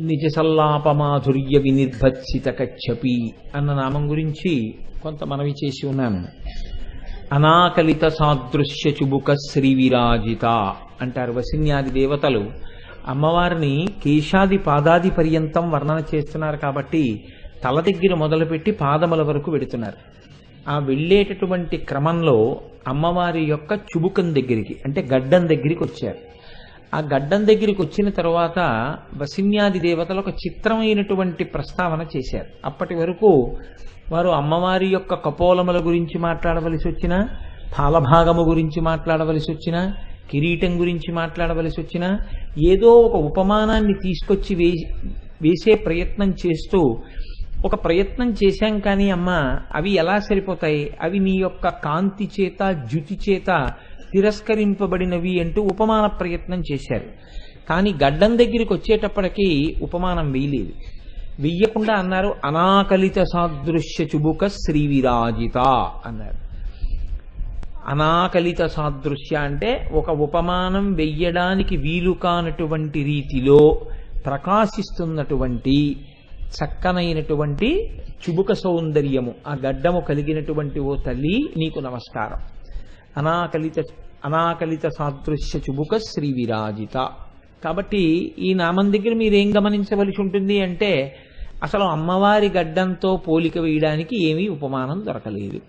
నిజసల్లాపమాధుర్య వినిర్భత్సిత కచ్చపి అన్న నామం గురించి కొంత మనవి చేసి ఉన్నాను. అనాకలిత సాదృశ్య చుబుక శ్రీ విరాజిత అంటారు వసిన్యాది దేవతలు. అమ్మవారిని కేశాది పాదాది పర్యంతం వర్ణన చేస్తున్నారు కాబట్టి తల దగ్గర మొదలుపెట్టి పాదముల వరకు వెడుతున్నారు. ఆ వెళ్ళేటటువంటి క్రమంలో అమ్మవారి యొక్క చుబుకం దగ్గరికి అంటే గడ్డం దగ్గరికి వచ్చారు. ఆ గడ్డం దగ్గరికి వచ్చిన తర్వాత వసిన్యాది దేవతలు ఒక చిత్రమైనటువంటి ప్రస్తావన చేశారు. అప్పటి వరకు వారు అమ్మవారి యొక్క కపోలముల గురించి మాట్లాడవలసి వచ్చినా, పాలభాగము గురించి మాట్లాడవలసి వచ్చినా, కిరీటం గురించి మాట్లాడవలసి వచ్చినా ఏదో ఒక ఉపమానాన్ని తీసుకొచ్చి వేసే ప్రయత్నం చేస్తూ ఒక ప్రయత్నం చేశాం. కానీ అమ్మ అవి ఎలా సరిపోతాయి, అవి నీ యొక్క కాంతి చేత జ్యుతి చేత తిరస్కరింపబడినవి అంటూ ఉపమాన ప్రయత్నం చేశారు. కానీ గడ్డం దగ్గరికి వచ్చేటప్పటికీ ఉపమానం వేయలేదు. వెయ్యకుండా అన్నారు అనాకలిత సాదృశ్య చుబుక శ్రీ విరాజిత అన్నారు. అనాకలిత సాదృశ్య అంటే ఒక ఉపమానం వెయ్యడానికి వీలు కానటువంటి రీతిలో ప్రకాశిస్తున్నటువంటి చక్కనైనటువంటి చుబుక సౌందర్యము ఆ గడ్డము కలిగినటువంటి ఓ తల్లి నీకు నమస్కారం. అనాకలిత సాదృశ్య చుబుక శ్రీ విరాజిత. కాబట్టి ఈ నామం దగ్గర మీరేం గమనించవలసి ఉంటుంది అంటే అసలు అమ్మవారి గడ్డంతో పోలిక వేయడానికి ఏమీ ఉపమానం దొరకలేదు.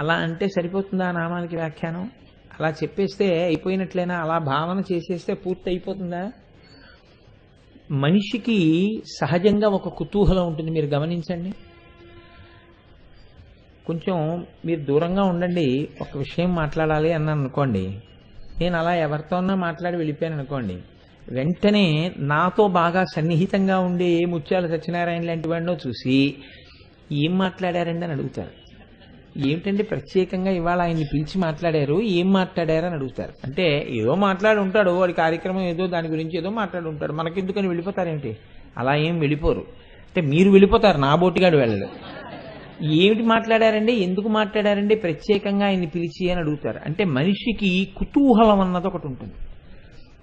అలా అంటే సరిపోతుందా నామానికి వ్యాఖ్యానం? అలా చెప్పేస్తే అయిపోయినట్లేనా? అలా భావన చేసేస్తే పూర్తి అయిపోతుందా? మనిషికి సహజంగా ఒక కుతూహలం ఉంటుంది. మీరు గమనించండి. కొంచెం మీరు దూరంగా ఉండండి. ఒక విషయం మాట్లాడాలి అన్నాను అనుకోండి, నేను అలా ఎవరితోన్నా మాట్లాడి వెళ్ళిపోయాను అనుకోండి, వెంటనే నాతో బాగా సన్నిహితంగా ఉండే ముత్యాల సత్యనారాయణ లాంటి వాడినో చూసి ఏం మాట్లాడారండి అని అడుగుతారు. ఏమిటండి ప్రత్యేకంగా ఇవాళ ఆయన్ని పిలిచి మాట్లాడారు, ఏం మాట్లాడారు అని అడుగుతారు. అంటే ఏదో మాట్లాడి ఉంటాడు, వాడి కార్యక్రమం ఏదో దాని గురించి ఏదో మాట్లాడి ఉంటాడు, మనకెందుకని వెళ్ళిపోతారేంటి? అలా ఏం వెళ్ళిపోరు. అంటే మీరు వెళ్ళిపోతారు, నా బోటిగాడు వెళ్ళడు. ఏమిటి మాట్లాడారండి, ఎందుకు మాట్లాడారండి ప్రత్యేకంగా ఆయన్ని పిలిచి అని అడుగుతారు. అంటే మనిషికి కుతూహలం అన్నది ఒకటి ఉంటుంది.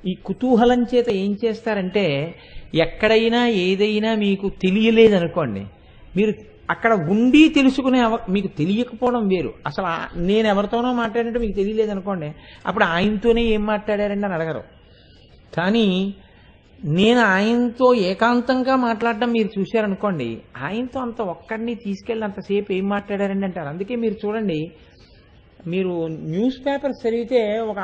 ఈ కుతూహలం చేత ఏం చేస్తారంటే ఎక్కడైనా ఏదైనా మీకు తెలియలేదనుకోండి, మీరు అక్కడ ఉండి తెలుసుకునే మీకు తెలియకపోవడం వేరు. అసలు నేను ఎవరితోనో మాట్లాడినట్టు మీకు తెలియలేదనుకోండి, అప్పుడు ఆయనతోనే ఏం మాట్లాడారండి అని అడగరు. కానీ నేను ఆయనతో ఏకాంతంగా మాట్లాడడం మీరు చూశారనుకోండి, ఆయనతో అంత ఒక్కడిని తీసుకెళ్ళి అంతసేపు ఏం మాట్లాడారండి అంటారు. అందుకే మీరు చూడండి, మీరు న్యూస్ పేపర్ చదివితే ఒక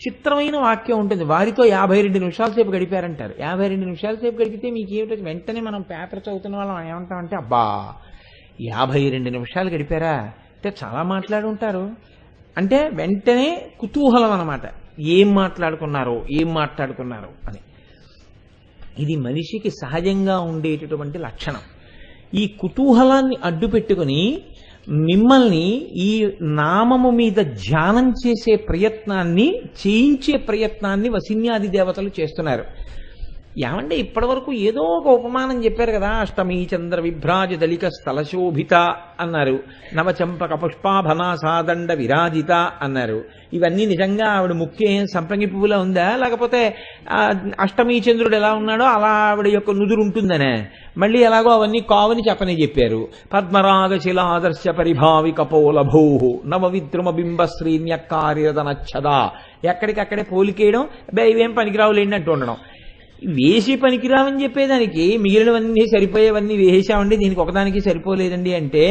చిత్రమైన వాక్యం ఉంటుంది, వారితో 52 నిమిషాల సేపు గడిపారంటారు. 52 నిమిషాల సేపు గడిపితే మీకు ఏమిటో వెంటనే మనం పేపర్ చదువుతున్న వాళ్ళం ఏమంటామంటే అబ్బా 52 నిమిషాలు గడిపారా అంటే చాలా మాట్లాడి ఉంటారు అంటే వెంటనే కుతూహలం అన్నమాట. ఏం మాట్లాడుకున్నారు అని. ఇది మనిషికి సహజంగా ఉండేటటువంటి లక్షణం. ఈ కుతూహలాన్ని అడ్డు పెట్టుకుని మిమ్మల్ని ఈ నామము మీద ధ్యానం చేసే ప్రయత్నాన్ని చేయించే ప్రయత్నాన్ని వసిన్యాది దేవతలు చేస్తున్నారు. ఏమంటే ఇప్పటి వరకు ఏదో ఒక ఉపమానం చెప్పారు కదా, అష్టమీ చంద్ర విభ్రాజ దళిక స్థలశోభిత అన్నారు, నవచంపక పుష్పాభనా సాదండ విరాజిత అన్నారు. ఇవన్నీ నిజంగా ఆవిడ ముఖ్య సంపంగి పువ్వులా ఉందా, లేకపోతే అష్టమీ చంద్రుడు ఎలా ఉన్నాడో అలా ఆవిడ యొక్క నుదురు ఉంటుందనే? మళ్ళీ ఎలాగో అవన్నీ కావని చెప్పనే చెప్పారు. పద్మరాగ శిలాదర్శ పరిభావి కపోలభూ నవ విద్రుమ బింబ శ్రీన్యకార్యదనచ్చదా. ఎక్కడికక్కడే పోలికేయడం, ఇవేం పనికిరావులేండి అంటూ ఉండడం. వేసి పనికిరావని చెప్పేదానికి మిగిలినవన్నీ సరిపోయేవన్నీ వేసామండి, దీనికి ఒకదానికి సరిపోలేదండి అంటే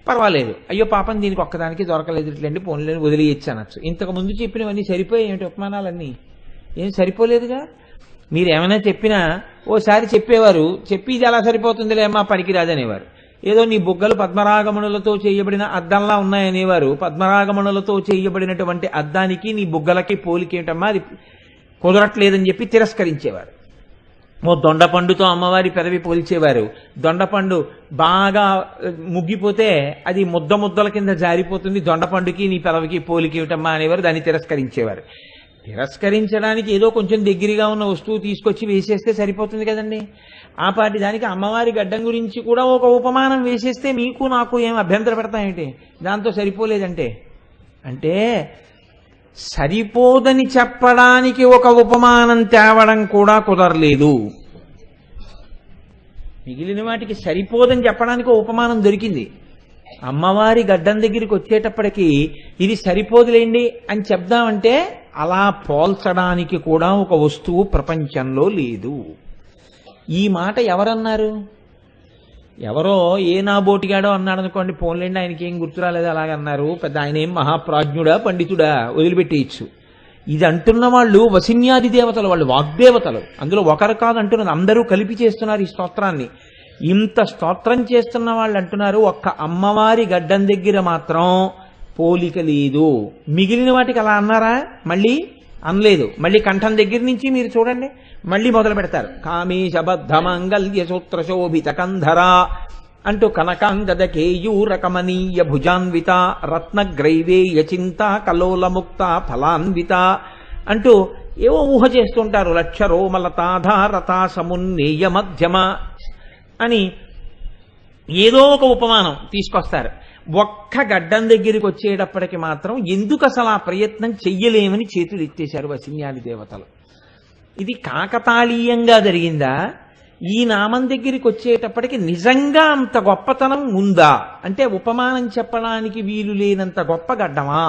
పర్వాలేదు, అయ్యో పాపం దీనికి ఒక్కదానికి దొరకలేదు ఇట్లండి పోన్లేని వదిలేయచ్చు అనొచ్చు. ఇంతకు ముందు చెప్పినవన్నీ సరిపోయాయి, ఉపమానాలన్నీ ఏం సరిపోలేదుగా. మీరు ఏమైనా చెప్పినా ఓసారి చెప్పేవారు, చెప్పి ఇది ఎలా సరిపోతుందిలేమా పనికిరాదనేవారు. ఏదో నీ బుగ్గలు పద్మరాగమణులతో చేయబడిన అద్దంలా ఉన్నాయనేవారు. పద్మరాగమణులతో చేయబడినటువంటి అద్దానికి నీ బుగ్గలకి పోలికేటమ్మా, అది కుదరట్లేదని చెప్పి తిరస్కరించేవారు. ఓ దొండపండుతో అమ్మవారి పెదవి పోల్చేవారు. దొండపండు బాగా ముగ్గిపోతే అది ముద్దల కింద జారిపోతుంది, దొండపండుకి నీ పెదవికి పోలికేటమ్మా అనేవారు, దాన్ని తిరస్కరించేవారు. తిరస్కరించడానికి ఏదో కొంచెం దగ్గరగా ఉన్న వస్తువు తీసుకొచ్చి వేసేస్తే సరిపోతుంది కదండి. ఆ పాటి దానికి అమ్మవారి గడ్డం గురించి కూడా ఒక ఉపమానం వేసేస్తే మీకు నాకు ఏం అభ్యంతర పెడతాయేంటి, దాంతో సరిపోలేదంటే? అంటే సరిపోదని చెప్పడానికి ఒక ఉపమానం తేవడం కూడా కుదరలేదు. మిగిలిన వాటికి సరిపోదని చెప్పడానికి ఒక ఉపమానం దొరికింది. అమ్మవారి గడ్డం దగ్గరికి వచ్చేటప్పటికి ఇది సరిపోదులేండి అని చెప్దామంటే అలా పోల్చడానికి కూడా ఒక వస్తువు ప్రపంచంలో లేదు. ఈ మాట ఎవరన్నారు? ఎవరో ఏ నాబోటిగాడో అన్నాడు అనుకోండి, పోన్లేండి ఆయనకి ఏం గుర్తురాలేదు అలాగన్నారు, పెద్ద ఆయన ఏం మహాప్రాజ్ఞుడా పండితుడా, వదిలిపెట్టేయచ్చు. ఇది అంటున్న వాళ్ళు వసిన్యాది దేవతలు, వాళ్ళు వాగ్దేవతలు. అందులో ఒకరు కాదు అంటున్నది, అందరూ కలిపి చేస్తున్నారు ఈ స్తోత్రాన్ని. ఇంత స్తోత్రం చేస్తున్న వాళ్ళు అంటున్నారు ఒక్క అమ్మవారి గడ్డం దగ్గర మాత్రం పోలిక లేదు. మిగిలిన వాటికి అలా అన్నారా? మళ్ళీ అనలేదు. మళ్ళీ కంఠం దగ్గర నుంచి మీరు చూడండి, మళ్ళీ మొదలు పెడతారు. కామేశబద్ధ మంగళ్య సూత్ర శోభిత కంధర అంటూ కనకాంగద కేయూర కమనీయ భుజాన్విత రత్నగ్రైవేయ చింత కలోలముక్త ఫలాన్విత అంటూ ఏవో ఊహ చేస్తుంటారు. లక్షరోమలతాధారత సమున్నేయ మధ్యమ అని ఏదో ఒక ఉపమానం తీసుకొస్తారు. ఒక్క గడ్డం దగ్గరికి వచ్చేటప్పటికి మాత్రం ఎందుకు అసలు ఆ ప్రయత్నం చెయ్యలేమని చేతులు ఎత్తేశారు వసిన్యాది దేవతలు. ఇది కాకతాళీయంగా జరిగిందా? ఈ నామం దగ్గరికి వచ్చేటప్పటికి నిజంగా అంత గొప్పతనం ఉందా అంటే ఉపమానం చెప్పడానికి వీలు లేనంత గొప్ప గడ్డమా?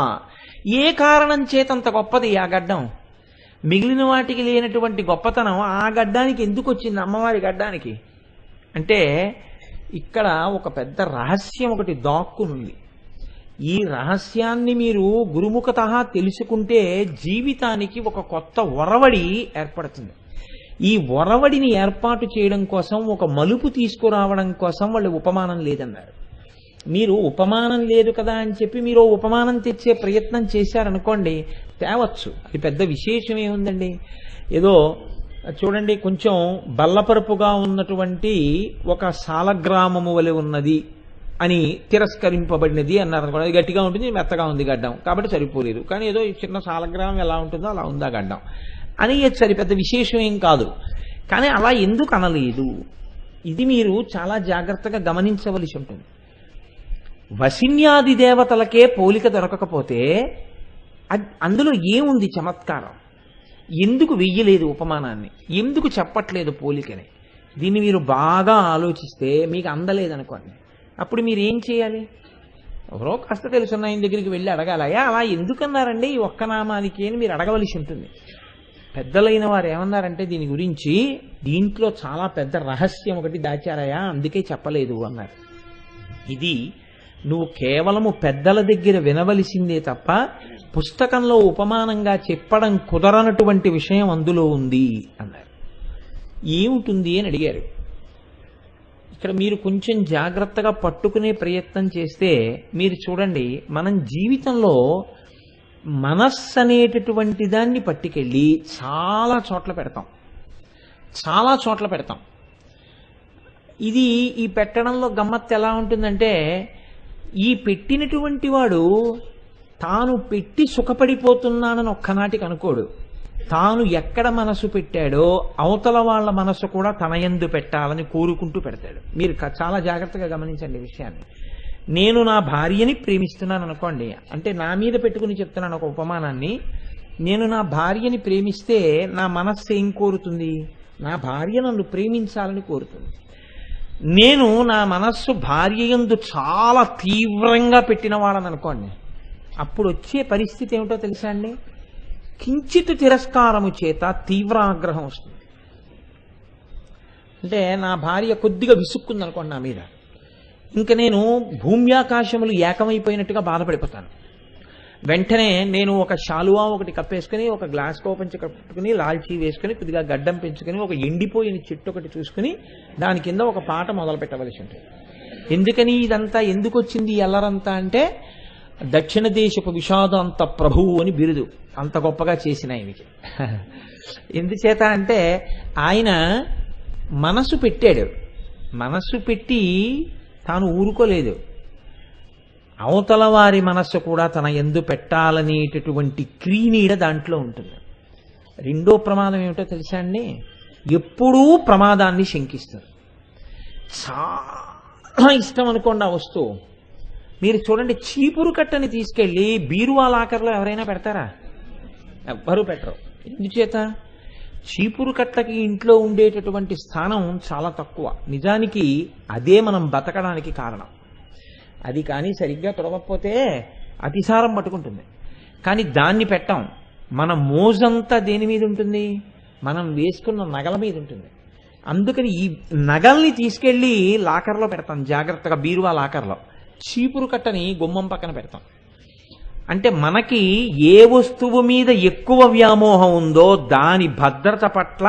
ఏ కారణం చేతంత గొప్పది ఆ గడ్డం? మిగిలిన వాటికి లేనటువంటి గొప్పతనం ఆ గడ్డానికి ఎందుకు వచ్చింది, అమ్మవారి గడ్డానికి? అంటే ఇక్కడ ఒక పెద్ద రహస్యం ఒకటి దాక్కునుంది. ఈ రహస్యాన్ని మీరు గురుముఖతః తెలుసుకుంటే జీవితానికి ఒక కొత్త ఒరవడి ఏర్పడుతుంది. ఈ ఒరవడిని ఏర్పాటు చేయడం కోసం, ఒక మలుపు తీసుకురావడం కోసం వాళ్ళు ఉపమానం లేదన్నారు. మీరు ఉపమానం లేదు కదా అని చెప్పి మీరు ఉపమానం తెచ్చే ప్రయత్నం చేశారనుకోండి, తేవచ్చు, అది పెద్ద విశేషం ఏముందండి. ఏదో చూడండి, కొంచెం బల్లపరుపుగా ఉన్నటువంటి ఒక సాలగ్రామము వలె ఉన్నది అని తిరస్కరింపబడినది అన్నారు అనుకోండి. అది గట్టిగా ఉంటుంది, మెత్తగా ఉంది గడ్డం కాబట్టి సరిపోలేదు. కానీ ఏదో చిన్న సాలగ్రామం ఎలా ఉంటుందో అలా ఉందా గడ్డం అని సరి పెద్ద విశేషం ఏం కాదు. కానీ అలా ఎందుకు అనలేదు, ఇది మీరు చాలా జాగ్రత్తగా గమనించవలసి ఉంటుంది. వసిన్యాది దేవతలకే పోలిక దొరకకపోతే అందులో ఏముంది చమత్కారం? ఎందుకు వెయ్యలేదు ఉపమానాన్ని? ఎందుకు చెప్పట్లేదు పోలికని? దీన్ని మీరు బాగా ఆలోచిస్తే మీకు అందలేదనుకోండి, అప్పుడు మీరు ఏం చేయాలి? ఎవరో కాస్త తెలుసున్న ఆయన దగ్గరికి వెళ్ళి అడగాలయా అలా ఎందుకన్నారండి ఈ ఒక్క నామానికి అని మీరు అడగవలసి ఉంటుంది. పెద్దలైన వారు ఏమన్నారంటే దీని గురించి, దీంట్లో చాలా పెద్ద రహస్యం ఒకటి దాచారయా, అందుకే చెప్పలేదు అన్నారు. ఇది నువ్వు కేవలము పెద్దల దగ్గర వినవలసిందే తప్ప పుస్తకంలో ఉపమానంగా చెప్పడం కుదరనటువంటి విషయం అందులో ఉంది అన్నారు. ఏమిటుంది అని అడిగారు. ఇక్కడ మీరు కొంచెం జాగ్రత్తగా పట్టుకునే ప్రయత్నం చేస్తే మీరు చూడండి, మనం జీవితంలో మనస్సు అనేటటువంటి దాన్ని పట్టుకెళ్ళి చాలా చోట్ల పెడతాం. ఇది ఈ పెట్టడంలో గమ్మత్తు ఎలా ఉంటుందంటే, ఈ పెట్టినటువంటి వాడు తాను పెట్టి సుఖపడిపోతున్నానని ఒక్కనాటికి అనుకోడు. తాను ఎక్కడ మనసు పెట్టాడో అవతల వాళ్ళ మనసు కూడా తన యందు పెట్టాలని కోరుకుంటూ పెడతాడు. మీరు చాలా జాగ్రత్తగా గమనించండి ఈ విషయాన్ని. నేను నా భార్యని ప్రేమిస్తున్నాను అనుకోండి, అంటే నా మీద పెట్టుకుని చెప్తున్నాను ఒక ఉపమానాన్ని. నేను నా భార్యని ప్రేమిస్తే నా మనస్సు ఏం కోరుతుంది? నా భార్య నన్ను ప్రేమించాలని కోరుతుంది. నేను నా మనస్సు భార్య యందు చాలా తీవ్రంగా పెట్టిన వాడని అనుకోండి, అప్పుడు వచ్చే పరిస్థితి ఏమిటో తెలుసా అండి? కించిత్ తిరస్కారము చేత తీవ్రాగ్రహం వస్తుంది. అంటే నా భార్య కొద్దిగా విసుక్కుంది అనుకోండి నా మీద, ఇంక నేను భూమ్యాకాశములు ఏకమైపోయినట్టుగా బాధపడిపోతాను. వెంటనే నేను ఒక శాలువా ఒకటి కప్పేసుకుని, ఒక గ్లాస్ కోపంచి కట్టుకుని, లాల్చీ వేసుకుని, కొద్దిగా గడ్డం పెంచుకుని, ఒక ఎండిపోయిన చెట్టు ఒకటి చూసుకుని దాని కింద ఒక పాట మొదలు పెట్టవలసి ఉంటుంది. ఎందుకని ఇదంతా ఎందుకు వచ్చింది అల్లరంతా అంటే, దక్షిణ దేశపు విషాదాంత ప్రభువు అని బిరుదు అంత గొప్పగా చేసిన ఆయనకి. ఎందుచేత అంటే ఆయన మనసు పెట్టాడు, మనసు పెట్టి తాను ఊరుకోలేదు. అవతల వారి మనస్సు కూడా తన యందు పెట్టాలనేటటువంటి క్రీనీడ దాంట్లో ఉంటుంది. రెండో ప్రమాదం ఏమిటో తెలుసా అండి? ఎప్పుడూ ప్రమాదాన్ని శంకిస్తారు. చాలా ఇష్టం అనుకోండి ఆ వస్తువు. మీరు చూడండి, చీపురు కట్టని తీసుకెళ్ళి బీరువా లాకర్లో ఎవరైనా పెడతారా? ఎవ్వరూ పెట్టరు. ఎందుచేత? చీపురు కట్టకి ఇంట్లో ఉండేటటువంటి స్థానం చాలా తక్కువ. నిజానికి అదే మనం బతకడానికి కారణం. అది కానీ సరిగ్గా తొడవకపోతే అతిసారం పట్టుకుంటుంది. కానీ దాన్ని పెట్టాం. మన మోజంతా దేని మీద ఉంటుంది? మనం వేసుకున్న నగల మీద ఉంటుంది. అందుకని ఈ నగల్ని తీసుకెళ్లి లాకర్లో పెడతాం జాగ్రత్తగా, బీరువా లాకర్లో. చీపురు కట్టని గుమ్మం పక్కన పెడతాం. అంటే మనకి ఏ వస్తువు మీద ఎక్కువ వ్యామోహం ఉందో దాని భద్రత పట్ల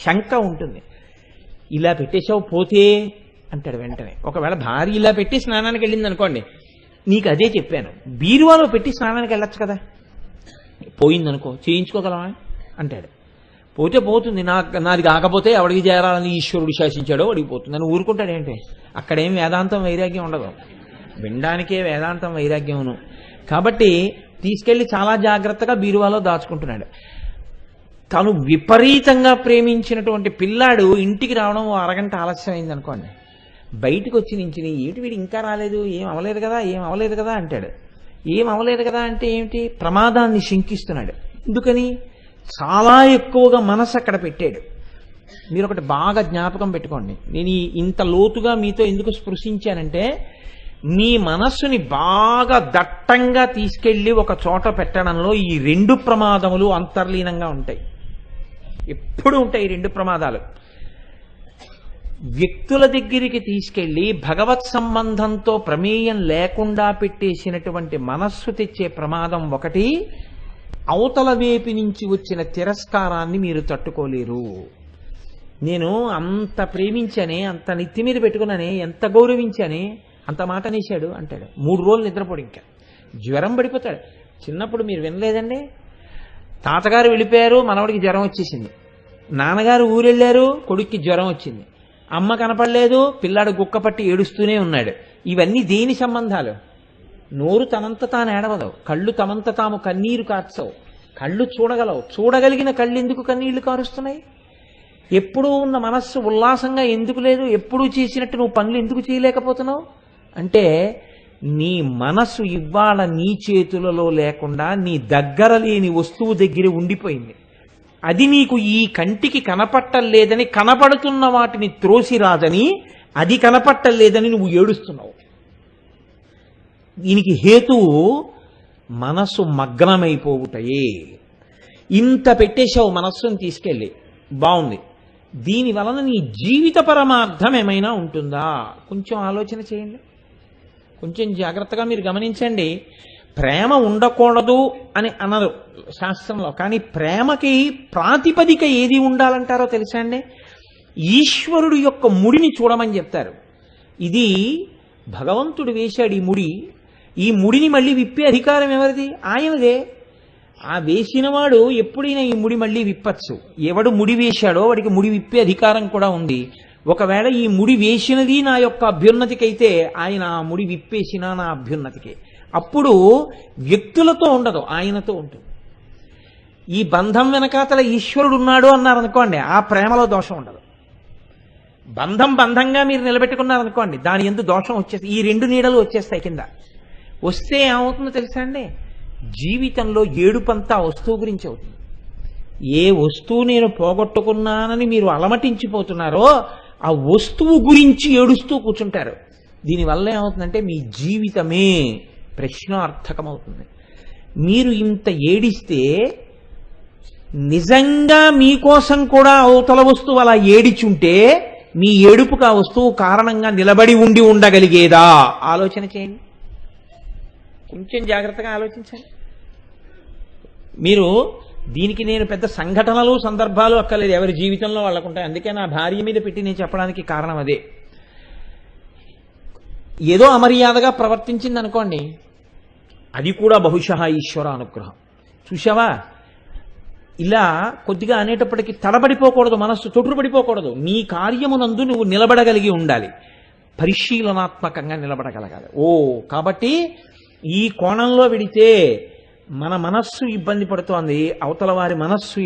శంక ఉంటుంది. ఇలా పెట్టేశావు పోతే అంటాడు వెంటనే. ఒకవేళ భార్య ఇలా పెట్టి స్నానానికి వెళ్ళింది అనుకోండి, నీకు అదే చెప్పాను, బీరువాలో పెట్టి స్నానానికి వెళ్ళొచ్చు కదా, పోయిందనుకో చేయించుకోగలవా అంటాడు. పోతే పోతుంది, నాది కాకపోతే ఎవడికి చేరాలని ఈశ్వరుడు శాసించాడో వాడికి పోతుంది అని ఊరుకుంటాడు. ఏంటి అక్కడేం వేదాంతం వైరాగ్యం ఉండదు, వినడానికే వేదాంతం వైరాగ్యమును. కాబట్టి తీసుకెళ్లి చాలా జాగ్రత్తగా బీరువాలో దాచుకుంటున్నాడు. తను విపరీతంగా ప్రేమించినటువంటి పిల్లాడు ఇంటికి రావడం ఓ అరగంట ఆలస్యం అయింది అనుకోండి, బయటకు వచ్చి నుంచి ఏంటి వీడు ఇంకా రాలేదు, ఏం అవ్వలేదు కదా, ఏం అవ్వలేదు కదా అంటాడు. ఏం అవ్వలేదు కదా అంటే ఏమిటి? ప్రమాదాన్ని శంకిస్తున్నాడు. ఎందుకని? చాలా ఎక్కువగా మనసు అక్కడ పెట్టాడు. మీరు ఒకటి బాగా జ్ఞాపకం పెట్టుకోండి. నేను ఇంత లోతుగా మీతో ఎందుకు స్పృశించానంటే, మీ మనస్సుని బాగా దట్టంగా తీసుకెళ్లి ఒక చోట పెట్టడంలో ఈ రెండు ప్రమాదములు అంతర్లీనంగా ఉంటాయి. ఎప్పుడు ఉంటాయి ఈ రెండు ప్రమాదాలు. వ్యక్తుల దగ్గరికి తీసుకెళ్లి భగవత్ సంబంధంతో ప్రమేయం లేకుండా పెట్టేసినటువంటి మనస్సు తెచ్చే ప్రమాదం ఒకటి. అవతల వేపి నుంచి వచ్చిన తిరస్కారాన్ని మీరు తట్టుకోలేరు. నేను అంత ప్రేమించానే, అంత నెత్తి మీద పెట్టుకున్నానే, ఎంత గౌరవించానే, అంత మాట అనేశాడు అంటాడు. 3 రోజులు నిద్రపోడు, ఇంకా జ్వరం పడిపోతాడు. చిన్నప్పుడు మీరు వినలేదండి, తాతగారు వెళ్ళిపోయారు, మనవడికి జ్వరం వచ్చేసింది. నాన్నగారు ఊరెళ్ళారు, కొడుక్కి జ్వరం వచ్చింది. అమ్మ కనపడలేదు, పిల్లాడు గుక్క పట్టి ఏడుస్తూనే ఉన్నాడు. ఇవన్నీ దేని సంబంధాలు? నోరు తనంత తాను ఏడవదు, కళ్ళు తమంత తాము కన్నీరు కార్చవు. కళ్ళు చూడగలవు, చూడగలిగిన కళ్ళు ఎందుకు కన్నీళ్లు కారుస్తున్నాయి? ఎప్పుడూ ఉన్న మనస్సు ఉల్లాసంగా ఎందుకు లేదు? ఎప్పుడూ చేసినట్టు నువ్వు పనులు ఎందుకు చేయలేకపోతున్నావు? అంటే నీ మనసు ఇవాళ నీ చేతులలో లేకుండా నీ దగ్గర లేని వస్తువు దగ్గర ఉండిపోయింది. అది నీకు ఈ కంటికి కనపట్టలేదని, కనపడుతున్న వాటిని త్రోసిరాదని, అది కనపట్టలేదని నువ్వు ఏడుస్తున్నావు. దీనికి హేతువు మనస్సు మగ్నమైపోవుటయే. ఇంత పెట్టేశావు మనస్సును తీసుకెళ్ళి, బాగుంది. దీని వలన నీ జీవిత పరమార్థం ఏమైనా ఉంటుందా? కొంచెం ఆలోచన చేయండి, కొంచెం జాగ్రత్తగా మీరు గమనించండి. ప్రేమ ఉండకూడదు అని అనరు శాస్త్రంలో, కానీ ప్రేమకి ప్రాతిపదిక ఏది ఉండాలంటారో తెలుసా అండి? ఈశ్వరుడు యొక్క ముడిని చూడమని చెప్తారు. ఇది భగవంతుడు వేశాడు ఈ ముడి. ఈ ముడిని మళ్ళీ విప్పే అధికారం ఎవరిది? ఆయనదే. ఆ వేసినవాడు ఎప్పుడైనా ఈ ముడి మళ్ళీ విప్పచ్చు. ఎవడు ముడి వేశాడో వాడికి ముడి విప్పే అధికారం కూడా ఉంది. ఒకవేళ ఈ ముడి వేసినది నా యొక్క అభ్యున్నతికైతే ఆయన ఆ ముడి విప్పేసినా నా అభ్యున్నతికే. అప్పుడు వ్యక్తులతో ఉండదు, ఆయనతో ఉంటుంది. ఈ బంధం వెనకాతల ఈశ్వరుడు ఉన్నాడు అన్నారనుకోండి, ఆ ప్రేమలో దోషం ఉండదు. బంధంగా మీరు నిలబెట్టుకున్నారనుకోండి, దాని ఎందు దోషం వచ్చేసి ఈ 2 నీడలు వచ్చేస్తాయి కింద. వస్తే ఏమవుతుందో తెలుసా అండి? జీవితంలో ఏడుపంతా వస్తువు గురించి అవుతుంది. ఏ వస్తువు నేను పోగొట్టుకున్నానని మీరు అలమటించిపోతున్నారో ఆ వస్తువు గురించి ఏడుస్తూ కూర్చుంటారు. దీనివల్ల ఏమవుతుందంటే మీ జీవితమే ప్రశ్నార్థకమవుతుంది. మీరు ఇంత ఏడిస్తే నిజంగా మీకోసం కూడా అవతల వస్తువు అలా ఏడిచుంటే మీ ఏడుపుకు ఆ వస్తువు కారణంగా నిలబడి ఉండగలిగేదా? ఆలోచన చేయండి, కొంచెం జాగ్రత్తగా ఆలోచించండి. మీరు దీనికి నేను పెద్ద సంఘటనలు సందర్భాలు అక్కర్లేదు, ఎవరి జీవితంలో వాళ్ళకుంటాయి. అందుకే నా భార్య మీద పెట్టి నేను చెప్పడానికి కారణం అదే. ఏదో అమర్యాదగా ప్రవర్తించింది అనుకోండి, అది కూడా బహుశా ఈశ్వర అనుగ్రహం. చూసావా, ఇలా కొద్దిగా అనేటప్పటికీ తడబడిపోకూడదు, మనస్సు తొట్టుపడిపోకూడదు. నీ కార్యమునందు నువ్వు నిలబడగలిగి ఉండాలి, పరిశీలనాత్మకంగా నిలబడగలగాలి. కాబట్టి ఈ కోణంలో విడితే మన మనస్సు ఇబ్బంది పడుతోంది, అవతల వారి మనస్సు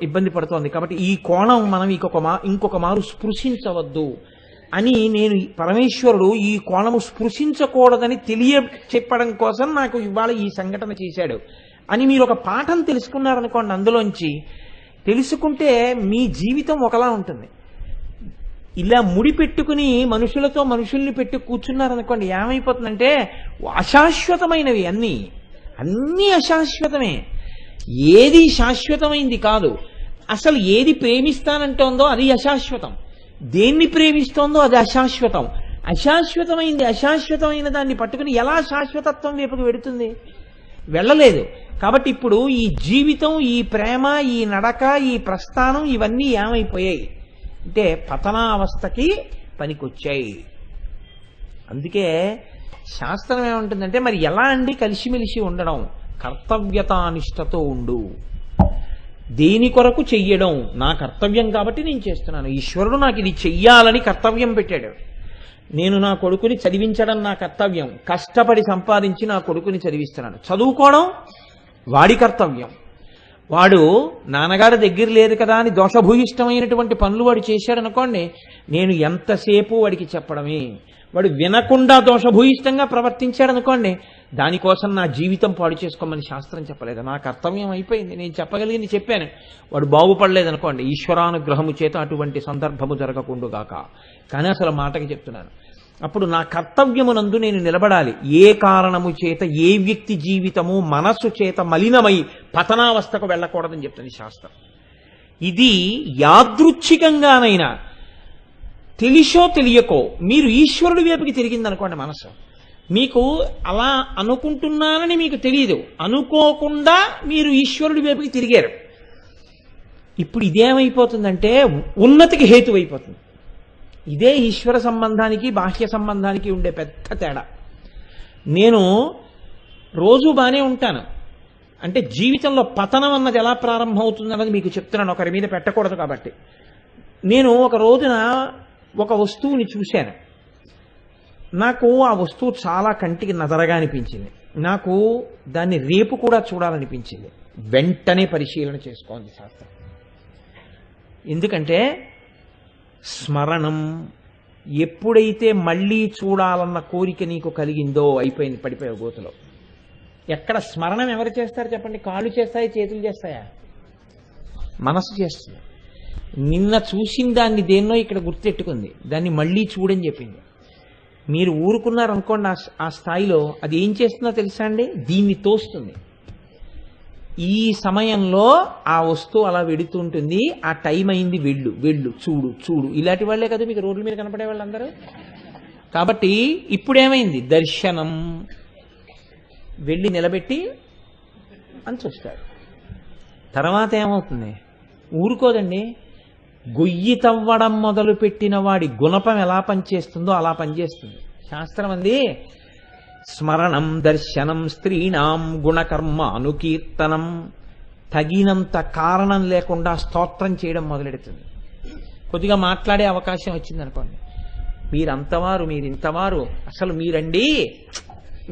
ఇబ్బంది పడుతోంది. కాబట్టి ఈ కోణం మనం ఇంకొక మారు స్పృశించవద్దు అని నేను, పరమేశ్వరుడు ఈ కోణము స్పృశించకూడదని చెప్పడం కోసం నాకు ఇవాళ ఈ సంఘటన చేశాడు. అని మీరు ఒక పాఠం తెలుసుకున్నారనుకోండి, అందులోంచి తెలుసుకుంటే మీ జీవితం ఒకలా ఉంటుంది. ఇలా ముడి పెట్టుకుని మనుషులతో మనుషుల్ని పెట్టి కూర్చున్నారనుకోండి, ఏమైపోతుందంటే అశాశ్వతమైనవి అన్నీ అశాశ్వతమే. ఏది శాశ్వతమైంది కాదు. అసలు ఏది ప్రేమిస్తానంటోందో అది అశాశ్వతం, దేన్ని ప్రేమిస్తోందో అది అశాశ్వతం. అశాశ్వతమైన దాన్ని పట్టుకుని ఎలా శాశ్వతత్వం వైపుకు వెడుతుంది? వెళ్ళలేదు. కాబట్టి ఇప్పుడు ఈ జీవితం, ఈ ప్రేమ, ఈ నడక, ఈ ప్రస్థానం ఇవన్నీ ఏమైపోయాయి అంటే పతనావస్థకి పనికొచ్చాయి. అందుకే శాస్త్రం ఏమంటుందంటే, మరి ఎలా అండి కలిసిమెలిసి ఉండడం? కర్తవ్యతానిష్టతో ఉండు. దేని కొరకు చెయ్యడం? నా కర్తవ్యం కాబట్టి నేను చేస్తున్నాను. ఈశ్వరుడు నాకు ఇది చెయ్యాలని కర్తవ్యం పెట్టాడు. నేను నా కొడుకుని చదివించడం నా కర్తవ్యం. కష్టపడి సంపాదించి నా కొడుకుని చదివిస్తున్నాను. చదువుకోవడం వాడి కర్తవ్యం. వాడు నాన్నగారు దగ్గర లేదు కదా అని దోషభూయిష్టమైనటువంటి పనులు వాడు చేశాడు అనుకోండి, నేను ఎంతసేపు వాడికి చెప్పడమే. వాడు వినకుండా దోషభూయిష్టంగా ప్రవర్తించాడు అనుకోండి, దానికోసం నా జీవితం పాడు చేసుకోమని శాస్త్రం చెప్పలేదు. నా కర్తవ్యం అయిపోయింది, నేను చెప్పగలిగింది చెప్పాను. వాడు బాగుపడలేదనుకోండి, ఈశ్వరానుగ్రహము చేత అటువంటి సందర్భము జరగకుండుగాక. కానీ అసలు మాటకి చెప్తున్నాను, అప్పుడు నా కర్తవ్యమునందు నేను నిలబడాలి. ఏ కారణము చేత ఏ వ్యక్తి జీవితము మనస్సు చేత మలినమై పతనావస్థకు వెళ్ళకూడదని చెప్తుంది శాస్త్రం. ఇది యాదృచ్ఛికంగానైనా తెలిసో తెలియకో మీరు ఈశ్వరుడి వైపుకి తిరిగిందనుకోండి మనసు, మీకు అలా అనుకుంటున్నానని మీకు తెలియదు, అనుకోకుండా మీరు ఈశ్వరుడి వైపుకి తిరిగారు. ఇప్పుడు ఇదేమైపోతుందంటే ఉన్నతికి హేతు అయిపోతుంది. ఇదే ఈశ్వర సంబంధానికి బాహ్య సంబంధానికి ఉండే పెద్ద తేడా. నేను రోజు బానే ఉంటాను అంటే జీవితంలో పతనం అన్నది ఎలా ప్రారంభం అవుతుంది అన్నది మీకు చెప్తున్నాను, ఒకరి మీద పెట్టకూడదు కాబట్టి. నేను ఒక రోజున ఒక వస్తువుని చూశాను. నాకు ఆ వస్తువు చాలా కంటికి నదరగా అనిపించింది. నాకు దాన్ని రేపు కూడా చూడాలనిపించింది. వెంటనే పరిశీలన చేసుకోండి శాస్త్రం. ఎందుకంటే స్మరణం ఎప్పుడైతే మళ్ళీ చూడాలన్న కోరిక నీకు కలిగిందో అయిపోయింది, పడిపోయావు గోతులో. ఎక్కడ స్మరణం ఎవరు చేస్తారు చెప్పండి? కాళ్ళు చేస్తాయా, చేతులు చేస్తాయా? మనసు చేస్తుంది. నిన్న చూసిన దాన్ని దేన్నో ఇక్కడ గుర్తెట్టుకుంది, దాన్ని మళ్ళీ చూడని చెప్పింది. మీరు ఊరుకున్నారనుకోండి ఆ స్థాయిలో, అది ఏం చేస్తుందో తెలుసా అండి? దీన్ని తోస్తుంది. ఈ సమయంలో ఆ వస్తువు అలా వెడుతుంటుంది, ఆ టైం అయింది, వెళ్ళు వెళ్ళు, చూడు చూడు. ఇలాంటి వాళ్లే కదా మీకు రోడ్ల మీద కనపడే వాళ్ళందరూ. కాబట్టి ఇప్పుడేమైంది? దర్శనం. వెళ్ళి నిలబెట్టి అని చూస్తాడు. తర్వాత ఏమవుతుంది? ఊరుకోదండి. గొయ్యి తవ్వడం మొదలు పెట్టిన వాడి గుణపం ఎలా పనిచేస్తుందో అలా పనిచేస్తుంది. శాస్త్రం అంది, స్మరణం దర్శనం స్త్రీణాం గుణకర్మ అనుకీర్తనం. తగినంత కారణం లేకుండా స్తోత్రం చేయడం మొదలెడుతుంది. కొద్దిగా మాట్లాడే అవకాశం వచ్చింది అనుకోండి, మీరంతవారు, మీరింతవారు, అసలు మీరండి,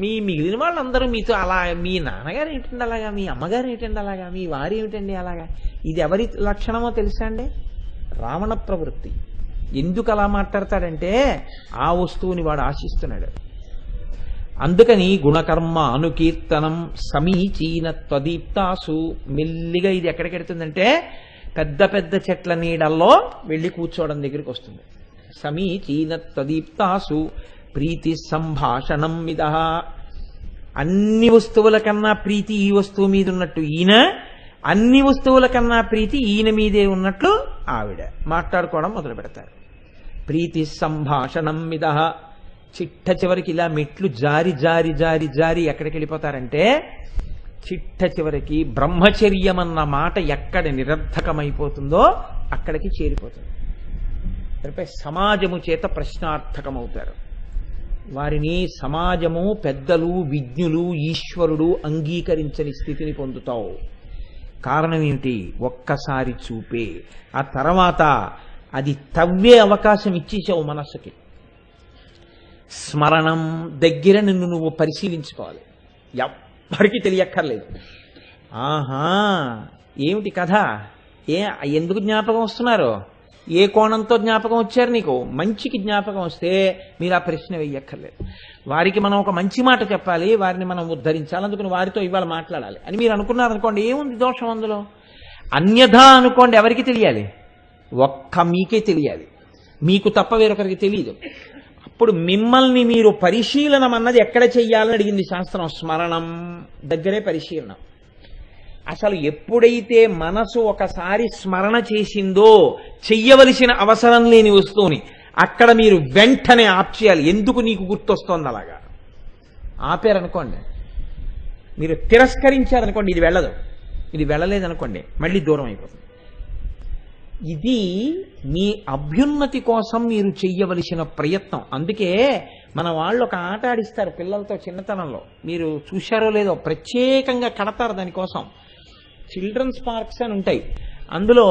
మీ మిగిలిన వాళ్ళందరూ మీతో అలా, మీ నాన్నగారు ఏమిటండి అలాగా, మీ అమ్మగారు ఏమిటండి అలాగా, మీ వారు ఏమిటండి అలాగా. ఇది ఎవరి లక్షణమో తెలుసా అండి? రావణ ప్రవృత్తి. ఎందుకు అలా మాట్లాడతాడంటే ఆ వస్తువుని వాడు ఆశిస్తున్నాడు. అందుకని గుణకర్మ అనుకీర్తనం సమీచీన త్వదీప్తాసు. మెల్లిగా ఇది ఎక్కడికెడుతుందంటే పెద్ద పెద్ద చెట్ల నీడల్లో వెళ్ళి కూర్చోవడం దగ్గరికి వస్తుంది. సమీచీన త్వదీప్తాసు ప్రీతి సంభాషణం మిద. అన్ని వస్తువుల కన్నా ప్రీతి ఈ వస్తువు మీద ఉన్నట్టు ఈయన, అన్ని వస్తువుల కన్నా ప్రీతి ఈయన మీదే ఉన్నట్లు ఆవిడ మాట్లాడుకోవడం మొదలు పెడతారు. ప్రీతి సంభాషణం మిద. చిట్ట చివరికి ఇలా మెట్లు జారి జారి జారి జారి ఎక్కడికి వెళ్ళిపోతారంటే, చిట్ట చివరికి బ్రహ్మచర్యం అన్న మాట ఎక్కడ నిరర్థకమైపోతుందో అక్కడికి చేరిపోతుంది. సమాజము చేత ప్రశ్నార్థకమవుతారు. వారిని సమాజము, పెద్దలు, విజ్ఞులు, ఈశ్వరుడు అంగీకరించని స్థితిని పొందుతావు. కారణం ఏమిటి? ఒక్కసారి చూపే. ఆ తర్వాత అది తవ్వే అవకాశం ఇచ్చేసావు మనస్సుకి. స్మరణం దగ్గర నిన్ను నువ్వు పరిశీలించుకోవాలి. ఎవ్వరికీ తెలియక్కర్లేదు. ఆహా, ఏమిటి కథ, ఎందుకు జ్ఞాపకం వస్తున్నారు? ఏ కోణంతో జ్ఞాపకం వచ్చారు నీకు? మంచికి జ్ఞాపకం వస్తే మీరు ఆ ప్రశ్న వెయ్యక్కర్లేదు. వారికి మనం ఒక మంచి మాట చెప్పాలి, వారిని మనం ఉద్ధరించాలి, అందుకని వారితో ఇవాళ మాట్లాడాలి అని మీరు అనుకున్నారనుకోండి, ఏముంది దోషం అందులో? అన్యథా అనుకోండి, ఎవరికి తెలియాలి? ఒక్క మీకే తెలియాలి, మీకు తప్ప వేరొకరికి తెలియదు. అప్పుడు మిమ్మల్ని మీరు పరిశీలనం అన్నది ఎక్కడ చెయ్యాలని అడిగింది శాస్త్రం. స్మరణం దగ్గరే పరిశీలనం. అసలు ఎప్పుడైతే మనసు ఒకసారి స్మరణ చేసిందో చెయ్యవలసిన అవసరం లేని వస్తువుని అక్కడ మీరు వెంటనే ఆప్ చేయాలి. ఎందుకు నీకు గుర్తొస్తోంది అలాగా ఆపారనుకోండి, మీరు తిరస్కరించారనుకోండి, ఇది వెళ్ళదు. ఇది వెళ్ళలేదనుకోండి, మళ్ళీ దూరం అయిపోతుంది. ఇది మీ అభ్యున్నతి కోసం మీరు చెయ్యవలసిన ప్రయత్నం. అందుకే మన వాళ్ళు ఒక ఆట ఆడిస్తారు పిల్లలతో చిన్నతనంలో, మీరు చూశారో లేదో, ప్రత్యేకంగా కడతారు దానికోసం. చిల్డ్రన్స్ పార్క్స్ అని ఉంటాయి. అందులో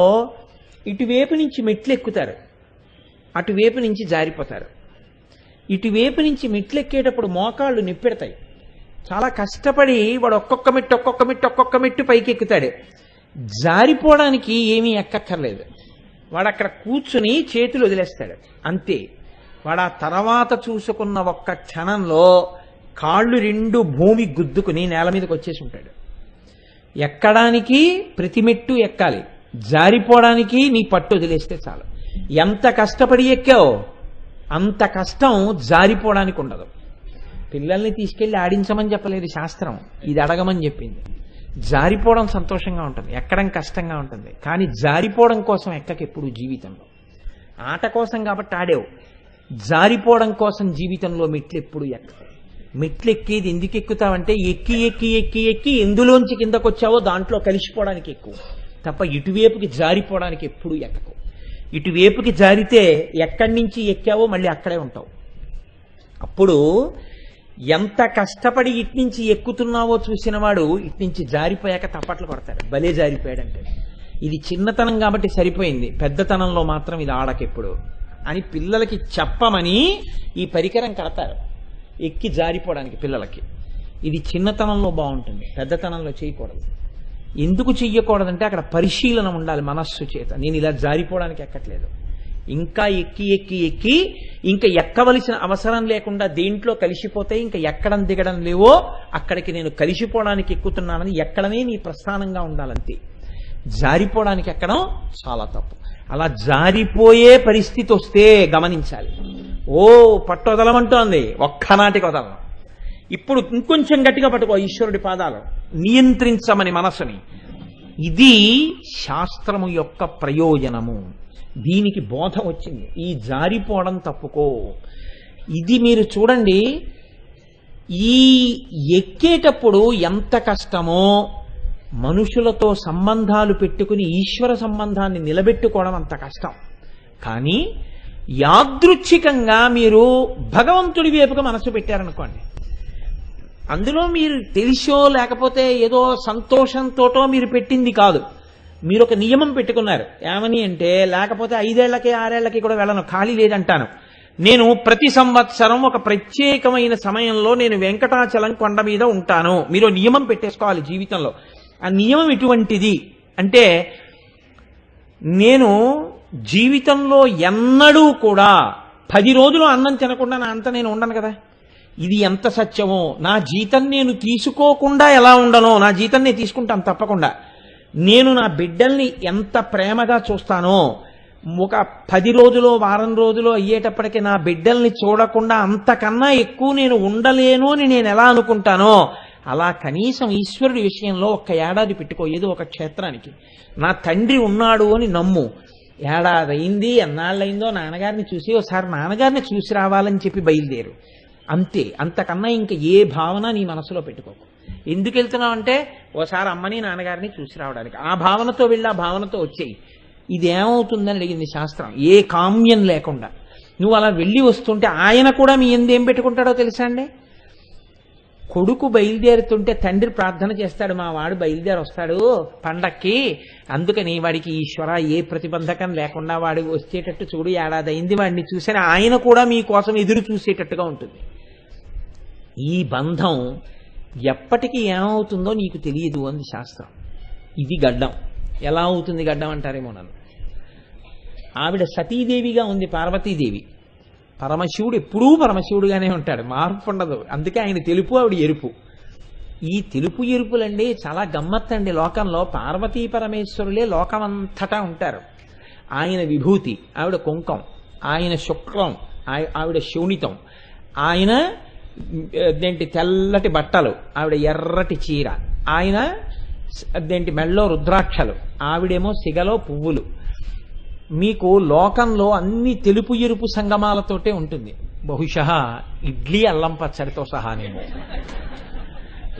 ఇటువైపు నుంచి మెట్లు ఎక్కుతారు, అటువైపు నుంచి జారిపోతారు. ఇటువైపు నుంచి మెట్లు ఎక్కేటప్పుడు మోకాళ్ళు నిప్పెడతాయి. చాలా కష్టపడి వాడు ఒక్కొక్క మెట్టు పైకి ఎక్కుతాడు. జారిపోవడానికి ఏమీ ఎక్కక్కర్లేదు. వాడు అక్కడ కూర్చుని చేతులు వదిలేస్తాడు, అంతే. వాడు ఆ తర్వాత చూసుకున్న ఒక్క క్షణంలో కాళ్ళు రెండు భూమి గుద్దుకుని నేల మీదకి వచ్చేసి ఉంటాడు. ఎక్కడానికి ప్రతి మెట్టు ఎక్కాలి, జారిపోవడానికి నీ పట్టు వదిలేస్తే చాలు. ఎంత కష్టపడి ఎక్కావు అంత కష్టం జారిపోవడానికి ఉండదు. పిల్లల్ని తీసుకెళ్లి ఆడించమని చెప్పలేదు శాస్త్రం, ఇది అడగమని చెప్పింది. జారిపోవడం సంతోషంగా ఉంటుంది, ఎక్కడం కష్టంగా ఉంటుంది. కానీ జారిపోవడం కోసం ఎక్కకెప్పుడు జీవితంలో. ఆట కోసం కాబట్టి ఆడేవు, జారిపోవడం కోసం జీవితంలో మెట్లు ఎప్పుడు ఎక్కవు. మెట్లు ఎక్కేది ఎందుకు ఎక్కుతావంటే ఎక్కి ఎక్కి ఎక్కి ఎక్కి ఎందులోంచి కిందకు వచ్చావో దాంట్లో కలిసిపోవడానికి ఎక్కువ తప్ప ఇటువైపుకి జారిపోవడానికి ఎప్పుడు ఎక్కకు. ఇటువైపుకి జారితే ఎక్కడి నుంచి ఎక్కావో మళ్ళీ అక్కడే ఉంటావు. అప్పుడు ఎంత కష్టపడి ఇట్నుంచి ఎక్కుతున్నావో చూసిన వాడు ఇట్నుంచి జారిపోయాక తప్పట్లు కొడతాడు, భలే జారిపోయాడంటే. ఇది చిన్నతనం కాబట్టి సరిపోయింది, పెద్దతనంలో మాత్రం ఇది ఆడకెప్పుడు అని పిల్లలకి చెప్పమని ఈ పరికరం కడతారు, ఎక్కి జారిపోవడానికి పిల్లలకి. ఇది చిన్నతనంలో బాగుంటుంది, పెద్దతనంలో చేయకూడదు. ఎందుకు చెయ్యకూడదంటే అక్కడ పరిశీలన ఉండాలి మనస్సు చేత. నేను ఇలా జారిపోవడానికి ఎక్కట్లేదు, ఇంకా ఎక్కి ఎక్కి ఎక్కి ఇంకా ఎక్కవలసిన అవసరం లేకుండా దేంట్లో కలిసిపోతే ఇంకా ఎక్కడం దిగడం లేవో అక్కడికి నేను కలిసిపోవడానికి ఎక్కుతున్నానని ఎక్కడమే నీ ప్రస్థానంగా ఉండాలంతే. జారిపోవడానికి ఎక్కడం చాలా తప్పు. అలా జారిపోయే పరిస్థితి వస్తే గమనించాలి, ఓ పట్టు వదలమంటోంది, ఒక్కనాటికి వదలను. ఇప్పుడు ఇంకొంచెం గట్టిగా పట్టుకో ఈశ్వరుడి పాదాలు, నియంత్రించమని మనసుని. ఇది శాస్త్రము యొక్క ప్రయోజనము. దీనికి బోధ వచ్చింది, ఈ జారిపోవడం తప్పుకో. ఇది మీరు చూడండి, ఈ ఎక్కేటప్పుడు ఎంత కష్టమో మనుషులతో సంబంధాలు పెట్టుకుని ఈశ్వర సంబంధాన్ని నిలబెట్టుకోవడం అంత కష్టం. కానీ యాదృచ్ఛికంగా మీరు భగవంతుడి వైపుగా మనసు పెట్టారనుకోండి, అందులో మీరు తెలిసో లేకపోతే ఏదో సంతోషంతోటో మీరు పెట్టింది కాదు, మీరు ఒక నియమం పెట్టుకున్నారు. ఏమని అంటే, లేకపోతే 5 ఏళ్లకి 6 ఏళ్లకి కూడా వెళ్ళను, ఖాళీ లేదంటాను. నేను ప్రతి సంవత్సరం ఒక ప్రత్యేకమైన సమయంలో నేను వెంకటాచలం కొండ మీద ఉంటాను. మీరు నియమం పెట్టేసుకోవాలి జీవితంలో. ఆ నియమం ఎటువంటిది అంటే, నేను జీవితంలో ఎన్నడూ కూడా 10 రోజులు అన్నం తినకుండా నా అంత నేను ఉండను కదా. ఇది ఎంత సత్యమో, నా జీతం నేను తీసుకోకుండా ఎలా ఉండనో నా జీతం నేను తీసుకుంటాను తప్పకుండా. నేను నా బిడ్డల్ని ఎంత ప్రేమగా చూస్తానో, ఒక 10 రోజులో వారం రోజులో అయ్యేటప్పటికీ నా బిడ్డల్ని చూడకుండా అంతకన్నా ఎక్కువ నేను ఉండలేను అని నేను ఎలా అనుకుంటానో, అలా కనీసం ఈశ్వరుడి విషయంలో 1 ఏడాది పెట్టుకో ఏదో ఒక క్షేత్రానికి. నా తండ్రి ఉన్నాడు అని నమ్ము. ఏడాది అయింది, ఎన్నాళ్ళయిందో నాన్నగారిని చూసి ఒకసారి నాన్నగారిని చూసి రావాలని చెప్పి బయలుదేరు, అంతే. అంతకన్నా ఇంక ఏ భావన నీ మనసులో పెట్టుకోకు. ఎందుకు వెళ్తున్నావు అంటే, ఓసారి అమ్మని నాన్నగారిని చూసి రావడానికి. ఆ భావనతో వెళ్ళి ఆ భావనతో వచ్చేయి. ఇదేమవుతుందని అడిగింది శాస్త్రం, ఏ కామ్యం లేకుండా. నువ్వు అలా వెళ్ళి వస్తుంటే ఆయన కూడా మీ ఎందేం పెట్టుకుంటాడో తెలుసా అండి? కొడుకు బయలుదేరుతుంటే తండ్రి ప్రార్థన చేస్తాడు, మా వాడు బయలుదేరి వస్తాడు పండక్కి, అందుకని వాడికి ఈశ్వర ఏ ప్రతిబంధకం లేకుండా వాడు వచ్చేటట్టు చూడు, ఏడాది అయింది వాడిని చూసాను, ఆయన కూడా మీకోసం ఎదురు చూసేటట్టుగా ఉంటుంది. ఈ బంధం ఎప్పటికీ ఏమవుతుందో నీకు తెలియదు అంది శాస్త్రం. ఇది గడ్డం. ఎలా అవుతుంది గడ్డం అంటారేమో నన్ను. ఆవిడ సతీదేవిగా ఉంది పార్వతీదేవి. పరమశివుడు ఎప్పుడూ పరమశివుడుగానే ఉంటాడు, మార్పు ఉండదు. అందుకే ఆయన తెలుపు, ఆవిడ ఎరుపు. ఈ తెలుపు ఎరుపులండి చాలా గమ్మత్తండి. లోకంలో పార్వతీ పరమేశ్వరులే లోకమంతటా ఉంటారు. ఆయన విభూతి, ఆవిడ కుంకం, ఆయన శుక్లం, ఆవిడ శోణితం, ఆయన అదేంటి తెల్లటి బట్టలు, ఆవిడ ఎర్రటి చీర, ఆయన అదేంటి మెళ్ళో రుద్రాక్షలు, ఆవిడేమో సిగలో పువ్వులు. మీకు లోకంలో అన్ని తెలుపు ఎరుపు సంగమాలతోటే ఉంటుంది. బహుశः ఇడ్లీ అల్లం పచ్చడితో సహానేమో.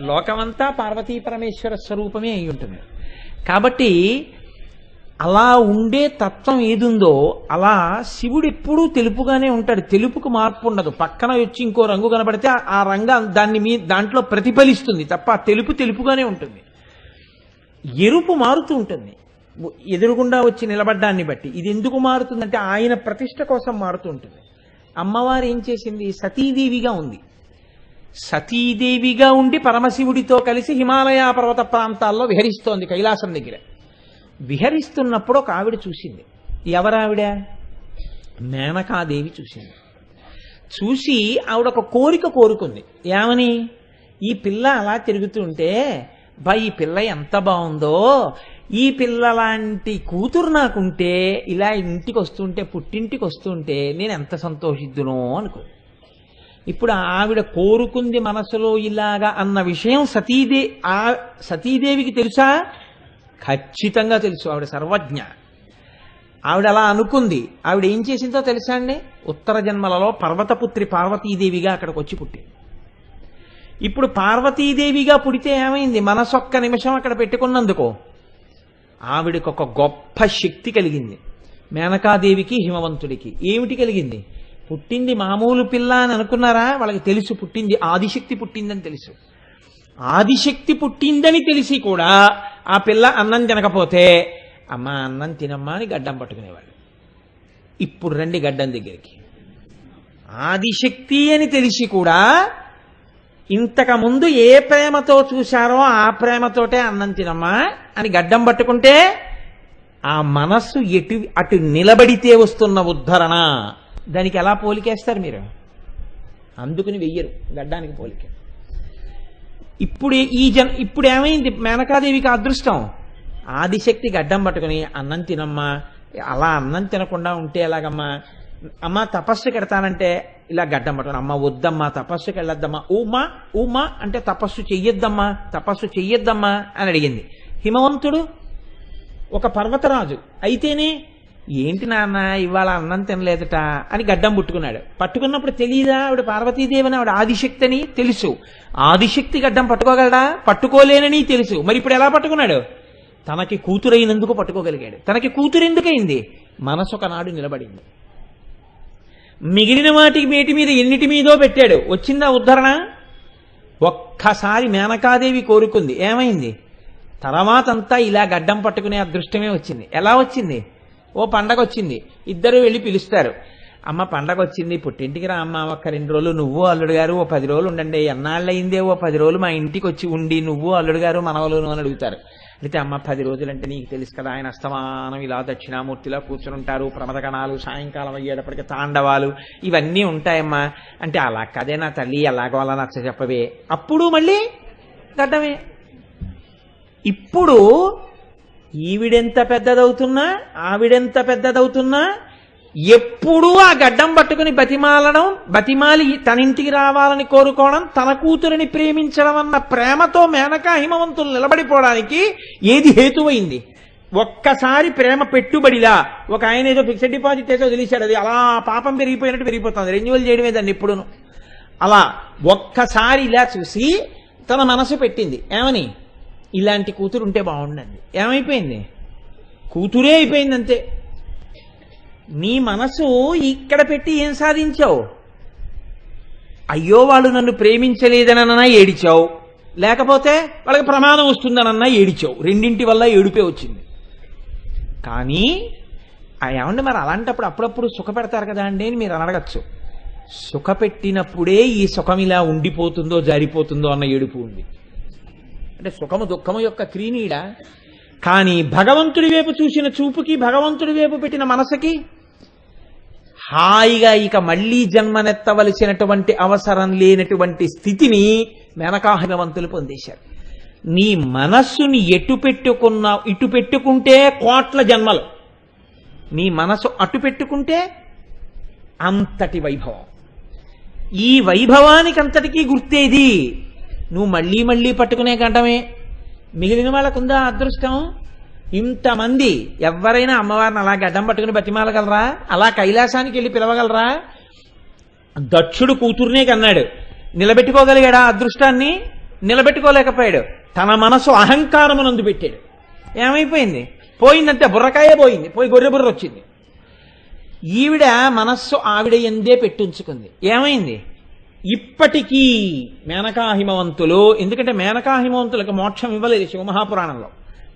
లోకమంతా పార్వతీ పరమేశ్వర స్వరూపమే అయి ఉంటుంది. కాబట్టి అలా ఉండే తత్వం ఏదుందో అలా శివుడు ఎప్పుడూ తెలుపుగానే ఉంటాడు. తెలుపుకు మార్పు ఉండదు. పక్కన వచ్చి ఇంకో రంగు కనబడితే ఆ రంగు దాంట్లో ప్రతిఫలిస్తుంది తప్ప తెలుపు తెలుపుగానే ఉంటుంది. ఎరుపు మారుతూ ఉంటుంది ఎదురుగుండా వచ్చి నిలబడ్డాన్ని బట్టి. ఇది ఎందుకు మారుతుందంటే ఆయన ప్రతిష్ట కోసం మారుతూ ఉంటుంది. అమ్మవారు ఏం చేసింది? సతీదేవిగా ఉంది. సతీదేవిగా ఉండి పరమశివుడితో కలిసి హిమాలయ పర్వత ప్రాంతాల్లో విహరిస్తోంది. కైలాసం దగ్గర విహరిస్తున్నప్పుడు ఒక ఆవిడ చూసింది. ఎవరావిడ? మేనకాదేవి చూసింది. చూసి ఆవిడ ఒక కోరుకుంది. ఏమని? ఈ పిల్ల అలా తిరుగుతుంటే ఈ పిల్ల ఎంత బాగుందో, ఈ పిల్ల లాంటి కూతురు నాకుంటే, ఇలా ఇంటికి వస్తుంటే, పుట్టింటికి వస్తుంటే నేను ఎంత సంతోషిద్దునో అనుకో. ఇప్పుడు ఆవిడ కోరుకుంది మనసులో ఇలాగా అన్న విషయం సతీదేవికి తెలుసా? ఖచ్చితంగా తెలుసు. ఆవిడ సర్వజ్ఞ. ఆవిడ అలా అనుకుంది. ఆవిడ ఏం చేసిందో తెలుసా అండి? ఉత్తర జన్మలలో పర్వతపుత్రి పార్వతీదేవిగా అక్కడికి వచ్చి పుట్టింది. ఇప్పుడు పార్వతీదేవిగా పుడితే ఏమైంది? మనసొక్క నిమిషం అక్కడ పెట్టుకున్నందుకో ఆవిడకి ఒక గొప్ప శక్తి కలిగింది. మేనకాదేవికి హిమవంతుడికి ఏమిటి కలిగింది? పుట్టింది మామూలు పిల్ల అని అనుకున్నారా? వాళ్ళకి తెలుసు పుట్టింది ఆదిశక్తి పుట్టిందని తెలుసు. ఆదిశక్తి పుట్టిందని తెలిసి కూడా ఆ పిల్ల అన్నం తినకపోతే అమ్మ అన్నం తినమ్మా అని గడ్డం పట్టుకునేవాళ్ళు. ఇప్పుడు రండి గడ్డం దగ్గరికి. ఆదిశక్తి అని తెలిసి కూడా ఇంతకు ముందు ఏ ప్రేమతో చూశారో ఆ ప్రేమతోటే అన్నం తినమ్మా అని గడ్డం పట్టుకుంటే ఆ మనస్సు అటు నిలబడితే వస్తున్న ఉద్ధరణ. దానికి ఎలా పోలికేస్తారు మీరు? అందుకుని వెయ్యరు గడ్డానికి పోలిక. ఇప్పుడు ఏమైంది? మేనకాదేవికి అదృష్టం. ఆదిశక్తి గడ్డం పట్టుకుని అన్నం తినమ్మా, అలా అన్నం తినకుండా ఉంటే ఎలాగమ్మా, అమ్మ తపస్సుకి ఎడతానంటే ఇలా గడ్డం పట్టుకుని, అమ్మ వద్దమ్మా తపస్సుకి వెళ్ళొద్దమ్మా, ఊమా అంటే తపస్సు చెయ్యొద్దమ్మా అని అడిగింది. హిమవంతుడు ఒక పర్వతరాజు అయితేనే ఏంటి నాన్న ఇవాళ అన్నం తినలేదట అని గడ్డం పట్టుకున్నప్పుడు తెలియదా ఆవిడ పార్వతీదేవిని, ఆవిడ ఆదిశక్తి అని తెలుసు. ఆదిశక్తి గడ్డం పట్టుకోగలడా? పట్టుకోలేనని తెలుసు. మరి ఇప్పుడు ఎలా పట్టుకున్నాడు? తనకి కూతురైనందుకు పట్టుకోగలిగాడు. తనకి కూతురు ఎందుకయింది? మనసు ఒకనాడు నిలబడింది. మిగిలిన వాటికి వేటి మీద ఎన్నిటి మీదో పెట్టాడు. వచ్చిందా ఉద్ధరణ? ఒక్కసారి మేనకాదేవి కోరుకుంది. ఏమైంది? తర్వాతంతా ఇలా గడ్డం పట్టుకునే అదృష్టమే వచ్చింది. ఎలా వచ్చింది? ఓ పండగ వచ్చింది, ఇద్దరు వెళ్ళి పిలుస్తారు. అమ్మ పండగ వచ్చింది, పుట్టింటికి రా అమ్మ, ఒక్క 2 రోజులు నువ్వు అల్లుడు గారు ఓ 10 రోజులు ఉండండి, ఎన్నాళ్ళయిందే ఓ 10 రోజులు మా ఇంటికి వచ్చి ఉండి నువ్వు అల్లుడు గారు మనవలును అని అడుగుతారు. అయితే అమ్మ 10 రోజులంటే నీకు తెలుసు కదా, ఆయన అస్తమానం ఇలా దక్షిణామూర్తిలా కూర్చుని ఉంటారు, ప్రమదగణాలు, సాయంకాలం అయ్యేటప్పటికి తాండవాలు ఇవన్నీ ఉంటాయమ్మా అంటే, అలా కదే నా తల్లి ఎలాగో అలా నచ్చ చెప్పవే. అప్పుడు మళ్ళీ గడ్డమే. ఇప్పుడు ఈవిడెంత పెద్దదవుతున్నా ఆవిడెంత పెద్దదవుతున్నా ఎప్పుడూ ఆ గడ్డం పట్టుకుని బతిమాలి తన ఇంటికి రావాలని కోరుకోవడం, తన కూతురిని ప్రేమించడం అన్న ప్రేమతో మేనకా హిమవంతులు నిలబడిపోవడానికి ఏది హేతువైంది? ఒక్కసారి ప్రేమ పెట్టుబడిలా. ఒక ఆయన ఏదో ఫిక్స్డ్ డిపాజిట్ ఏదో తెలిసాడు, అది అలా పాపం పెరిగిపోయినట్టు పెరిగిపోతుంది, రెన్యువల్ చేయడమే దాన్ని ఎప్పుడును. అలా ఒక్కసారి ఇలా చూసి తన మనసు పెట్టింది. ఏమని? ఇలాంటి కూతురు ఉంటే బాగుండండి. ఏమైపోయింది? కూతురే అయిపోయింది అంతే. నీ మనసు ఇక్కడ పెట్టి ఏం సాధించావు? అయ్యో వాళ్ళు నన్ను ప్రేమించలేదనన్నా ఏడిచావు, లేకపోతే వాళ్ళకి ప్రమాదం వస్తుందనన్నా ఏడిచావు. రెండింటి వల్ల ఏడుపే వచ్చింది. కానీ ఏమండి మరి అలాంటప్పుడు అప్పుడప్పుడు సుఖ పెడతారు కదా అండి అని మీరు అనడగచ్చు. సుఖ పెట్టినప్పుడే ఈ సుఖం ఇలా ఉండిపోతుందో జారిపోతుందో అన్న ఏడుపు ఉంది. అంటే సుఖము దుఃఖము యొక్క క్రీనీడ. కానీ భగవంతుడి వైపు చూసిన చూపుకి, భగవంతుడి వైపు పెట్టిన మనసుకి హాయిగా ఇక మళ్లీ జన్మనెత్తవలసినటువంటి అవసరం లేనటువంటి స్థితిని మేనకాహిమవంతులు పొందేశారు. నీ మనస్సుని ఇటు పెట్టుకుంటే కోట్ల జన్మలు, నీ మనసు అటు పెట్టుకుంటే అంతటి వైభవం. ఈ వైభవానికంతటికీ గుర్తేది నువ్వు మళ్ళీ మళ్ళీ పట్టుకునే గంటమే. మిగిలిన వాళ్ళకుందా అదృష్టం? ఇంతమంది ఎవరైనా అమ్మవారిని అలా గడ్డం పట్టుకుని బతిమాలగలరా? అలా కైలాసానికి వెళ్ళి పిలవగలరా? దక్షుడు కూతుర్నే కన్నాడు, నిలబెట్టుకోగలిగాడా అదృష్టాన్ని? నిలబెట్టుకోలేకపోయాడు. తన మనసు అహంకారమునందు పెట్టాడు. ఏమైపోయింది? పోయిందంటే బుర్రకాయే పోయింది, పోయి గొర్రె బుర్ర వచ్చింది. ఈవిడ మనస్సు ఆవిడ ఎందే పెట్టుంచుకుంది. ఏమైంది? ఇప్పటికీ మేనకాహిమవంతులు, ఎందుకంటే మేనకాహిమవంతులకు మోక్షం ఇవ్వలేదు శివమహాపురాణంలో,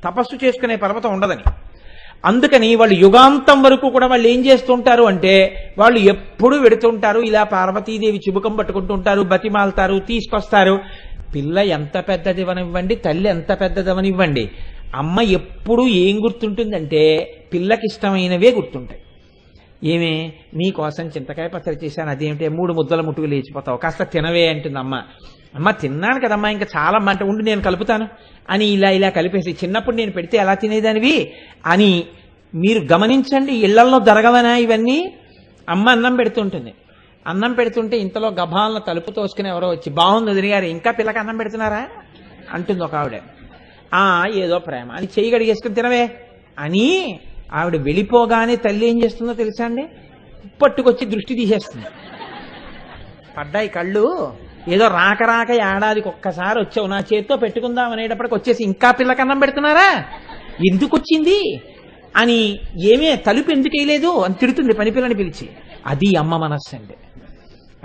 తపస్సు చేసుకునే పర్వతం ఉండదని. అందుకని వాళ్ళు యుగాంతం వరకు కూడా వాళ్ళు ఏం చేస్తుంటారు అంటే, వాళ్ళు ఎప్పుడు వెడుతుంటారు, ఇలా పార్వతీదేవి చిబుకం పట్టుకుంటుంటారు, బతిమాలతారు, తీసుకొస్తారు. పిల్ల ఎంత పెద్దదివనివ్వండి, తల్లి ఎంత పెద్దదివనివ్వండి, అమ్మ ఎప్పుడు ఏం గుర్తుంటుందంటే పిల్లకి ఇష్టమైనవే గుర్తుంటాయి. ఏమే నీకోసం చింతకాయ పచ్చడి చేశాను, అదేమిటే 3 ముద్దల ముట్టుకు లేచిపోతావు, కాస్త తినవే అంటుంది అమ్మ. అమ్మ తిన్నాను కదమ్మా, ఇంకా చాలా అంటే ఉండి నేను కలుపుతాను అని ఇలా కలిపేసి, చిన్నప్పుడు నేను పెడితే ఎలా తినేదానివి అని మీరు గమనించండి. ఇళ్లల్లో జరగవనా ఇవన్నీ? అమ్మ అన్నం పెడుతుంటుంది, అన్నం పెడుతుంటే ఇంతలో గభాలను తలుపు తోసుకుని ఎవరో వచ్చి, బాగుంది వదిన గారు, ఇంకా పిల్లకి అన్నం పెడుతున్నారా అంటుంది ఒక ఆవిడ. ఏదో ప్రేమ అని చెయ్యి గడిగేసుకుని తినవే అని ఆవిడ వెళ్ళిపోగానే తల్లి ఏం చేస్తుందో తెలుసా అండి? పట్టుకొచ్చి దృష్టి తీసేస్తుంది. పడ్డాయి కళ్ళు, ఏదో రాక ఏడాదికి ఒక్కసారి వచ్చావు, నా చేతితో పెట్టుకుందాం అనేటప్పటికి వచ్చేసి, ఇంకా పిల్లకన్నం పెడుతున్నారా, ఎందుకు వచ్చింది అని, ఏమే తలుపు ఎందుకు వేయలేదు అని తిడుతుంది పని పిల్లని పిలిచి. అది అమ్మ మనస్సు అంటే.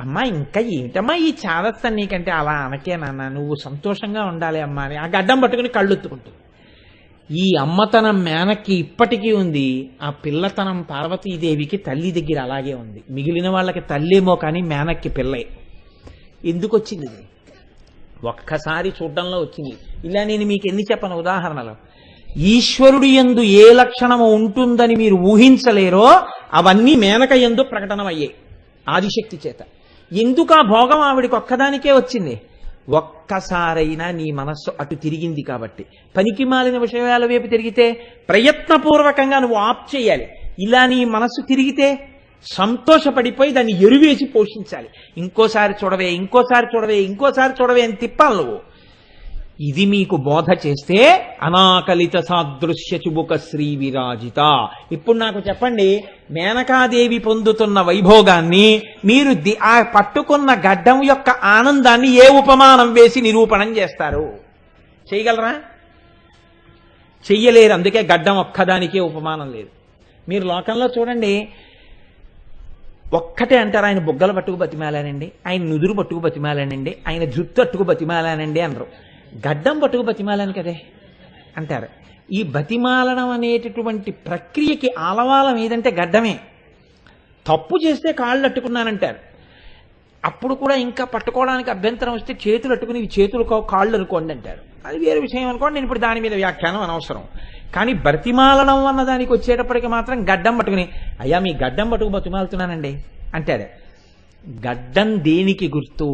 అమ్మ ఇంకా ఏంటమ్మా ఈ చాదస్తం నీకంటే, అలా అనకే నాన్న, నువ్వు సంతోషంగా ఉండాలి అమ్మా అని ఆ గడ్డం పట్టుకుని కళ్ళు ఎత్తుకుంటుంది. ఈ అమ్మతనం మేనక్కి ఇప్పటికీ ఉంది, ఆ పిల్లతనం పార్వతీదేవికి తల్లి దగ్గర అలాగే ఉంది. మిగిలిన వాళ్ళకి తల్లేమో కానీ మేనక్కి పిల్లే. ఎందుకు వచ్చింది ఇది? ఒక్కసారి చూడడంలో వచ్చింది. ఇలా నేను మీకు ఎన్ని చెప్పను ఉదాహరణలు. ఈశ్వరుడి యందు ఏ లక్షణము ఉంటుందని మీరు ఊహించలేరో అవన్నీ మేనక యందు ప్రకటనమయ్యాయి ఆదిశక్తి చేత. ఎందుకు ఆ భోగం ఆవిడికి ఒక్కదానికే వచ్చింది? ఒక్కసారైనా నీ మనస్సు అటు తిరిగింది కాబట్టి. పనికి మాలిన విషయాల వైపు తిరిగితే ప్రయత్నపూర్వకంగా నువ్వు ఆప్ చేయాలి. ఇలా నీ మనస్సు తిరిగితే సంతోషపడిపోయి దాన్ని ఎరువేసి పోషించాలి. ఇంకోసారి చూడవే, ఇంకోసారి చూడవే, ఇంకోసారి చూడవే అని తిప్పాలి నువ్వు. ఇది మీకు బోధ చేస్తే అనాకలిత సాదృశ్య చుబుక శ్రీ విరాజిత. ఇప్పుడు నాకు చెప్పండి, మేనకాదేవి పొందుతున్న వైభోగాన్ని మీరు ఆ పట్టుకున్న గడ్డం యొక్క ఆనందాన్ని ఏ ఉపమానం వేసి నిరూపణం చేస్తారు? చేయగలరా? చెయ్యలేరు. అందుకే గడ్డం ఒక్కదానికే ఉపమానం లేదు. మీరు లోకంలో చూడండి, ఒక్కటే అంటారు, ఆయన బుగ్గలు పట్టుకు బతిమాలానండి, ఆయన నుదురు పట్టుకు బతిమాలానండి, ఆయన జుట్టు అట్టుకు బతిమాలానండి అనరు. గడ్డం పట్టుకు బతిమాలని కదే అంటారు. ఈ బతిమాలనం అనేటటువంటి ప్రక్రియకి ఆలవాలం ఏదంటే గడ్డమే. తప్పు చేస్తే కాళ్ళు అట్టుకున్నానంటారు. అప్పుడు కూడా ఇంకా పట్టుకోవడానికి అభ్యంతరం వస్తే చేతులు అట్టుకుని చేతులు కాళ్ళు అనుకోండి అంటారు. అది వేరే విషయం అనుకోండి, నేను ఇప్పుడు దాని మీద వ్యాఖ్యానం అనవసరం. కానీ బతిమాలనం అన్న దానికి వచ్చేటప్పటికి మాత్రం గడ్డం పట్టుకుని, అయ్యా మీ గడ్డం పట్టుకు బతిమాలుతున్నానండి అంటారు. గడ్డం దేనికి గుర్తు?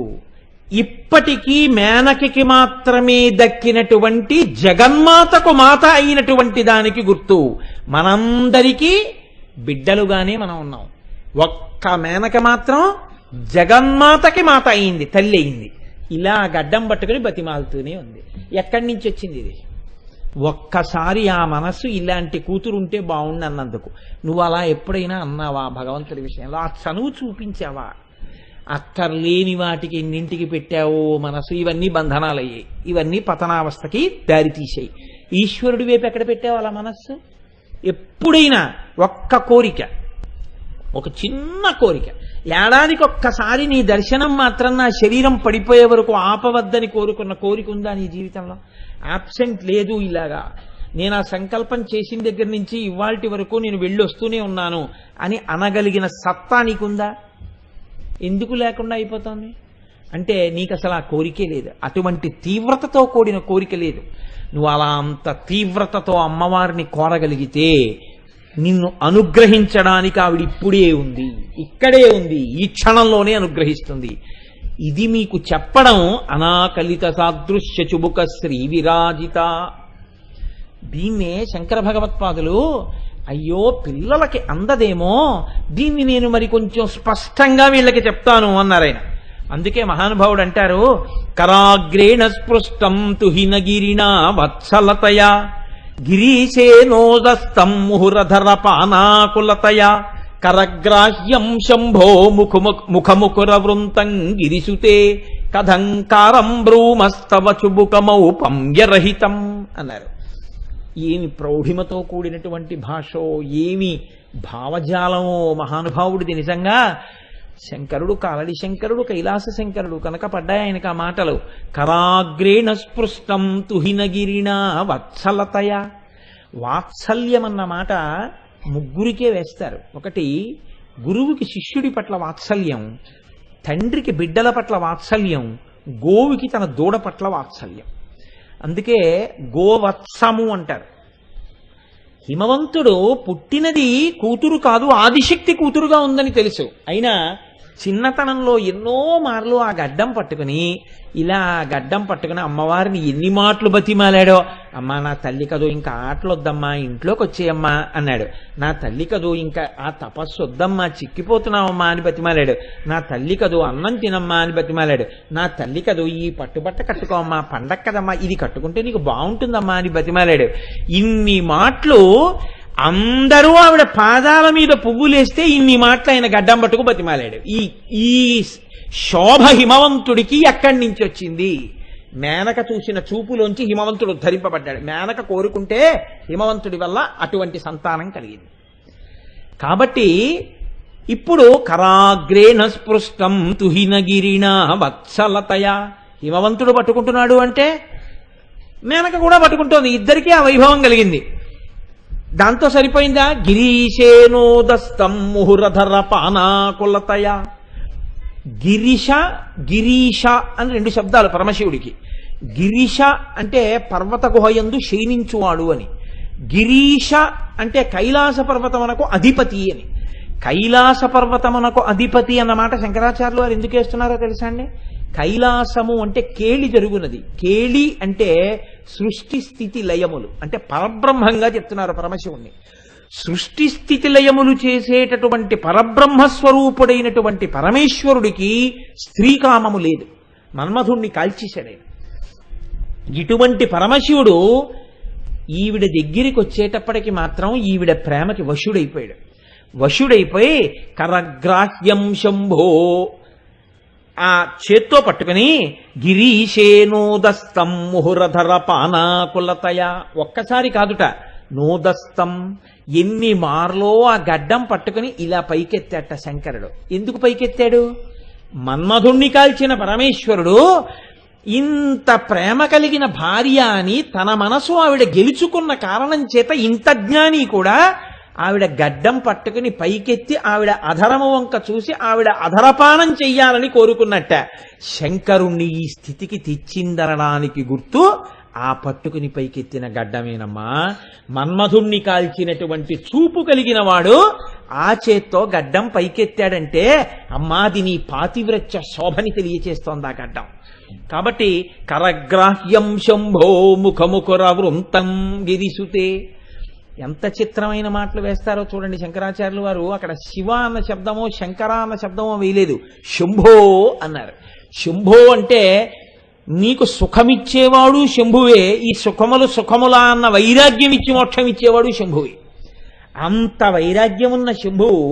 ఇప్పటికీ మేనకి మాత్రమే దక్కినటువంటి జగన్మాతకు మాత అయినటువంటి దానికి గుర్తు. మనందరికీ బిడ్డలుగానే మనం ఉన్నాం. ఒక్క మేనక మాత్రం జగన్మాతకి మాత అయింది, తల్లి అయింది. ఇలా గడ్డం పట్టుకుని బతిమాలుతూనే ఉంది. ఎక్కడి నుంచి వచ్చింది ఇది? ఒక్కసారి ఆ మనస్సు ఇలాంటి కూతురు ఉంటే బాగుండన్నందుకు. నువ్వు అలా ఎప్పుడైనా అన్నావా భగవంతుడి విషయంలో? ఆ చనువు చూపించావా? అక్కర్లేని వాటికి ఎన్నింటికి పెట్టావో మనసు. ఇవన్నీ బంధనాలయ్యాయి, ఇవన్నీ పతనావస్థకి దారితీసాయి. ఈశ్వరుడి వైపు ఎక్కడ పెట్టావు అలా మనస్సు? ఎప్పుడైనా ఒక్క కోరిక, ఒక చిన్న కోరిక, ఏడాదికి ఒక్కసారి నీ దర్శనం మాత్రం నా శరీరం పడిపోయే వరకు ఆపవద్దని కోరుకున్న కోరిక ఉందా నీ జీవితంలో? ఆబ్సెంట్ లేదు. ఇలాగా నేను ఆ సంకల్పం చేసిన దగ్గర నుంచి ఇవాల్టి వరకు నేను వెళ్ళొస్తూనే ఉన్నాను అని అనగలిగిన సత్తా నీకుందా? ఎందుకు లేకుండా అయిపోతుంది? అంటే నీకు అసలు ఆ కోరికే లేదు, అటువంటి తీవ్రతతో కూడిన కోరిక లేదు. నువ్వు అలా అంత తీవ్రతతో అమ్మవారిని కోరగలిగితే నిన్ను అనుగ్రహించడానికి ఆవిడ ఇప్పుడే ఉంది, ఇక్కడే ఉంది, ఈ క్షణంలోనే అనుగ్రహిస్తుంది. ఇది మీకు చెప్పడం అనాకలిత సాదృశ్య చుబుక శ్రీ విరాజిత. దీన్నే శంకర భగవత్పాదులు అయ్యో పిల్లలకి అందదేమో, దీన్ని నేను మరి కొంచెం స్పష్టంగా వీళ్ళకి చెప్తాను అన్నారాయన. అందుకే మహానుభావుడు అంటారు, కరాగ్రేణ స్పృష్టం తుహినగిరినా వత్సలతయా గిరీశేనోదస్తం ముహురధర పానాకులతయా కరగ్రాహ్యం శంభో ముఖముకుర వృంతం గిరిసుతే కథంకారం బ్రూమస్తవ చుబుకమౌపమ్యరహితం అన్నారు. ఏమి ప్రౌఢిమతో కూడినటువంటి భాషో, ఏమి భావజాలమో మహానుభావుడిది. నిజంగా శంకరుడు కాలడి శంకరుడు, కైలాస శంకరుడు కనుక పడ్డాయి ఆయనకు ఆ మాటలు. కరాగ్రేణ స్పృష్టం తుహినగిరినా వత్సలతయ. వాత్సల్యం అన్న మాట ముగ్గురికే వేస్తారు. ఒకటి గురువుకి శిష్యుడి పట్ల వాత్సల్యం, తండ్రికి బిడ్డల పట్ల వాత్సల్యం, గోవుకి తన దూడ పట్ల వాత్సల్యం. అందుకే గోవత్సము అంటారు. హిమవంతుడు పుట్టినది కూతురు కాదు, ఆదిశక్తి కూతురుగా ఉందని తెలుసు. అయినా చిన్నతనంలో ఎన్నో మార్లు ఆ గడ్డం పట్టుకుని అమ్మవారిని ఎన్ని మాటలు బతిమాలాడో. అమ్మా నా తల్లి కదూ ఇంకా ఆటలొద్దమ్మా, ఇంట్లోకి వచ్చేయమ్మా అన్నాడు. నా తల్లి కదూ ఇంకా ఆ తపస్సు వద్దమ్మా, చిక్కిపోతున్నావమ్మా అని బతిమాలాడు. నా తల్లి కదూ అన్నం తినమ్మా అని బతిమాలాడు. నా తల్లి కదూ ఈ పట్టుబట్ట కట్టుకోమ్మా, పండగ కదమ్మా, ఇది కట్టుకుంటే నీకు బాగుంటుందమ్మా అని బతిమాలాడు. ఇన్ని మాటలు అందరూ ఆవిడ పాదాల మీద పువ్వులేస్తే ఇన్ని మాటలు ఆయన గడ్డం పట్టుకు బతిమాలాడు. ఈ శోభ హిమవంతుడికి ఎక్కడి నుంచి వచ్చింది? మేనక చూసిన చూపులోంచి హిమవంతుడు ఉద్ధరింపబడ్డాడు. మేనక కోరుకుంటే హిమవంతుడి వల్ల అటువంటి సంతానం కలిగింది. కాబట్టి ఇప్పుడు కరాగ్రేణ స్పృష్టం తుహినగిరినా వత్సలతయ. హిమవంతుడు పట్టుకుంటున్నాడు అంటే మేనక కూడా పట్టుకుంటోంది, ఇద్దరికీ ఆ వైభవం కలిగింది. దాంతో సరిపోయిందా? గిరీశేనోదస్తం ముహురధర పానాకులతయ. గిరీష గిరీష అని రెండు శబ్దాలు పరమశివుడికి. గిరీష అంటే పర్వత గుహయందు శయనించువాడు అని, గిరీష అంటే కైలాస పర్వతమునకు అధిపతి అని. కైలాస పర్వతమునకు అధిపతి అన్నమాట శంకరాచార్యులు వారు ఎందుకు వేస్తున్నారో తెలుసా అండి? కైలాసము అంటే కేళి జరుగునది. కేళి అంటే సృష్టి స్థితి లయములు, అంటే పరబ్రహ్మంగా చెప్తున్నారు పరమశివుణ్ణి. సృష్టి స్థితి లయములు చేసేటటువంటి పరబ్రహ్మస్వరూపుడైనటువంటి పరమేశ్వరుడికి స్త్రీకామము లేదు. మన్మధుణ్ణి కాల్చేశాడు. ఇటువంటి పరమశివుడు ఈవిడ దగ్గరికి వచ్చేటప్పటికి మాత్రం ఈవిడ ప్రేమకి వశుడైపోయి కరగ్రాహ్యం శంభో ఆ చేత్తో పట్టుకుని గిరీశేనోదస్తం ముహురధర పానాకులతయ. ఒక్కసారి కాదుట, నోదస్తం ఎన్ని మార్లో ఆ గడ్డం పట్టుకుని ఇలా పైకెత్తాట శంకరుడు. ఎందుకు పైకెత్తాడు? మన్మధుణ్ణి కాల్చిన పరమేశ్వరుడు ఇంత ప్రేమ కలిగిన భార్య అని తన మనసు ఆవిడ గెలుచుకున్న కారణం చేత ఇంత జ్ఞాని కూడా ఆవిడ గడ్డం పట్టుకుని పైకెత్తి ఆవిడ అధరము వంక చూసి ఆవిడ అధరపానం చెయ్యాలని కోరుకున్నట్ట. శంకరుణ్ణి ఈ స్థితికి తెచ్చిందనడానికి గుర్తు ఆ పట్టుకుని పైకెత్తిన గడ్డమేనమ్మా. మన్మధుణ్ణి కాల్చినటువంటి చూపు కలిగిన వాడు ఆ చేత్తో గడ్డం పైకెత్తాడంటే అమ్మాది నీ పాతివ్రత్య శోభని తెలియచేస్తోంది ఆ గడ్డం. కాబట్టి కరగ్రాహ్యం శంభో ముఖముకుర వృంతం గిరిసుతే. ఎంత చిత్రమైన మాటలు వేస్తారో చూడండి శంకరాచార్యులు వారు. అక్కడ శివ అన్న శబ్దమో శంకర అన్న శబ్దమో వేయలేదు, శంభో అన్నారు. శంభో అంటే నీకు సుఖమిచ్చేవాడు శంభువే, ఈ సుఖములా అన్న వైరాగ్యం ఇచ్చి మోక్షం ఇచ్చేవాడు శంభువే. అంత వైరాగ్యం ఉన్న శంభువు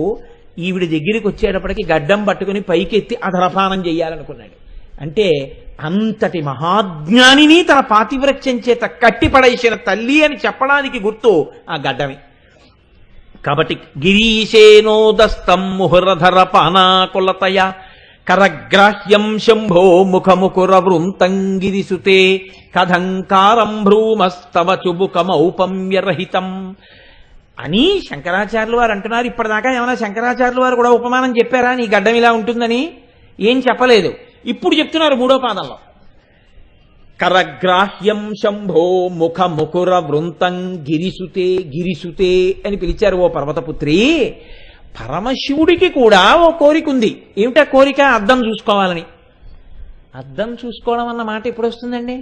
ఈవిడ దగ్గరికి వచ్చేటప్పటికి గడ్డం పట్టుకుని పైకెత్తి అధరపానం చెయ్యాలనుకున్నాడు. అంటే అంతటి మహాజ్ఞానిని తన పాతివ్రత్యం చేత కట్టిపడేసిన తల్లి అని చెప్పడానికి గుర్తు ఆ గడ్డమే. కాబట్టి గిరీశేనోదస్తం ముహురధర పానాకులతయ కరగ్రాహ్యం శంభో ముఖముకుర వృంతం గిరిసుతే కథంకారం భ్రూమస్తవ చుబుకమౌపమ్యరహితం అని శంకరాచార్యులు వారు అంటున్నారు. ఇప్పటిదాకా ఏమైనా శంకరాచార్యులు వారు కూడా ఉపమానం చెప్పారా నీ గడ్డం ఇలా ఉంటుందని? ఏం చెప్పలేదు. ఇప్పుడు చెప్తున్నారు మూడో పాదంలో, కరగ్రాహ్యం శంభో ముఖ ముకుర వృంతం గిరిసుతే గిరిసుతే అని పిలిచారు. ఓ పర్వతపుత్రి, పరమశివుడికి కూడా ఓ కోరిక ఉంది. ఏమిటా కోరిక? అద్దం చూసుకోవాలని. అద్దం చూసుకోవడం అన్న మాట ఎప్పుడు వస్తుందండి?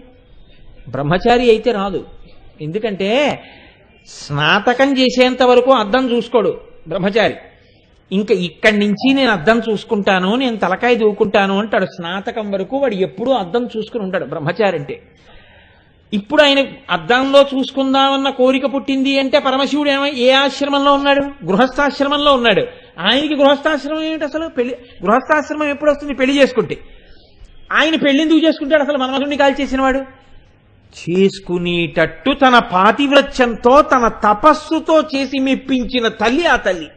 బ్రహ్మచారి అయితే రాదు. ఎందుకంటే స్నాతకం చేసేంత వరకు అద్దం చూసుకోడు బ్రహ్మచారి. ఇంకా ఇక్కడి నుంచి నేను అద్దం చూసుకుంటాను, నేను తలకాయ దూకుంటాను అంటాడు. స్నాతకం వరకు వాడు ఎప్పుడూ అద్దం చూసుకుని ఉంటాడు బ్రహ్మచారి అంటే. ఇప్పుడు ఆయన అద్దంలో చూసుకుందామన్న కోరిక పుట్టింది అంటే పరమశివుడు ఏ ఆశ్రమంలో ఉన్నాడు? గృహస్థాశ్రమంలో ఉన్నాడు. ఆయనకి గృహస్థాశ్రమం ఏమిటి అసలు? పెళ్లి గృహస్థాశ్రమం ఎప్పుడు వస్తుంది? పెళ్లి చేసుకుంటే. ఆయన పెళ్లి ఎందుకు చేసుకుంటాడు అసలు? మన్మధుడిని కాల్ చేసినవాడు. చేసుకునేటట్టు తన పాతివ్రత్యంతో తన తపస్సుతో చేసి మెప్పించిన తల్లి ఆ తల్లి.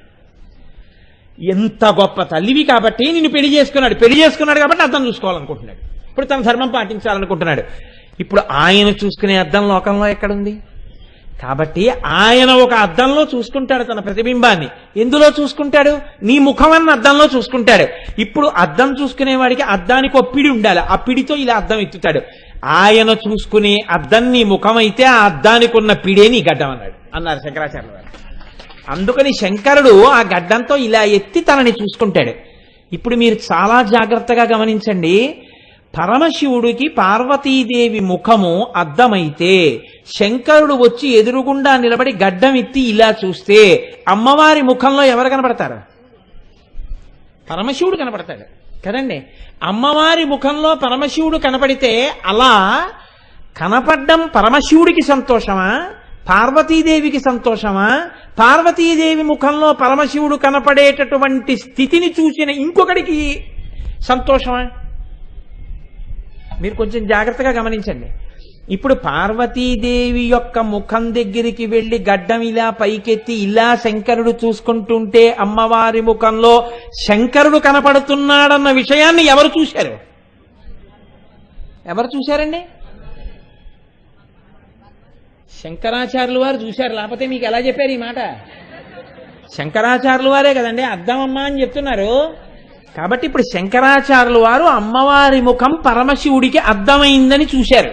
ఎంత గొప్ప తల్లివి కాబట్టి నిన్ను పెళ్లి చేసుకున్నాడు కాబట్టి అద్దం చూసుకోవాలనుకుంటున్నాడు. ఇప్పుడు తన ధర్మం పాటించాలనుకుంటున్నాడు. ఇప్పుడు ఆయన చూసుకునే అద్దం లోకంలో ఎక్కడుంది? కాబట్టి ఆయన ఒక అద్దంలో చూసుకుంటాడు తన ప్రతిబింబాన్ని. ఎందులో చూసుకుంటాడు? నీ ముఖమన్న అద్దంలో చూసుకుంటాడు. ఇప్పుడు అద్దం చూసుకునేవాడికి అద్దానికి ఒక పిడి ఉండాలి. ఆ పిడితో ఇలా అద్దం ఎత్తుతాడు. ఆయన చూసుకునే అద్దం నీ ముఖం అయితే ఆ అద్దానికి ఉన్న పిడే నీ గడ్డం అన్నారు శంకరాచార్యులు గారు. అందుకని శంకరుడు ఆ గడ్డంతో ఇలా ఎత్తి తనని చూసుకుంటాడు. ఇప్పుడు మీరు చాలా జాగ్రత్తగా గమనించండి. పరమశివుడికి పార్వతీదేవి ముఖము అద్దమైతే శంకరుడు వచ్చి ఎదురుగుండా నిలబడి గడ్డం ఎత్తి ఇలా చూస్తే అమ్మవారి ముఖంలో ఎవరు కనపడతారు? పరమశివుడు కనపడతాడు కదండి. అమ్మవారి ముఖంలో పరమశివుడు కనపడితే అలా కనపడ్డం పరమశివుడికి సంతోషమా, పార్వతీదేవికి సంతోషమా? పార్వతీదేవి ముఖంలో పరమశివుడు కనపడేటటువంటి స్థితిని చూసిన ఇంకొకడికి సంతోషమా? మీరు కొంచెం జాగ్రత్తగా గమనించండి. ఇప్పుడు పార్వతీదేవి యొక్క ముఖం దగ్గరికి వెళ్లి గడ్డం ఇలా పైకెత్తి ఇలా శంకరుడు చూసుకుంటుంటే అమ్మవారి ముఖంలో శంకరుడు కనపడుతున్నాడన్న విషయాన్ని ఎవరు చూశారు? ఎవరు చూశారండి? శంకరాచార్యులు వారు చూశారు. లేకపోతే మీకు ఎలా చెప్పారు ఈ మాట? శంకరాచార్యులు వారే కదండి అద్దమమ్మ అని చెప్తున్నారు. కాబట్టి ఇప్పుడు శంకరాచార్యులు వారు అమ్మవారి ముఖం పరమశివుడికి అర్థమైందని చూశారు.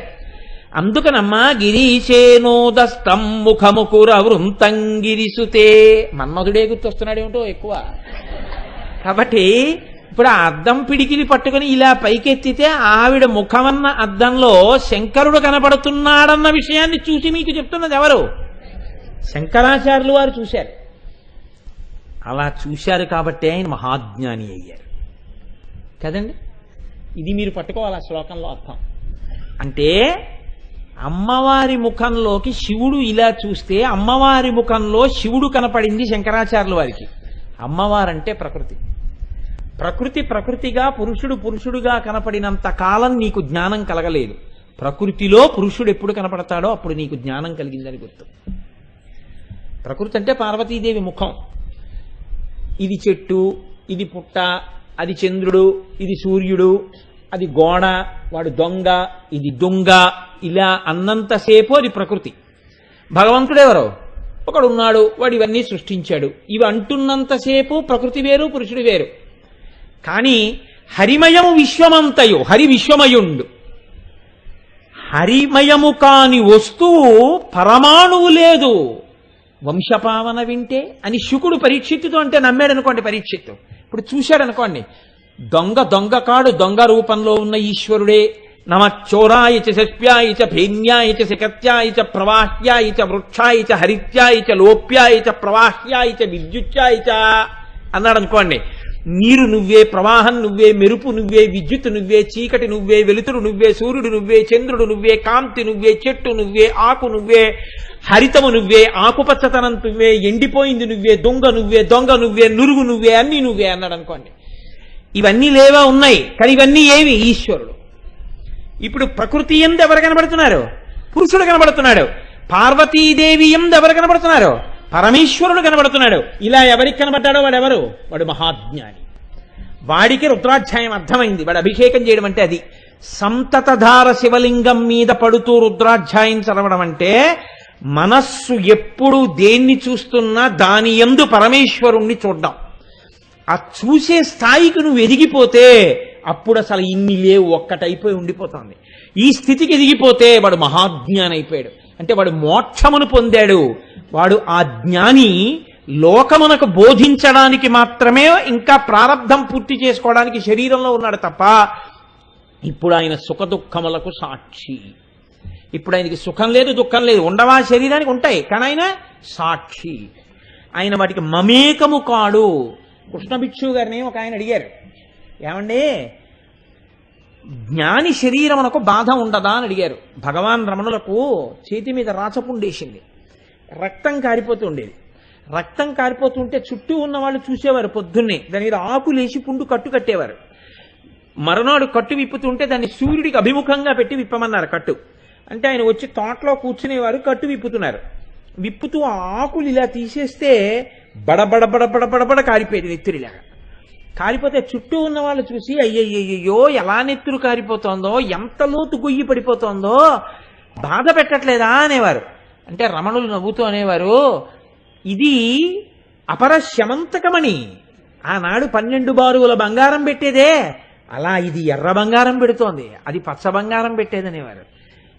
అందుకనమ్మా గిరీశేనోదస్తం ముఖముకుర వృంతం గిరిసుతే, మన్మధుడే గుర్తొస్తున్నాడు ఏమిటో ఎక్కువ. కాబట్టి ఇప్పుడు ఆ అద్దం పిడికిలి పట్టుకుని ఇలా పైకెత్తితే ఆవిడ ముఖమన్న అద్దంలో శంకరుడు కనపడుతున్నాడన్న విషయాన్ని చూసి మీకు చెప్తున్నది ఎవరు? శంకరాచార్యులు వారు చూశారు. అలా చూశారు కాబట్టి ఆయన మహాజ్ఞాని అయ్యారు కదండి. ఇది మీరు పట్టుకోవాలి ఆ శ్లోకంలో అర్థం. అంటే అమ్మవారి ముఖంలోకి శివుడు ఇలా చూస్తే అమ్మవారి ముఖంలో శివుడు కనపడింది శంకరాచార్యుల వారికి. అమ్మవారంటే ప్రకృతి. ప్రకృతిగా పురుషుడుగా కనపడినంత కాలం నీకు జ్ఞానం కలగలేదు. ప్రకృతిలో పురుషుడు ఎప్పుడు కనపడతాడో అప్పుడు నీకు జ్ఞానం కలిగిందని గుర్తు. ప్రకృతి అంటే పార్వతీదేవి ముఖం. ఇది చెట్టు, ఇది పుట్ట, అది చంద్రుడు, ఇది సూర్యుడు, అది గోడ, వాడు దొంగ, ఇది దొంగ, ఇలా అన్నంతసేపు అది ప్రకృతి. భగవంతుడెవరో ఒకడున్నాడు, వాడు ఇవన్నీ సృష్టించాడు. ఇవి అంటున్నంతసేపు ప్రకృతి వేరు, పురుషుడు వేరు. కానీ హరిమయము విశ్వమంతయు, హరి విశ్వమయుండు. హరిమయము కాని వస్తువు పరమాణువు లేదు. వంశపావన వింటే అని శుకుడు పరీక్షిత్తుతో అంటే నమ్మాడు అనుకోండి. పరీక్షిత్తు ఇప్పుడు చూశాడు అనుకోండి, దొంగ కాడు, దొంగ రూపంలో ఉన్న ఈశ్వరుడే. నమ చోరాయ చ శస్ప్యాయ చ భేన్యాయ చ శకత్యాయ చ ప్రవాహ్యాయ చ వృక్షాయ చ హరిత్యాయ చ లోప్యాయ చ ప్రవాహ్యాయ చ విద్యుత్యాయ చ అన్నాడు అనుకోండి. నీరు నువ్వే, ప్రవాహం నువ్వే, మెరుపు నువ్వే, విద్యుత్ నువ్వే, చీకటి నువ్వే, వెలుతురు నువ్వే, సూర్యుడు నువ్వే, చంద్రుడు నువ్వే, కాంతి నువ్వే, చెట్టు నువ్వే, ఆకు నువ్వే, హరితము నువ్వే, ఆకుపచ్చతనం నువ్వే, ఎండిపోయింది నువ్వే, దొంగ నువ్వే, నురుగు నువ్వే, అన్ని నువ్వే అన్నాడు అనుకోండి. ఇవన్నీ లేవా? ఉన్నాయి. కానీ ఇవన్నీ ఏవి? ఈశ్వరుడు. ఇప్పుడు ప్రకృతి ఎందు ఎవరు కనబడుతున్నారు? పురుషుడు కనబడుతున్నాడు. పార్వతీదేవి ఎందు ఎవరు కనబడుతున్నారు? పరమేశ్వరుడు కనబడుతున్నాడు. ఇలా ఎవరికి కనబడ్డాడో వాడెవరు? వాడు మహాజ్ఞాని. వాడికి రుద్రాధ్యాయం అర్థమైంది. వాడు అభిషేకం చేయడం అంటే అది. సంతతధార శివలింగం మీద పడుతూ రుద్రాధ్యాయం చదవడం అంటే మనస్సు ఎప్పుడు దేన్ని చూస్తున్నా దాని యందు పరమేశ్వరుణ్ణి చూడ్డం. ఆ చూసే స్థాయికి నువ్వు ఎదిగిపోతే అప్పుడు అసలు ఇన్ని లేవు, ఒక్కటైపోయి ఉండిపోతుంది. ఈ స్థితికి ఎదిగిపోతే వాడు మహాజ్ఞాని అయిపోయాడు. అంటే వాడు మోక్షమును పొందాడు. వాడు ఆ జ్ఞాని లోకమునకు బోధించడానికి మాత్రమే ఇంకా ప్రారంధం పూర్తి చేసుకోవడానికి శరీరంలో ఉన్నాడు తప్ప ఇప్పుడు ఆయన సుఖ దుఃఖములకు సాక్షి. ఇప్పుడు ఆయనకి సుఖం లేదు, దుఃఖం లేదు, ఉండవా శరీరానికి ఉంటాయి, కానీ ఆయన సాక్షి. ఆయన వాటికి మమేకము కాడు. కృష్ణ భిక్షు గారిని ఒక ఆయన అడిగారు, ఏమండి జ్ఞాని శరీరమునకు బాధ ఉండదా అని అడిగారు. భగవాన్ రమణులకు చేతి మీద రాచపుండేసింది, రక్తం కారిపోతూ ఉండేది. రక్తం కారిపోతుంటే చుట్టూ ఉన్న వాళ్ళు చూసేవారు. పొద్దున్నే దాని మీద ఆకులేసి పుండు కట్టు కట్టేవారు. మరునాడు కట్టు విప్పుతుంటే దాన్ని సూర్యుడికి అభిముఖంగా పెట్టి విప్పమన్నారు కట్టు. అంటే ఆయన వచ్చి తోటలో కూర్చునేవారు, కట్టు విప్పుతున్నారు. విప్పుతూ ఆ ఆకులు ఇలా తీసేస్తే బడబడబడబడబడబడ కారిపోయేది నెత్తురిలాగా. కారిపోతే చుట్టూ ఉన్న వాళ్ళు చూసి అయ్యయ్యో ఎలా నెత్తురు కారిపోతోందో, ఎంత లోతు గొయ్యి పడిపోతోందో, బాధ పెట్టట్లేదా అనేవారు. అంటే రమణులు నవ్వుతూ అనేవారు, ఇది అపరశమంతకమణి, ఆనాడు 12 బారువుల బంగారం పెట్టేదే, అలా ఇది ఎర్ర బంగారం పెడుతోంది, అది పచ్చ బంగారం పెట్టేదనేవారు.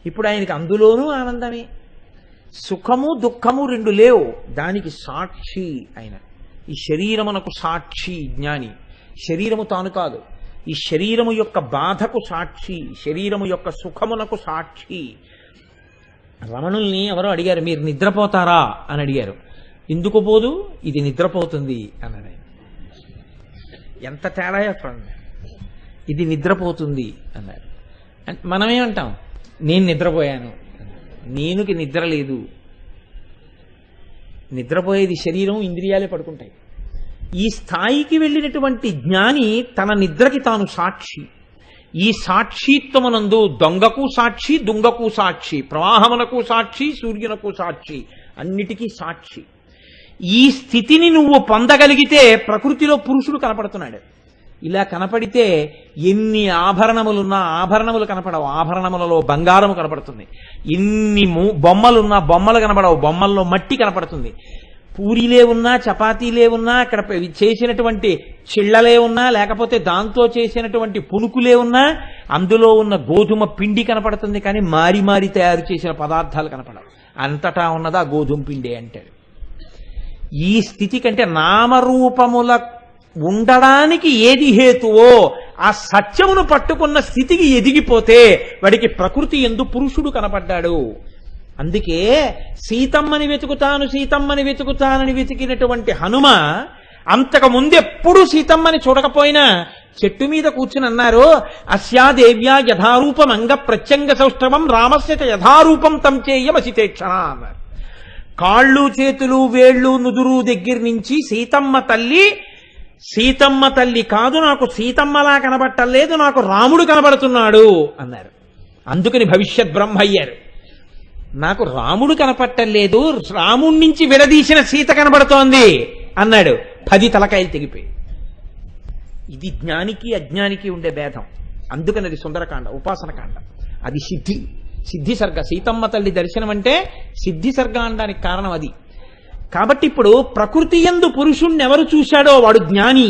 ఇప్పుడు ఆయనకి అందులోనూ ఆనందమే. సుఖము దుఃఖము రెండు లేవు, దానికి సాక్షి ఆయన. ఈ శరీరమునకు సాక్షి జ్ఞాని. శరీరము తాను కాదు, ఈ శరీరము యొక్క బాధకు సాక్షి, శరీరము యొక్క సుఖమునకు సాక్షి. రమణుల్ని ఎవరో అడిగారు, మీరు నిద్రపోతారా అని అడిగారు. ఎందుకు పోదు, ఇది నిద్రపోతుంది అన్నాడు ఆయన. ఎంత తేడా చెప్పండి, ఇది నిద్రపోతుంది అన్నారు. మనమేమంటాం, నేను నిద్రపోయాను, నేనుకి నిద్ర లేదు. నిద్రపోయేది శరీరం, ఇంద్రియాలే పడుకుంటాయి. ఈ స్థాయికి వెళ్ళినటువంటి జ్ఞాని తన నిద్రకి తాను సాక్షి. ఈ సాక్షిత్వమునందు దొంగకు సాక్షి, దుంగకు సాక్షి, ప్రవాహమునకు సాక్షి, సూర్యునకు సాక్షి, అన్నిటికీ సాక్షి. ఈ స్థితిని నువ్వు పొందగలిగితే ప్రకృతిలో పురుషుడు కనపడుతున్నాడు. ఇలా కనపడితే ఎన్ని ఆభరణములున్నా ఆభరణములు కనపడవు, ఆభరణములలో బంగారము కనపడుతుంది. ఎన్ని బొమ్మలున్నా బొమ్మలు కనపడవు, బొమ్మల్లో మట్టి కనపడుతుంది. పూరీలే ఉన్నా, చపాతీలే ఉన్నా, అక్కడ చేసినటువంటి చిళ్ళలే ఉన్నా, లేకపోతే దాంతో చేసినటువంటి పునుకులే ఉన్నా, అందులో ఉన్న గోధుమ పిండి కనపడుతుంది. కానీ మారి మారి తయారు చేసిన పదార్థాలు కనపడవు. అంతటా ఉన్నదా గోధుమ పిండి అంటాడు. ఈ స్థితి కంటే నామరూపముల ఉండడానికి ఏది హేతువో ఆ సత్యమును పట్టుకున్న స్థితికి ఎదిగిపోతే వాడికి ప్రకృతి యందు పురుషుడు కనపడ్డాడు. అందుకే సీతమ్మని వెతుకుతాను, సీతమ్మని వెతుకుతానని వెతికినటువంటి హనుమ అంతకు ముందెప్పుడు సీతమ్మని చూడకపోయినా చెట్టు మీద కూర్చుని అన్నారు, అస్యాదేవ్యా యథారూపం అంగ ప్రత్యంగ సౌష్ఠవం రామస్య యథారూపం తం చేయమసితేక్షణ అన్నారు. కాళ్ళు చేతులు వేళ్ళు నుదురు దగ్గర నుంచి సీతమ్మ తల్లి కాదు, నాకు సీతమ్మలా కనబట్టలేదు, నాకు రాముడు కనబడుతున్నాడు అన్నారు. అందుకని భవిష్యత్ బ్రహ్మ అయ్యారు. నాకు రాముడు కనపట్టలేదు, రాముడి నుంచి విడదీసిన సీత కనబడుతోంది అన్నాడు. 10 తలకాయలు తెగిపోయి. ఇది జ్ఞానికి అజ్ఞానికి ఉండే భేదం. అందుకని అది సుందరకాండ, ఉపాసనకాండ. అది సిద్ధి సర్గ. సీతమ్మ తల్లి దర్శనం అంటే సిద్ధి సర్గ అనడానికి కారణం అది. కాబట్టి ఇప్పుడు ప్రకృతి యందు పురుషుణ్ణి ఎవరు చూశాడో వాడు జ్ఞాని.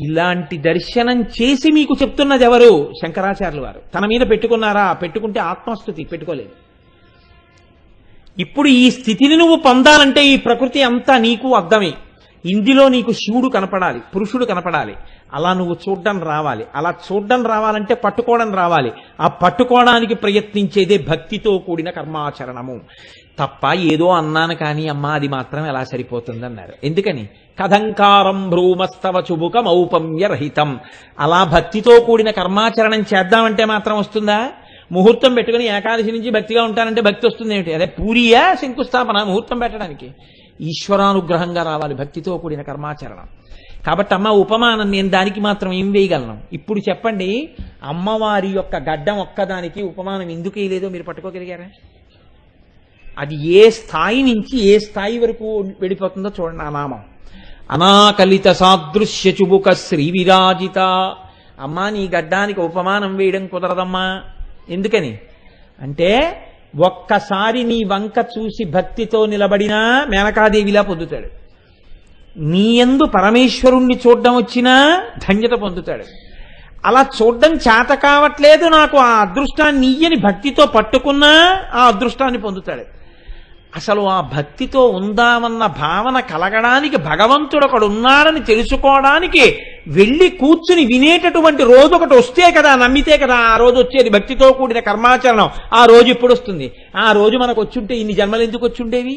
ఇలాంటి దర్శనం చేసి మీకు చెప్తున్నది ఎవరు? శంకరాచార్యులు వారు. తన మీద పెట్టుకున్నారా? పెట్టుకుంటే ఆత్మస్థుతి, పెట్టుకోలేదు. ఇప్పుడు ఈ స్థితిని నువ్వు పొందాలంటే ఈ ప్రకృతి అంతా నీకు అర్థమే. ఇందులో నీకు శివుడు కనపడాలి, పురుషుడు కనపడాలి. అలా నువ్వు చూడ్డం రావాలి. అలా చూడ్డం రావాలంటే పట్టుకోవడం రావాలి. ఆ పట్టుకోవడానికి ప్రయత్నించేదే భక్తితో కూడిన కర్మాచరణము. తప్ప ఏదో అన్నాను కానీ అమ్మా అది మాత్రం ఎలా సరిపోతుంది అన్నారు. ఎందుకని? కథంకారం భ్రూమస్తవ చుబుకం ఔపమ్యరహితం. అలా భక్తితో కూడిన కర్మాచరణం చేద్దామంటే మాత్రం వస్తుందా? ముహూర్తం పెట్టుకుని ఏకాదశి నుంచి భక్తిగా ఉంటానంటే భక్తి వస్తుంది ఏమిటి? అదే పూరియా శంకుస్థాపన ముహూర్తం పెట్టడానికి? ఈశ్వరానుగ్రహంగా రావాలి భక్తితో కూడిన కర్మాచరణం. కాబట్టి అమ్మ ఉపమానం నేను దానికి మాత్రం ఏం వేయగలను? ఇప్పుడు చెప్పండి, అమ్మవారి యొక్క గడ్డం ఒక్కదానికి ఉపమానం ఎందుకు వేయలేదో మీరు పట్టుకోగలిగారా? అది ఏ స్థాయి నుంచి ఏ స్థాయి వరకు వెళ్ళిపోతుందో చూడండి. ఆ నామం అనాకలిత సాదృశ్య చుబుక శ్రీ విరాజిత. అమ్మా నీ గడ్డానికి ఉపమానం వేయడం కుదరదమ్మా. ఎందుకని అంటే ఒక్కసారి నీ వంక చూసి భక్తితో నిలబడినా మేనకాదేవిలా పొందుతాడు. నీయందు పరమేశ్వరుణ్ణి చూడడం వచ్చినా ధన్యత పొందుతాడు. అలా చూడడం చేత కావట్లేదు నాకు ఆ అదృష్టాన్ని ఇయ్యని భక్తితో పట్టుకున్నా ఆ అదృష్టాన్ని పొందుతాడు. అసలు ఆ భక్తితో ఉందామన్న భావన కలగడానికి, భగవంతుడు ఒకడు ఉన్నాడని తెలుసుకోవడానికి వెళ్ళి కూర్చుని వినేటటువంటి రోజు ఒకటి వస్తే కదా, నమ్మితే కదా ఆ రోజు వచ్చేది. భక్తితో కూడిన కర్మాచరణం ఆ రోజు ఇప్పుడు వస్తుంది. ఆ రోజు మనకు వచ్చుంటే ఇన్ని జన్మలు ఎందుకు వచ్చుండేవి?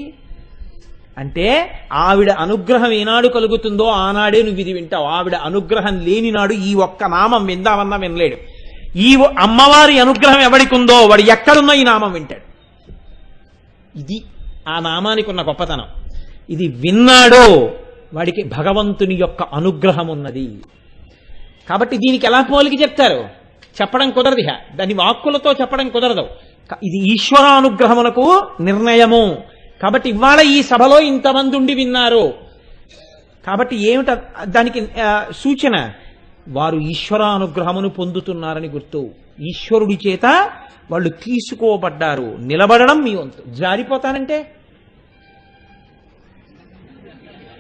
అంటే ఆవిడ అనుగ్రహం ఏనాడు కలుగుతుందో ఆనాడే నువ్వు ఇది వింటావు. ఆవిడ అనుగ్రహం లేని నాడు ఈ ఒక్క నామం విందామన్నా వినలేడు. ఈ అమ్మవారి అనుగ్రహం ఎవడికి ఉందో వాడు ఎక్కడున్నా ఈ నామం వింటాడు. ఇది ఆ నామానికి ఉన్న గొప్పతనం. ఇది విన్నాడో వాడికి భగవంతుని యొక్క అనుగ్రహం ఉన్నది. కాబట్టి దీనికి ఎలా పోలికి చెప్తారు? చెప్పడం కుదరదు. దాన్ని వాక్కులతో చెప్పడం కుదరదు. ఇది ఈశ్వరానుగ్రహమునకు నిర్ణయము. కాబట్టి ఇవాళ ఈ సభలో ఇంతమంది ఉండి విన్నారు. కాబట్టి ఏమిట దానికి సూచన? వారు ఈశ్వరానుగ్రహమును పొందుతున్నారని గుర్తు. ఈశ్వరుడి చేత వాళ్ళు తీసుకోబడ్డారు. నిలబడడం మీ వంతు. జారిపోతానంటే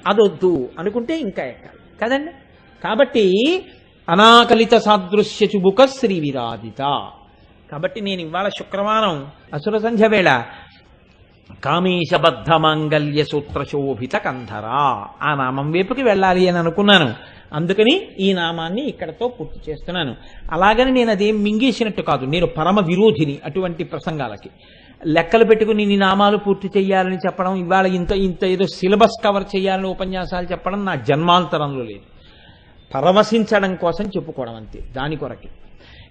అదొద్దు అనుకుంటే ఇంకా ఎక్కాలి కదండి. కాబట్టి అనాకలిత సాదృశ్య చుబుక శ్రీ విరాజిత. కాబట్టి నేను ఇవాళ శుక్రవారం అసుర సంధ్య వేళ కామేశబద్ధ మాంగల్య సూత్ర శోభిత కంధరా ఆ నామం వైపుకి వెళ్ళాలి అని అనుకున్నాను. అందుకని ఈ నామాన్ని ఇక్కడతో పూర్తి చేస్తున్నాను. అలాగని నేను అదేం మింగేసినట్టు కాదు. నేను పరమ విరోధిని అటువంటి ప్రసంగాలకి. లెక్కలు పెట్టుకుని నీ నామాలు పూర్తి చేయాలని చెప్పడం, ఇవాళ ఇంత ఇంత ఏదో సిలబస్ కవర్ చేయాలని ఉపన్యాసాలు చెప్పడం నా జన్మాంతరంలో లేదు. పరవశించడం కోసం చెప్పుకోవడం అంతే, దాని కొరకి.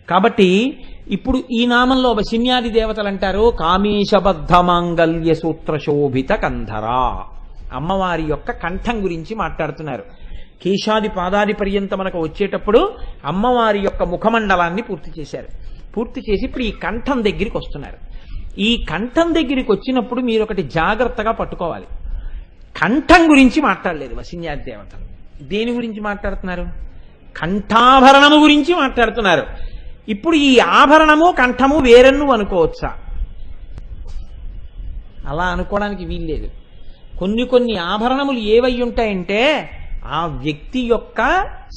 కాబట్టి ఇప్పుడు ఈ నామంలో వశిన్యాది దేవతలు అంటారు కామేశబద్ధ మాంగల్య సూత్ర శోభిత కంధరా. అమ్మవారి యొక్క కంఠం గురించి మాట్లాడుతున్నారు. కేశాది పాదాది పర్యంత మనకు వచ్చేటప్పుడు అమ్మవారి యొక్క ముఖమండలాన్ని పూర్తి చేశారు. పూర్తి చేసి ఇప్పుడు ఈ కంఠం దగ్గరికి వస్తున్నారు. ఈ కంఠం దగ్గరికి వచ్చినప్పుడు మీరు ఒకటి జాగ్రత్తగా పట్టుకోవాలి. కంఠం గురించి మాట్లాడలేదు వశిన్యాది దేవతలు. దేని గురించి మాట్లాడుతున్నారు? కంఠాభరణము గురించి మాట్లాడుతున్నారు. ఇప్పుడు ఈ ఆభరణము కంఠము వేరెన్ను అనుకోవచ్చా? అలా అనుకోవడానికి వీల్లేదు. కొన్ని ఆభరణములు ఏవై ఉంటాయంటే ఆ వ్యక్తి యొక్క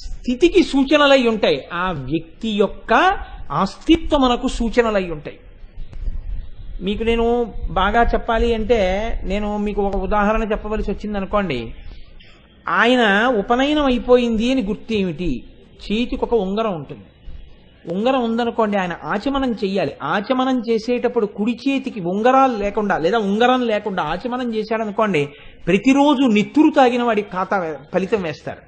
స్థితికి సూచనలై ఉంటాయి. ఆ వ్యక్తి యొక్క అస్తిత్వమునకు సూచనలై ఉంటాయి. మీకు నేను బాగా చెప్పాలి అంటే నేను మీకు ఒక ఉదాహరణ చెప్పవలసి వచ్చింది అనుకోండి. ఆయన ఉపనయనం అయిపోయింది అని గుర్తు ఏమిటి? చేతికి ఒక ఉంగరం ఉంటుంది. ఉంగరం ఉందనుకోండి, ఆయన ఆచమనం చెయ్యాలి. ఆచమనం చేసేటప్పుడు కుడి చేతికి ఉంగరాలు లేకుండా లేదా ఉంగరం లేకుండా ఆచమనం చేశాడనుకోండి, ప్రతిరోజు నిత్తురు తాగిన వాడి ఖాతా ఫలితం వేస్తారు.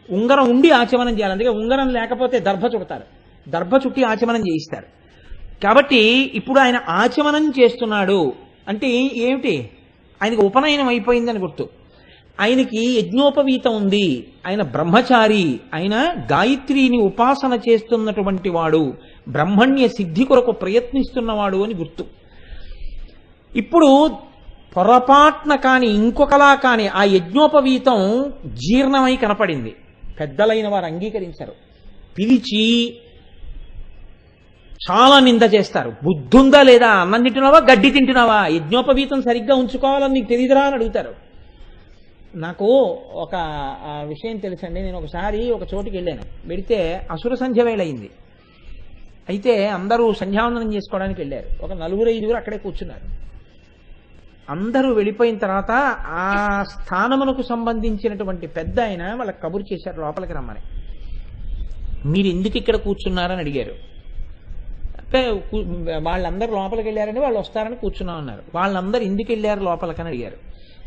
ఉంగరం ఉండి ఆచమనం చేయాలి. అందుకే ఉంగరం లేకపోతే దర్భ చుడతారు. దర్భ చుట్టి ఆచమనం చేయిస్తారు. కాబట్టి ఇప్పుడు ఆయన ఆచమనం చేస్తున్నాడు అంటే ఏమిటి? ఆయనకి ఉపనయనం అయిపోయిందని గుర్తు. ఆయనకి యజ్ఞోపవీతం ఉంది. ఆయన బ్రహ్మచారి. ఆయన గాయత్రిని ఉపాసన చేస్తున్నటువంటి వాడు, బ్రహ్మణ్య సిద్ధి కొరకు ప్రయత్నిస్తున్నవాడు అని గుర్తు. ఇప్పుడు పొరపాట్న కాని ఇంకొకలా కాని ఆ యజ్ఞోపవీతం జీర్ణమై కనపడింది. పెద్దలైన వారు అంగీకరించారు. పిలిచి చాలా నింద చేస్తారు. బుద్ధుందా లేదా? అన్నం తింటున్నావా, గడ్డి తింటున్నావా? యజ్ఞోపవీతం సరిగ్గా ఉంచుకోవాలని నీకు తెలియదురా అని అడుగుతారు. నాకు ఒక విషయం తెలుసండి. నేను ఒకసారి ఒక చోటుకి వెళ్ళాను. వెళితే అసుర సంధ్య వేళ అయింది. అయితే అందరూ సంధ్యావందనం చేసుకోవడానికి వెళ్ళారు. ఒక 4-5 అక్కడే కూర్చున్నారు. అందరూ వెళ్ళిపోయిన తర్వాత ఆ స్థానమునకు సంబంధించినటువంటి పెద్ద ఆయన వాళ్ళకి కబురు చేశారు లోపలికి రమ్మని. మీరు ఎందుకు ఇక్కడ కూర్చున్నారని అడిగారు. వాళ్ళందరూ లోపలికి వెళ్ళారని వాళ్ళు వస్తారని కూర్చున్నాం అన్నారు. వాళ్ళందరూ ఎందుకు వెళ్ళారు లోపలికని అడిగారు.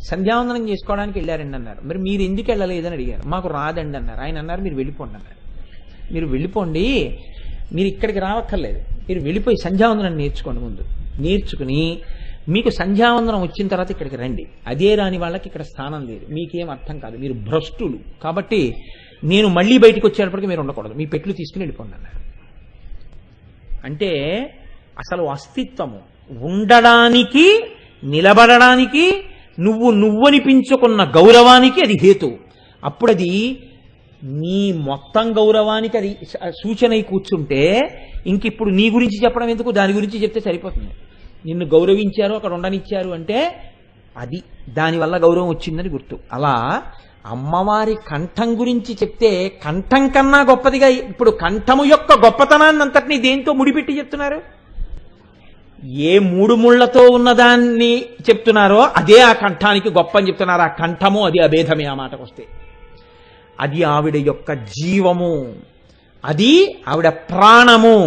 సంధ్యావందనం చేసుకోవడానికి వెళ్ళారండి అన్నారు. మరి మీరు ఎందుకు వెళ్ళలేదని అడిగారు. మాకు రాదండి అన్నారు. ఆయన అన్నారు మీరు వెళ్ళిపోండి అన్నారు. మీరు వెళ్ళిపోండి, మీరు ఇక్కడికి రావక్కర్లేదు, మీరు వెళ్ళిపోయి సంధ్యావందనం నేర్చుకోండి. ముందు నేర్చుకుని మీకు సంధ్యావందనం వచ్చిన తర్వాత ఇక్కడికి రండి. అదే రాని వాళ్ళకి ఇక్కడ స్థానం లేదు. మీకేం అర్థం కాదు, మీరు భ్రష్టులు. కాబట్టి నేను మళ్ళీ బయటకు వచ్చేటప్పటికి మీరు ఉండకూడదు, మీ పెట్లు తీసుకుని వెళ్ళిపోండి అన్నారు. అంటే అసలు అస్తిత్వము ఉండడానికి, నిలబడడానికి, నువ్వనిపించుకున్న గౌరవానికి అది హేతువు. అప్పుడు అది నీ మొత్తం గౌరవానికి అది సూచన కూర్చుంటే ఇంకిప్పుడు నీ గురించి చెప్పడం ఎందుకు? దాని గురించి చెప్తే సరిపోతుంది. నిన్ను గౌరవించారు, అక్కడ ఉండనిచ్చారు అంటే అది దానివల్ల గౌరవం వచ్చిందని గుర్తు. అలా అమ్మవారి కంఠం గురించి చెప్తే కంఠం కన్నా గొప్పదిగా ఇప్పుడు కంఠము యొక్క గొప్పతనాన్ని అంతటినీ దేంతో ముడిపెట్టి చెప్తున్నారు? ఏ 3 ముళ్లతో ఉన్నదాన్ని చెప్తున్నారో అదే ఆ కంఠానికి గొప్ప అని చెప్తున్నారు. ఆ కంఠము అది అభేదమే. ఆ మాటకు వస్తే అది ఆవిడ యొక్క జీవము, అది ఆవిడ ప్రాణము.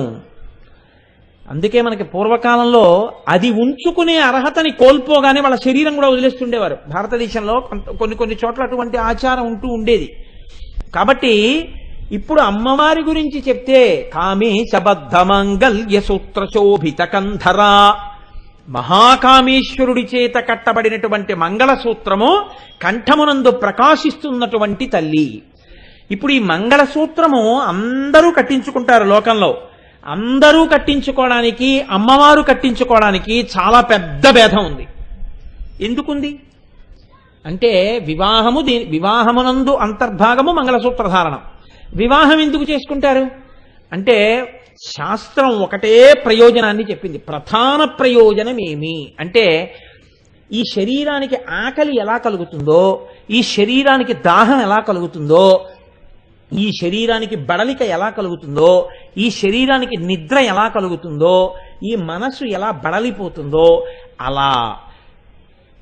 అందుకే మనకి పూర్వకాలంలో అది ఉంచుకునే అర్హతని కోల్పోగానే వాళ్ళ శరీరం కూడా వదిలేస్తుండేవారు. భారతదేశంలో కొన్ని చోట్ల అటువంటి ఆచారం ఉంటూ ఉండేది. కాబట్టి ఇప్పుడు అమ్మవారి గురించి చెప్తే కామేశబద్ధమంగళ్య సూత్రశోభిత కంధర, మహాకామేశ్వరుడి చేత కట్టబడినటువంటి మంగళసూత్రము కంఠమునందు ప్రకాశిస్తున్నటువంటి తల్లి. ఇప్పుడు ఈ మంగళసూత్రము అందరూ కట్టించుకుంటారు లోకంలో. అందరూ కట్టించుకోవడానికి అమ్మవారు కట్టించుకోవడానికి చాలా పెద్ద భేదం ఉంది. ఎందుకుంది అంటే వివాహమునందు అంతర్భాగము మంగళసూత్రధారణం. వివాహం ఎందుకు చేసుకుంటారు అంటే శాస్త్రం ఒకటే ప్రయోజనాన్ని చెప్పింది. ప్రధాన ప్రయోజనం ఏమి అంటే ఈ శరీరానికి ఆకలి ఎలా కలుగుతుందో, ఈ శరీరానికి దాహం ఎలా కలుగుతుందో, ఈ శరీరానికి బడలిక ఎలా కలుగుతుందో, ఈ శరీరానికి నిద్ర ఎలా కలుగుతుందో, ఈ మనస్సు ఎలా బడలిపోతుందో, అలా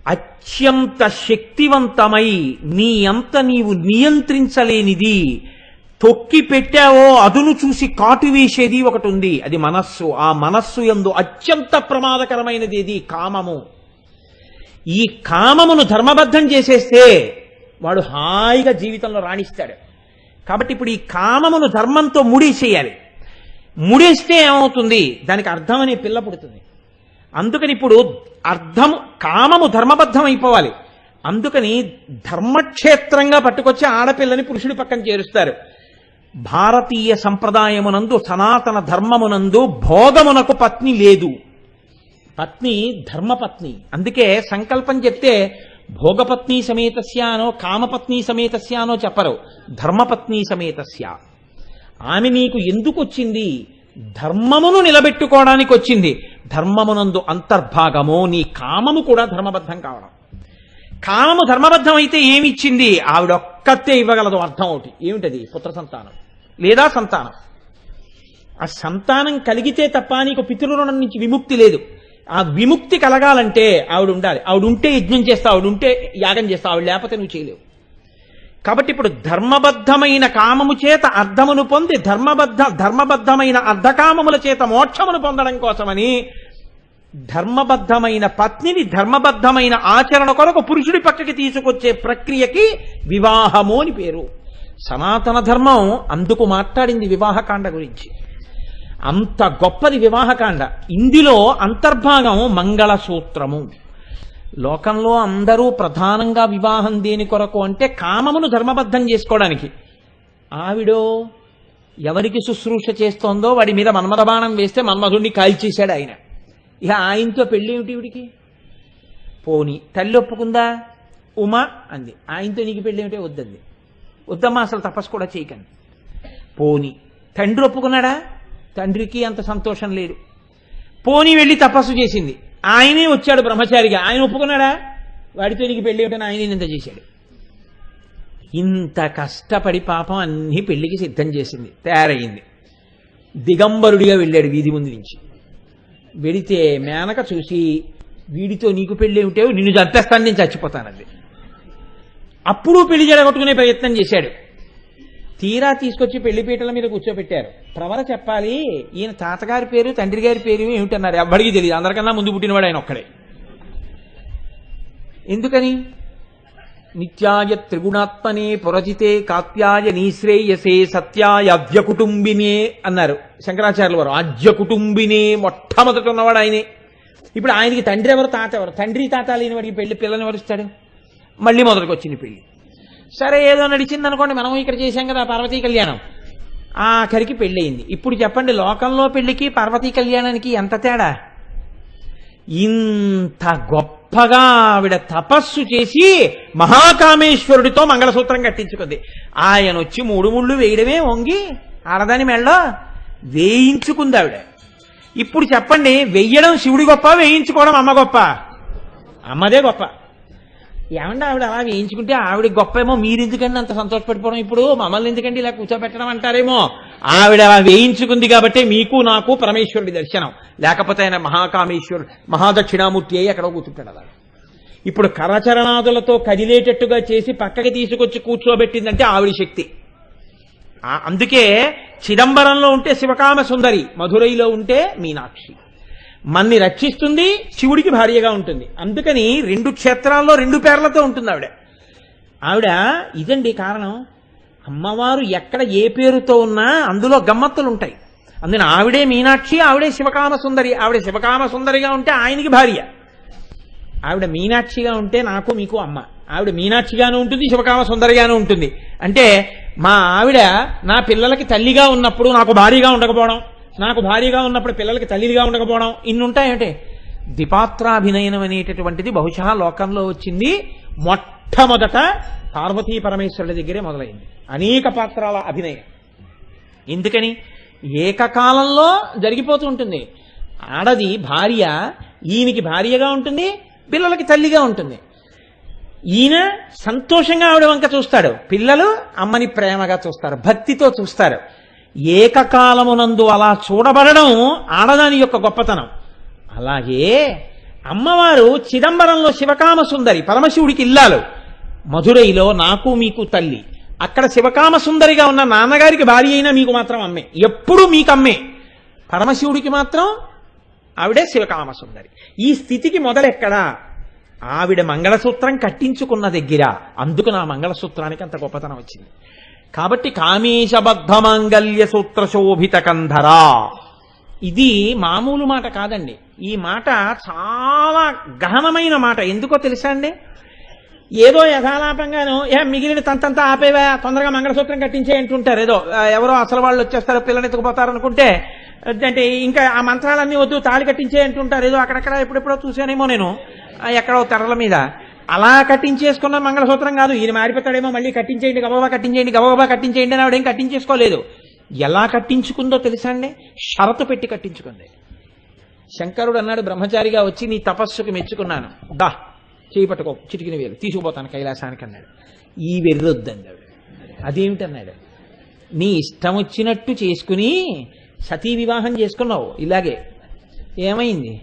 అత్యంత శక్తివంతమై నీ అంత నీవు నియంత్రించలేనిది తొక్కి పెట్టావో అదును చూసి కాటు వేసేది ఒకటి ఉంది. అది మనస్సు. ఆ మనస్సు యందు అత్యంత ప్రమాదకరమైనది ఏది? కామము. ఈ కామమును ధర్మబద్ధం చేసేస్తే వాడు హాయిగా జీవితంలో రాణిస్తాడు. కాబట్టి ఇప్పుడు ఈ కామమును ధర్మంతో ముడేసేయాలి. ముడేస్తే ఏమవుతుంది? దానికి అర్థం అనే పిల్ల పుడుతుంది. అందుకని ఇప్పుడు కామము ధర్మబద్ధం అయిపోవాలి. అందుకని ధర్మక్షేత్రంగా పట్టుకొచ్చి ఆడపిల్లని పురుషుడి పక్కన చేరుస్తారు. భారతీయ సంప్రదాయమునందు సనాతన ధర్మమునందు భోగమునకు పత్ని లేదు. పత్ని ధర్మపత్ని. అందుకే సంకల్పం చెప్తే భోగపత్ని సమేతస్య అనో కామపత్ని సమేతస్య అనో చెప్పరు, ధర్మపత్ని సమేతస్య. ఆమె నీకు ఎందుకు వచ్చింది? ధర్మమును నిలబెట్టుకోవడానికి వచ్చింది. ధర్మమునందు అంతర్భాగము నీ కామము కూడా ధర్మబద్ధం కావడం. కామము ధర్మబద్ధం అయితే ఏమిచ్చింది? ఆవిడొక్కతే ఇవ్వగలదు అర్థం ఒకటి. ఏమిటది? పుత్ర సంతానం లేదా సంతానం. ఆ సంతానం కలిగితే తప్ప నీకు పితృరుణం నుంచి విముక్తి లేదు. ఆ విముక్తి కలగాలంటే ఆవిడ ఉండాలి. ఆవిడ ఉంటే యజ్ఞం చేస్తావు, ఆవిడ ఉంటే యాగం చేస్తావు, ఆవిడ లేకపోతే నువ్వు చేయలేవు. కాబట్టి ఇప్పుడు ధర్మబద్ధమైన కామము చేత అర్థమును పొంది ధర్మబద్ధమైన అర్ధకామముల చేత మోక్షమును పొందడం కోసమని ధర్మబద్ధమైన పత్నిని ధర్మబద్ధమైన ఆచరణ కొరకు పురుషుడి పక్కకి తీసుకొచ్చే ప్రక్రియకి వివాహము అని పేరు. సనాతన ధర్మం అందుకు మాట్లాడింది వివాహకాండ గురించి. అంత గొప్పది వివాహకాండ. ఇందులో అంతర్భాగం మంగళసూత్రము. లోకంలో అందరూ ప్రధానంగా వివాహం దేని కొరకు అంటే కామమును ధర్మబద్ధం చేసుకోవడానికి. ఆవిడో ఎవరికి శుశ్రూష చేస్తోందో వాడి మీద మన్మథబాణం వేస్తే మన్మధుడిని కాల్చేశాడు ఆయన. ఇక ఆయనతో పెళ్ళి ఏమిటి ఈవిడికి? పోని తల్లి ఒప్పుకుందా? ఉమా అంది. ఆయనతో నీకు పెళ్ళి ఏమిటే? వద్దంది. వద్దమ్మా అసలు తపస్సు కూడా చేయకండి. పోని తండ్రి ఒప్పుకున్నాడా? తండ్రికి అంత సంతోషం లేదు. పోని వెళ్ళి తపస్సు చేసింది. ఆయనే వచ్చాడు బ్రహ్మచారిగా. ఆయన ఒప్పుకున్నాడా? వాడితో నీకు పెళ్ళి ఏమిటని ఆయన ఇంత చేశాడు. ఇంత కష్టపడి పాపం అన్ని పెళ్లికి సిద్ధం చేసింది, తయారయ్యింది. దిగంబరుడిగా వెళ్ళాడు వీధి ముందు నుంచి. వెళితే మేనక చూసి వీడితో నీకు పెళ్ళి ఏమిటో, నిన్ను చంపేస్తాను, నేను చచ్చిపోతానంది. అప్పుడు పెళ్లి జరగొట్టుకునే ప్రయత్నం చేశాడు. తీరా తీసుకొచ్చి పెళ్లిపీటల మీద కూర్చోబెట్టారు. ప్రవర చెప్పాలి, ఈయన తాతగారి పేరు తండ్రి గారి పేరు ఏమిటన్నారు. ఎవ్వడికి తెలియదు. అందరికన్నా ముందు పుట్టినవాడు ఆయన ఒక్కడే. ఎందుకని? నిత్యాయ త్రిగుణాత్మనే పురజితే కాత్యాయ నీశ్రేయసే సత్యాయ అవ్యకుటుంబినే అన్నారు శంకరాచార్యుల వారు. ఆద్య కుటుంబినే మొట్టమొదటి ఉన్నవాడు ఆయనే. ఇప్పుడు ఆయనకి తండ్రి ఎవరు, తాత ఎవరు? తండ్రి తాత లేని వాడికి పెళ్లి పిల్లని ఎవరిస్తాడు? మళ్ళీ మొదటికి వచ్చింది పెళ్లి. సరే ఏదో నడిచింది అనుకోండి, మనం ఇక్కడ చేశాం కదా పార్వతీ కళ్యాణం. ఆఖరికి పెళ్ళి అయింది. ఇప్పుడు చెప్పండి, లోకంలో పెళ్లికి పార్వతీ కళ్యాణానికి ఎంత తేడా? ఇంత గొప్పగా ఆవిడ తపస్సు చేసి మహాకామేశ్వరుడితో మంగళసూత్రం కట్టించుకుంది. ఆయన వచ్చి 3 ముళ్ళు వేయడమే వంగి ఆడదాని మెళ్ళో వేయించుకుంది ఆవిడ. ఇప్పుడు చెప్పండి, వెయ్యడం శివుడి గొప్ప, వేయించుకోవడం అమ్మ గొప్ప? అమ్మదే గొప్ప. ఏమంటే ఆవిడ అలా వేయించుకుంటే ఆవిడ గొప్పేమో, మీరు ఎందుకండి అంత సంతోషపడిపోవడం, ఇప్పుడు మమ్మల్ని ఎందుకండి ఇలా కూర్చోబెట్టడం అంటారేమో. ఆవిడ అలా వేయించుకుంది కాబట్టి మీకు నాకు పరమేశ్వరుడి దర్శనం, లేకపోతే ఆయన మహాకామేశ్వరుడు మహాదక్షిణామూర్తి అయి ఎక్కడో కూర్చుంటాడు అలా. ఇప్పుడు కరచరణాదులతో కదిలేటట్టుగా చేసి పక్కకి తీసుకొచ్చి కూర్చోబెట్టిందంటే ఆవిడ శక్తి. అందుకే చిదంబరంలో ఉంటే శివకామ సుందరి, మధురైలో ఉంటే మీనాక్షి. మన్ని రక్షిస్తుంది, శివుడికి భార్యగా ఉంటుంది. అందుకని 2 క్షేత్రాల్లో 2 పేర్లతో ఉంటుంది ఆవిడ. ఆవిడ ఇదండి కారణం. అమ్మవారు ఎక్కడ ఏ పేరుతో ఉన్నా అందులో గమ్మత్తులు ఉంటాయి. అందుకని ఆవిడే మీనాక్షి, ఆవిడే శివకామ సుందరి. ఆవిడ శివకామ సుందరిగా ఉంటే ఆయనకి భార్య, ఆవిడ మీనాక్షిగా ఉంటే నాకు మీకు అమ్మ. ఆవిడ మీనాక్షిగాను ఉంటుంది, శివకామ సుందరిగాను ఉంటుంది. అంటే మా ఆవిడ నా పిల్లలకి తల్లిగా ఉన్నప్పుడు నాకు భార్యగా ఉండకపోవడం, నాకు భార్యగా ఉన్నప్పుడు పిల్లలకి తల్లిగా ఉండకపోవడం, ఇన్ని ఉంటాయంటే. ద్విపాత్రాభినయనం అనేటటువంటిది బహుశా లోకంలో వచ్చింది మొట్టమొదట పార్వతీ పరమేశ్వరుడి దగ్గరే మొదలైంది. అనేక పాత్రాల అభినయం. ఎందుకని ఏకకాలంలో జరిగిపోతూ ఉంటుంది. ఆడది భార్య ఈయనకి భార్యగా ఉంటుంది, పిల్లలకి తల్లిగా ఉంటుంది. ఈయన సంతోషంగా ఆవిడ వంక చూస్తాడు, పిల్లలు అమ్మని ప్రేమగా చూస్తారు, భక్తితో చూస్తారు. ఏకకాలమునందు అలా చూడబడడం ఆడదాని యొక్క గొప్పతనం. అలాగే అమ్మవారు చిదంబరంలో శివకామ సుందరి, పరమశివుడికి ఇల్లాలు. మధురైలో నాకు మీకు తల్లి. అక్కడ శివకామ సుందరిగా ఉన్న నాన్నగారికి భార్య అయినా మీకు మాత్రం అమ్మే, ఎప్పుడూ మీకు అమ్మే. పరమశివుడికి మాత్రం ఆవిడే శివకామ సుందరి. ఈ స్థితికి మొదలెక్కడా? ఆవిడ మంగళసూత్రం కట్టించుకున్న దగ్గర. అందుకు నా మంగళసూత్రానికి అంత గొప్పతనం వచ్చింది. కాబట్టి కామేశబద్ధ మాంగళ్య సూత్ర శోభిత కంధరా, ఇది మామూలు మాట కాదండి. ఈ మాట చాలా గహనమైన మాట. ఎందుకో తెలుసా అండి? ఏదో యథాలాపంగాను మిగిలిన తంతంతా ఆపేవా, తొందరగా మంగళసూత్రం కట్టించే అంటుంటారు. ఏదో ఎవరో అసలు వాళ్ళు వచ్చేస్తారు, పిల్లని ఎత్తుకుపోతారు అనుకుంటే, అంటే ఇంకా ఆ మంత్రాలన్నీ వద్దు, తాళి కట్టించే అంటుంటారు. ఏదో అక్కడక్కడ ఎప్పుడెప్పుడో చూసానేమో నేను, ఎక్కడో తెరల మీద. అలా కట్టించేసుకున్న మంగళసూత్రం కాదు. ఈయన మారిపోతాడేమో, మళ్ళీ కట్టించేయండి, గబగబా కట్టించేయండి, గబగబా కట్టించేయండి అని ఆవిడేం కట్టించేసుకోలేదు. ఎలా కట్టించుకుందో తెలుసా అండి? షరతు పెట్టి కట్టించుకుంది. శంకరుడు అన్నాడు బ్రహ్మచారిగా వచ్చి, నీ తపస్సుకు మెచ్చుకున్నాను, దా చేయి పట్టుకో, చిటికిన వేలు తీసుకుపోతాను కైలాసానికి అన్నాడు. ఈ వెర్రొద్దండి ఆవిడ. అదేమిటన్నాడు? నీ ఇష్టం వచ్చినట్టు చేసుకుని సతీ వివాహం చేసుకున్నావు, ఇలాగే ఏమైంది?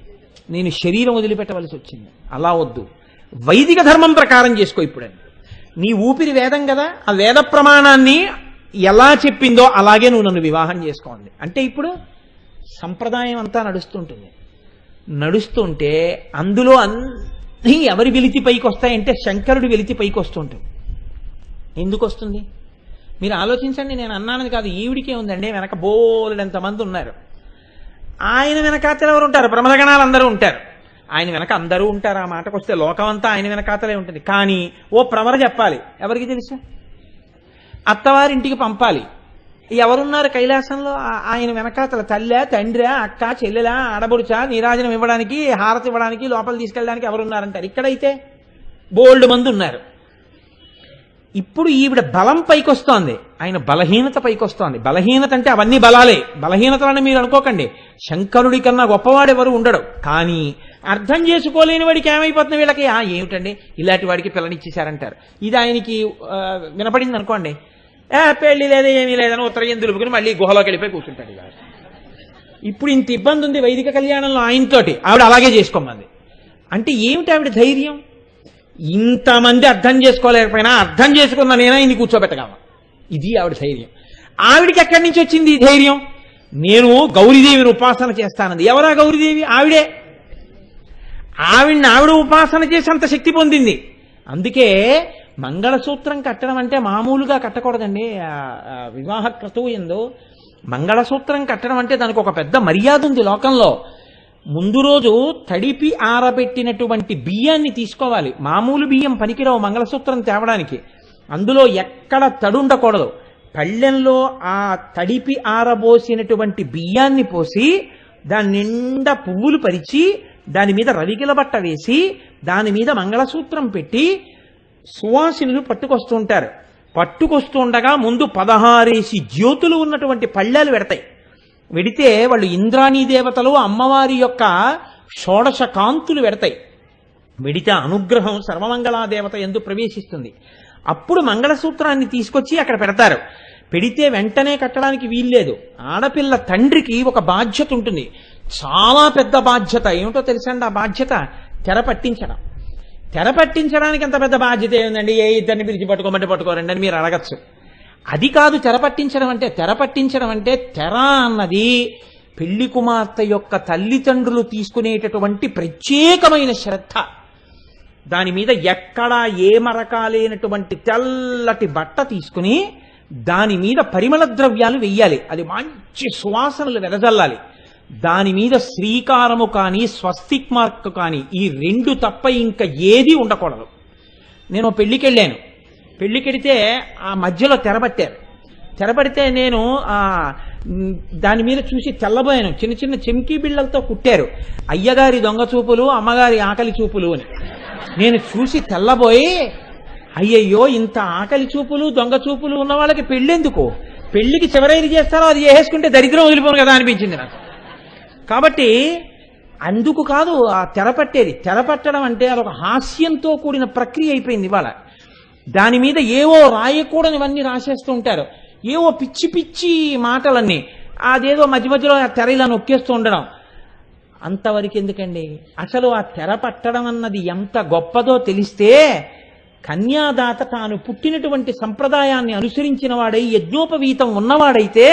నేను శరీరం వదిలిపెట్టవలసి వచ్చింది. అలా వద్దు, వైదిక ధర్మం ప్రకారం చేసుకో. ఇప్పుడని నీ ఊపిరి వేదం కదా, ఆ వేద ప్రమాణాన్ని ఎలా చెప్పిందో అలాగే నువ్వు నన్ను వివాహం చేసుకోండి అంటే. ఇప్పుడు సంప్రదాయం అంతా నడుస్తుంటుంది. నడుస్తుంటే అందులో అన్నీ ఎవరి వెలితి పైకి వస్తాయంటే శంకరుడి వెలితి పైకి వస్తుంటుంది. ఎందుకు వస్తుంది మీరు ఆలోచించండి. నేను అన్నానది కాదు, ఈవిడికే ఉందండి. వెనక బోలెడంతమంది ఉన్నారు. ఆయన వెనకాతలు ఎవరు ఉంటారు? ప్రమదగణాలు అందరూ ఉంటారు. ఆయన వెనక అందరూ ఉంటారు. ఆ మాటకు వస్తే లోకమంతా ఆయన వెనకాతలే ఉంటుంది. కానీ ఓ ప్రవర చెప్పాలి, ఎవరికి తెలుసు? అత్తవారింటికి పంపాలి. ఎవరున్నారు కైలాసంలో? ఆయన వెనకాతల తల్లి, తండ్రి, అక్క, చెల్లెలా, ఆడబడుచా, నీరాజనం ఇవ్వడానికి, హారతి ఇవ్వడానికి, లోపల తీసుకెళ్ళడానికి ఎవరున్నారంటారు? ఇక్కడైతే బోల్డ్ మంది ఉన్నారు. ఇప్పుడు ఈవిడ బలం పైకొస్తోంది, ఆయన బలహీనత పైకొస్తోంది. బలహీనత అంటే అవన్నీ బలాలే. బలహీనతలని మీరు అనుకోకండి. శంకరుడి కన్నా గొప్పవాడెవరు ఉండడు. కానీ అర్థం చేసుకోలేని వాడికి ఏమైపోతుంది? వీళ్ళకి ఏమిటండి ఇలాంటి వాడికి పిల్లనిచ్చేశారంటారు. ఇది ఆయనకి వినపడింది అనుకోండి, పెళ్లి లేదా ఏమీ లేదని ఉత్తరయం దులుపుకుని మళ్ళీ గుహలోకి వెళ్ళిపోయి కూర్చుంటాడు. ఇప్పుడు ఇంత ఇబ్బంది ఉంది వైదిక కళ్యాణంలో ఆయనతోటి. ఆవిడ అలాగే చేసుకోమంది. అంటే ఏమిటి ఆవిడ ధైర్యం? ఇంతమంది అర్థం చేసుకోలేకపోయినా అర్థం చేసుకున్న నేనా ఇన్ని కూర్చోబెట్టగలను. ఇది ఆవిడ ధైర్యం. ఆవిడికి ఎక్కడి నుంచి వచ్చింది ఈ ధైర్యం? నేను గౌరీదేవిని ఉపాసన చేస్తానంది. ఎవరా గౌరీదేవి? ఆవిడే. ఆవిడ ఉపాసన చేసి అంత శక్తి పొందింది. అందుకే మంగళసూత్రం కట్టడం అంటే మామూలుగా కట్టకూడదండి. వివాహ క్రతువు ఎందు మంగళసూత్రం కట్టడం అంటే దానికి ఒక పెద్ద మర్యాద ఉంది లోకంలో. ముందు రోజు తడిపి ఆరబెట్టినటువంటి బియ్యాన్ని తీసుకోవాలి. మామూలు బియ్యం పనికిరావు మంగళసూత్రం తేవడానికి. అందులో ఎక్కడ తడి ఉండకూడదు. పళ్ళెంలో ఆ తడిపి ఆరబోసినటువంటి బియ్యాన్ని పోసి దాని నిండా పువ్వులు పరిచి దాని మీద రవికిల బట్ట వేసి దాని మీద మంగళసూత్రం పెట్టి సువాసినులు పట్టుకొస్తుంటారు. పట్టుకొస్తూ ఉండగా ముందు 16 జ్యోతులు ఉన్నటువంటి పళ్ళెలు పెడతాయి. వెడితే వాళ్ళు ఇంద్రాణీ దేవతలు అమ్మవారి యొక్క షోడశ కాంతులు పెడతాయి. వెడితే అనుగ్రహం సర్వమంగళాదేవత యందు ప్రవేశిస్తుంది. అప్పుడు మంగళసూత్రాన్ని తీసుకొచ్చి అక్కడ పెడతారు. పెడితే వెంటనే కట్టడానికి వీల్లేదు. ఆడపిల్ల తండ్రికి ఒక బాధ్యత ఉంటుంది, చాలా పెద్ద బాధ్యత. ఏమిటో తెలుసండి ఆ బాధ్యత? తెర పట్టించడం. తెర పట్టించడానికి ఎంత పెద్ద బాధ్యత ఏముందండి? ఏ ఇద్దరిని పిలిచి పట్టుకోమంటే పట్టుకోరండి అని మీరు అడగచ్చు. అది కాదు తెర పట్టించడం అంటే. తెర పట్టించడం అంటే తెర అన్నది పెళ్లి కుమార్తె యొక్క తల్లిదండ్రులు తీసుకునేటటువంటి ప్రత్యేకమైన శ్రద్ధ. దాని మీద ఎక్కడా ఏ మరకాలేనటువంటి తెల్లటి బట్ట తీసుకుని దాని మీద పరిమళ ద్రవ్యాలు వెయ్యాలి. అది మంచి సువాసనలు వెదజల్లాలి. దాని మీద శ్రీకారము కానీ స్వస్తిక్ మార్క్ కానీ ఈ రెండు తప్ప ఇంకా ఏది ఉండకూడదు. నేను పెళ్లికి వెళ్ళాను. పెళ్లికెడితే ఆ మధ్యలో తెరబట్టారు. తెరబడితే నేను దాని మీద చూసి తెల్లబోయాను. చిన్న చిన్న చెంకీ బిళ్ళలతో కుట్టారు, అయ్యగారి దొంగ చూపులు, అమ్మగారి ఆకలి చూపులు అని. నేను చూసి తెల్లబోయి, అయ్యయ్యో ఇంత ఆకలి చూపులు దొంగ చూపులు ఉన్న వాళ్ళకి పెళ్ళెందుకు? పెళ్లికి చివరైన చేస్తారో అది చేసేసుకుంటే దరిద్రం వదిలిపోను కదా అనిపించింది నాకు. కాబట్టి అందుకు కాదు ఆ తెరపట్టేది. తెరపట్టడం అంటే అదొక హాస్యంతో కూడిన ప్రక్రియ అయిపోయింది ఇవాళ. దాని మీద ఏవో రాయకూడనివన్నీ రాసేస్తూ ఉంటారు, ఏవో పిచ్చి పిచ్చి మాటలన్నీ. అదేదో మధ్య మధ్యలో ఆ తెర ఇలా నొక్కేస్తూ ఉండడం. అంతవరకు ఎందుకండి? అసలు ఆ తెర పట్టడం అన్నది ఎంత గొప్పదో తెలిస్తే, కన్యాదాత తాను పుట్టినటువంటి సంప్రదాయాన్ని అనుసరించిన వాడై యజ్ఞోపవీతం ఉన్నవాడైతే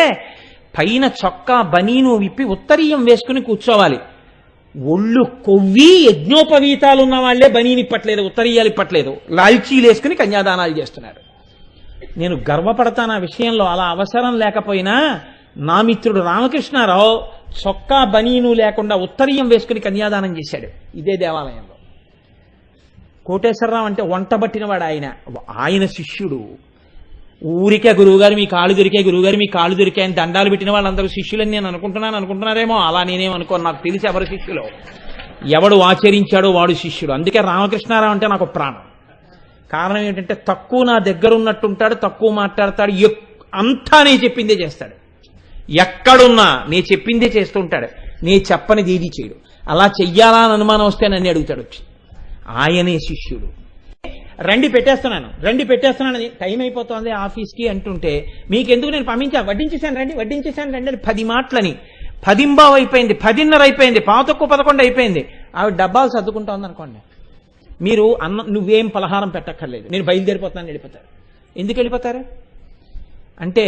పైన చొక్కా బనీను విప్పి ఉత్తరీయం వేసుకుని కూర్చోవాలి. ఒళ్ళు కొవ్వి యజ్ఞోపవీతాలు ఉన్న వాళ్లే బనీని ఇప్పట్లేదు, ఉత్తరీయాలు ఇప్పట్లేదు, లాల్చీలు వేసుకుని కన్యాదానాలు చేస్తున్నారు. నేను గర్వపడతాను ఆ విషయంలో. అలా అవసరం లేకపోయినా నా మిత్రుడు రామకృష్ణారావు చొక్కా బనీను లేకుండా ఉత్తరీయం వేసుకుని కన్యాదానం చేశాడు ఇదే దేవాలయంలో. కోటేశ్వరరావు అంటే వంటబట్టినవాడు ఆయన. ఆయన శిష్యుడు. ఊరికే గురువుగారు మీ కాళ్ళు దొరికాయి, గురువుగారు మీ కాళ్ళు దొరికాయని దండాలు పెట్టిన వాళ్ళందరూ శిష్యులని నేను అనుకుంటున్నారేమో. అలా నేనేమనుకోను. నాకు తెలిసి ఎవరు శిష్యులు, ఎవడు ఆచరించాడో వాడు శిష్యుడు. అందుకే రామకృష్ణారావు అంటే నాకు ప్రాణం. కారణం ఏంటంటే తక్కువ నా దగ్గర ఉన్నట్టుంటాడు, తక్కువ మాట్లాడతాడు, అంతా నేను చెప్పిందే చేస్తాడు. ఎక్కడున్నా నేను చెప్పిందే చేస్తుంటాడు, నేను చెప్పనిది ఏది చేయడు. అలా చెయ్యాలా అని అనుమానం వస్తే నన్ను అడుగుతాడు వచ్చి. ఆయనే శిష్యుడు. రండి పెట్టేస్తున్నాను టైం అయిపోతుంది ఆఫీస్కి అంటుంటే, మీకెందుకు నేను పంపించా, వడ్డించేశాను రండి అని 10 మాటలని. 10:15 అయిపోయింది, 10:30 అయిపోయింది, 11:11 అయిపోయింది. ఆవిడ డబ్బాలు సర్దుకుంటా ఉంది అనుకోండి. మీరు నువ్వేం పలహారం పెట్టక్కర్లేదు, నేను బయలుదేరిపోతానని వెళ్ళిపోతారు. ఎందుకు వెళ్ళిపోతారు అంటే,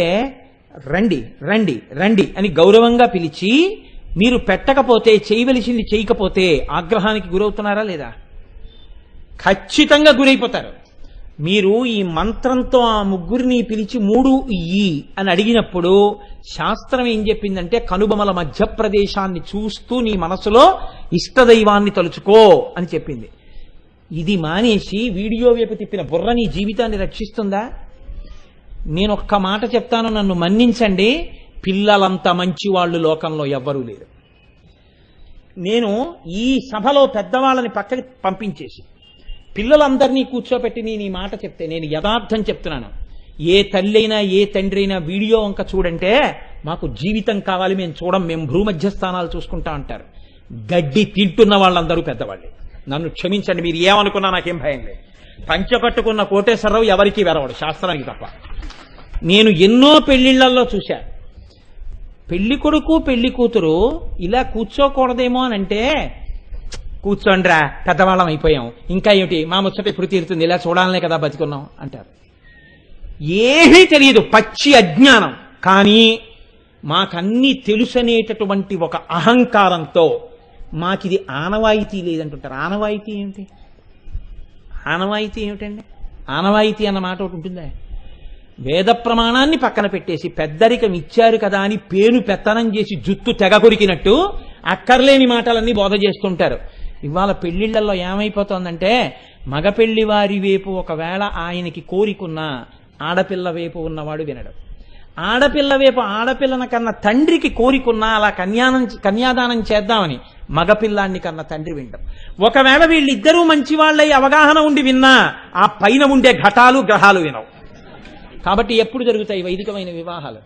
రండి అని గౌరవంగా పిలిచి మీరు పెట్టకపోతే, చేయవలసింది చేయకపోతే ఆగ్రహానికి గురవుతున్నారా లేదా? ఖచ్చితంగా గురైపోతారు. మీరు ఈ మంత్రంతో ఆ ముగ్గురిని పిలిచి 3 ఇయ్యి అని అడిగినప్పుడు శాస్త్రం ఏం చెప్పిందంటే, కనుబొమల మధ్య ప్రదేశాన్ని చూస్తూ నీ మనసులో ఇష్టదైవాన్ని తలుచుకో అని చెప్పింది. ఇది మానేసి వీడియో వైపు తిప్పిన బుర్ర నీ జీవితాన్ని రక్షిస్తుందా? నేను ఒక్క మాట చెప్తాను, నన్ను మన్నించండి, పిల్లలంత మంచి వాళ్ళు లోకంలో ఎవ్వరూ లేరు. నేను ఈ సభలో పెద్దవాళ్ళని పక్కకి పంపించేసి పిల్లలందరినీ కూర్చోబెట్టి నేను ఈ మాట చెప్తే, నేను యథార్థం చెప్తున్నాను, ఏ తల్లి అయినా ఏ తండ్రి అయినా వీడియో వంక చూడంటే మాకు జీవితం కావాలి, మేము చూడం, మేము భూమధ్య స్థానాలు చూసుకుంటా అంటారు. గడ్డి తింటున్న వాళ్ళందరూ పెద్దవాళ్ళే. నన్ను క్షమించండి, మీరు ఏమనుకున్నా నాకేం భయం లేదు. పంచకట్టుకున్న కోటేశ్వరరావు ఎవరికి వెరవడు, శాస్త్రానికి తప్ప. నేను ఎన్నో పెళ్లిళ్లలో చూశా, పెళ్లి కొడుకు పెళ్లి కూతురు ఇలా కూర్చోకూడదేమో అని అంటే, కూర్చోండ్రా పెద్దవాళ్ళం అయిపోయాం, ఇంకా ఏమిటి మా ముచ్చట ఎప్పుడు తీరుతుంది, ఇలా చూడాలనే కదా బతికున్నాం అంటారు. ఏమీ తెలియదు, పచ్చి అజ్ఞానం. కానీ మాకన్నీ తెలుసనేటటువంటి ఒక అహంకారంతో మాకిది ఆనవాయితీ లేదంటుంటారు. ఆనవాయితీ ఏమిటండి? ఆనవాయితీ అన్న మాట ఒకటి ఉంటుందా? వేద ప్రమాణాన్ని పక్కన పెట్టేసి పెద్దరికం ఇచ్చారు కదా అని పేను పెత్తనం చేసి జుత్తు తెగ కొరికినట్టు అక్కర్లేని మాటలన్నీ బోధ చేస్తుంటారు. ఇవాళ పెళ్లిళ్లలో ఏమైపోతోందంటే, మగ పెళ్లి వారి వైపు ఒకవేళ ఆయనకి కోరికున్నా ఆడపిల్ల వైపు ఉన్నవాడు వినడు. ఆడపిల్ల వైపు ఆడపిల్లన కన్నా తండ్రికి కోరికున్నా అలా కన్యాదానం చేద్దామని మగపిల్లాన్ని కన్నా తండ్రి వినడం. ఒకవేళ వీళ్ళిద్దరూ మంచి వాళ్ళై అవగాహన ఉండి విన్నా ఆ పైన ఉండే ఘటాలు గ్రహాలు వినవు. కాబట్టి ఎప్పుడు జరుగుతాయి వైదికమైన వివాహాలు?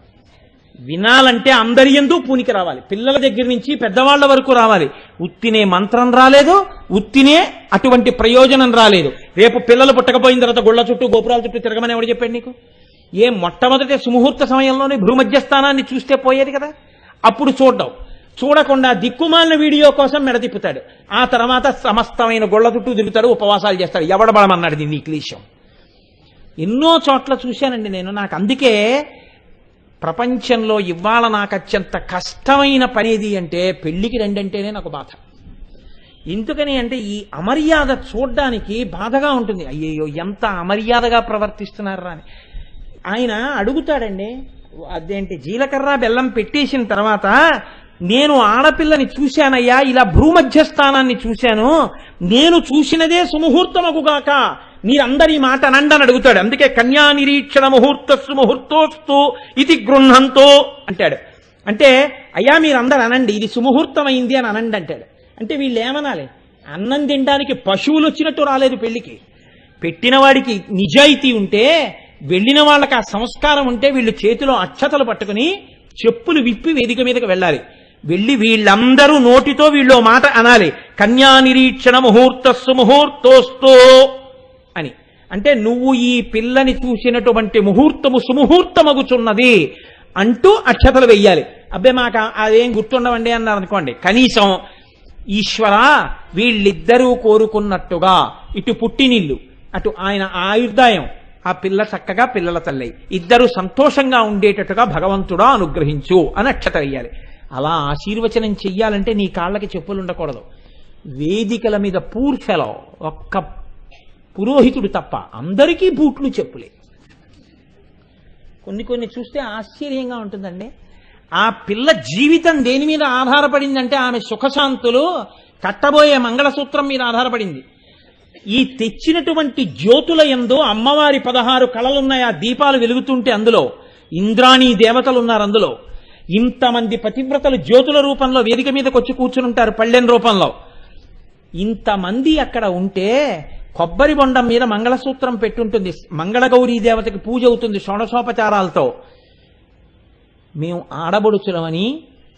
వినాలంటే అందరి యందు పూనికి రావాలి, పిల్లల దగ్గర నుంచి పెద్దవాళ్ల వరకు రావాలి. ఉత్తినే మంత్రం రాలేదు, ఉత్తినే అటువంటి ప్రయోజనం రాలేదు. రేపు పిల్లలు పుట్టకపోయిన తర్వాత గుళ్ళ చుట్టూ గోపురాల చుట్టూ తిరగమని ఎవడు చెప్పాడు నీకు? మొట్టమొదటి సుముహూర్త సమయంలోనే భూమధ్యస్థానాన్ని చూస్తే పోయేది కదా. అప్పుడు చూడకుండా దిక్కుమాలిన వీడియో కోసం మెడతిప్పుతాడు. ఆ తర్వాత సమస్తమైన గొళ్ళ చుట్టూ తిరుగుతాడు, ఉపవాసాలు చేస్తాడు. ఎవడబడమన్నాడు దీన్ని? క్లీశం. ఎన్నో చోట్ల చూశానండి నేను. నాకు అందుకే ప్రపంచంలో ఇవాళ నాకు అత్యంత కష్టమైన పనేది అంటే పెళ్లికి రెండంటేనే నాకు బాధ. ఎందుకని అంటే ఈ అమర్యాద చూడ్డానికి బాధగా ఉంటుంది. అయ్యయ్యో ఎంత అమర్యాదగా ప్రవర్తిస్తున్నారా అని. ఆయన అడుగుతాడండి, అదేంటి జీలకర్ర బెల్లం పెట్టేసిన తర్వాత, నేను ఆడపిల్లని చూశానయ్యా, ఇలా భూమధ్యస్థానాన్ని చూశాను, నేను చూసినదే సుముహూర్తమగుగాక, మీరందరి మాట అనండి అని అడుగుతాడు. అందుకే కన్యా నిరీక్షణ ముహూర్తస్సు ముహూర్తోస్తు ఇది గృహంతో అంటాడు. అంటే అయ్యా మీరందరూ అనండి ఇది సుముహూర్తమైంది అని అనండి అంటాడు. అంటే వీళ్ళు ఏమనాలి? అన్నం తినడానికి పశువులు వచ్చినట్టు రాలేదు పెళ్లికి. పెట్టిన వాడికి నిజాయితీ ఉంటే, వెళ్ళిన వాళ్ళకి ఆ సంస్కారం ఉంటే, వీళ్ళు చేతిలో అక్షతలు పట్టుకుని చెప్పులు విప్పి వేదిక మీదకి వెళ్ళాలి. వెళ్ళి వీళ్ళందరూ నోటితో వీళ్ళు మాట అనాలి, కన్యా నిరీక్షణ ముహూర్తస్సు ముహూర్తోస్తో అని. అంటే నువ్వు ఈ పిల్లని చూసినటువంటి ముహూర్తము సుముహూర్తమగుచున్నది అంటూ అక్షతలు వెయ్యాలి. అబ్బే మాకు అదేం గుర్తుండవండి అన్నారు అనుకోండి, కనీసం ఈశ్వర వీళ్ళిద్దరూ కోరుకున్నట్టుగా ఇటు పుట్టినిల్లు, అటు ఆయన ఆయుర్దాయం, ఆ పిల్ల చక్కగా పిల్లల తల్లి, ఇద్దరు సంతోషంగా ఉండేటట్టుగా భగవంతుడా అనుగ్రహించు అని అక్షత వెయ్యాలి. అలా ఆశీర్వచనం చెయ్యాలంటే నీ కాళ్ళకి చెప్పులు ఉండకూడదు. వేదికల మీద పూర్ఫెలో ఒక్క పురోహితుడు తప్ప అందరికీ బూట్లు చెప్పులే. కొన్ని చూస్తే ఆశ్చర్యంగా ఉంటుందండి. ఆ పిల్ల జీవితం దేని మీద ఆధారపడిందంటే ఆమె సుఖశాంతులు కట్టబోయే మంగళసూత్రం మీద ఆధారపడింది. ఈ తెచ్చినటువంటి జ్యోతుల యందు అమ్మవారి 16 కళలున్నాయి. ఆ దీపాలు వెలుగుతుంటే అందులో ఇంద్రాణీ దేవతలు ఉన్నారు. అందులో ఇంతమంది పతివ్రతలు జ్యోతుల రూపంలో వేదిక మీదకి వచ్చి కూర్చుని ఉంటారు, పళ్ళెన్ రూపంలో. ఇంతమంది అక్కడ ఉంటే కొబ్బరి బొండం మీద మంగళసూత్రం పెట్టుంటుంది. మంగళగౌరీ దేవతకి పూజ అవుతుంది షోడశోపచారాలతో. మేము ఆడబడుచులమని,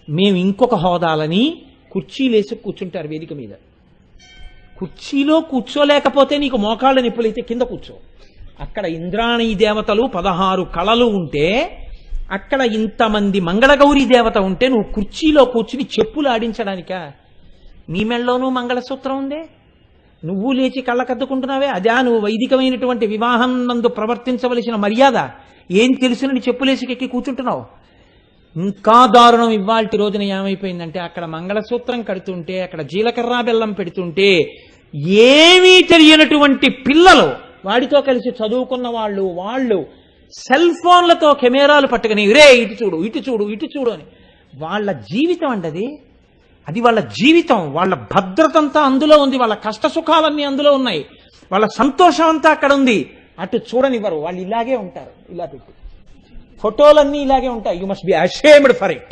మేము ఇంకొక హోదాలని కుర్చీలేసి కూర్చుంటారు వేదిక మీద. కుర్చీలో కూర్చోలేకపోతే నీకు మోకాళ్ళ నిప్పులైతే కింద కూర్చో. అక్కడ ఇంద్రాణీ దేవతలు 16 కళలు ఉంటే, అక్కడ ఇంతమంది మంగళగౌరీ దేవత ఉంటే నువ్వు కుర్చీలో కూర్చుని చెప్పులు ఆడించడానికా? నీ మెళ్ళలోనూ మంగళసూత్రం ఉందే, నువ్వు లేచి కళ్ళకద్దుకుంటున్నావే, అదే నువ్వు వైదికమైనటువంటి వివాహం నందు ప్రవర్తించవలసిన మర్యాద? ఏం తెలుసునని చెప్పులేసికెక్కి కూర్చుంటున్నావు? ఇంకా దారుణం ఇవాల్టి రోజున ఏమైపోయిందంటే, అక్కడ మంగళసూత్రం కడుతుంటే, అక్కడ జీలకర్ర బెల్లం పెడుతుంటే, ఏమీ తెలియనటువంటి పిల్లలు వాడితో కలిసి చదువుకున్న వాళ్ళు సెల్ ఫోన్లతో కెమెరాలు పట్టుకుని రే ఇటు చూడు ఇటు చూడు ఇటు చూడు అని. వాళ్ళ జీవితం అండి అది వాళ్ళ జీవితం. వాళ్ళ భద్రతంతా అందులో ఉంది, వాళ్ళ కష్ట సుఖాలన్నీ అందులో ఉన్నాయి, వాళ్ళ సంతోషం అంతా అక్కడ ఉంది. అటు చూడనివ్వరు, వాళ్ళు ఇలాగే ఉంటారు. ఇలా పెట్టి ఫోటోలన్నీ ఇలాగే ఉంటాయి. You must be ashamed for it.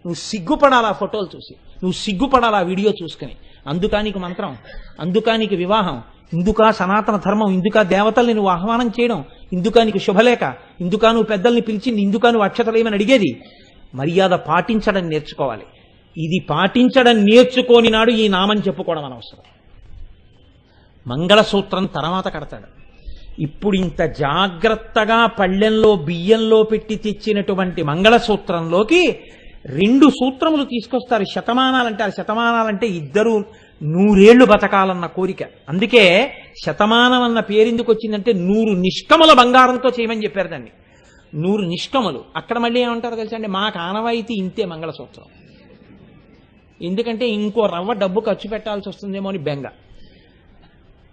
నువ్వు సిగ్గుపడాలా ఫోటోలు చూసి, నువ్వు సిగ్గుపడాలా వీడియో చూసుకుని. అందుకా నీకు మంత్రం, అందుకా నీకు వివాహం, ఇందుకా సనాతన ధర్మం, ఇందుకా దేవతల్ని నువ్వు ఆహ్వానం చేయడం, ఇందుకా నీకు శుభలేఖ, ఇందుకా నువ్వు పెద్దల్ని పిలిచింది, ఇందుకా నువ్వు అక్షతలేమని అడిగేది. మర్యాద పాటించడం నేర్చుకోవాలి. ఇది పాటించడం నేర్చుకోని నాడు ఈ నామం చెప్పుకోవడం అనవసరం. మంగళసూత్రం తర్వాత కడతాడు. ఇప్పుడు ఇంత జాగ్రత్తగా పళ్ళెంలో బియ్యంలో పెట్టి తెచ్చినటువంటి మంగళసూత్రంలోకి 2 సూత్రములు తీసుకొస్తారు. శతమానాలంటారు. శతమానాలంటే ఇద్దరు 100 ఏళ్లు బతకాలన్న కోరిక. అందుకే శతమానం అన్న పేరెందుకు వచ్చిందంటే 100 నిష్కముల బంగారంతో చేయమని చెప్పారు దాన్ని. 100 నిష్కములు. అక్కడ మళ్ళీ ఏమంటారు తెలుసా అండి, మాకు ఆనవాయితీ ఇంతే మంగళసూత్రం. ఎందుకంటే ఇంకో రవ్వ డబ్బు ఖర్చు పెట్టాల్సి వస్తుందేమో అని బెంగ.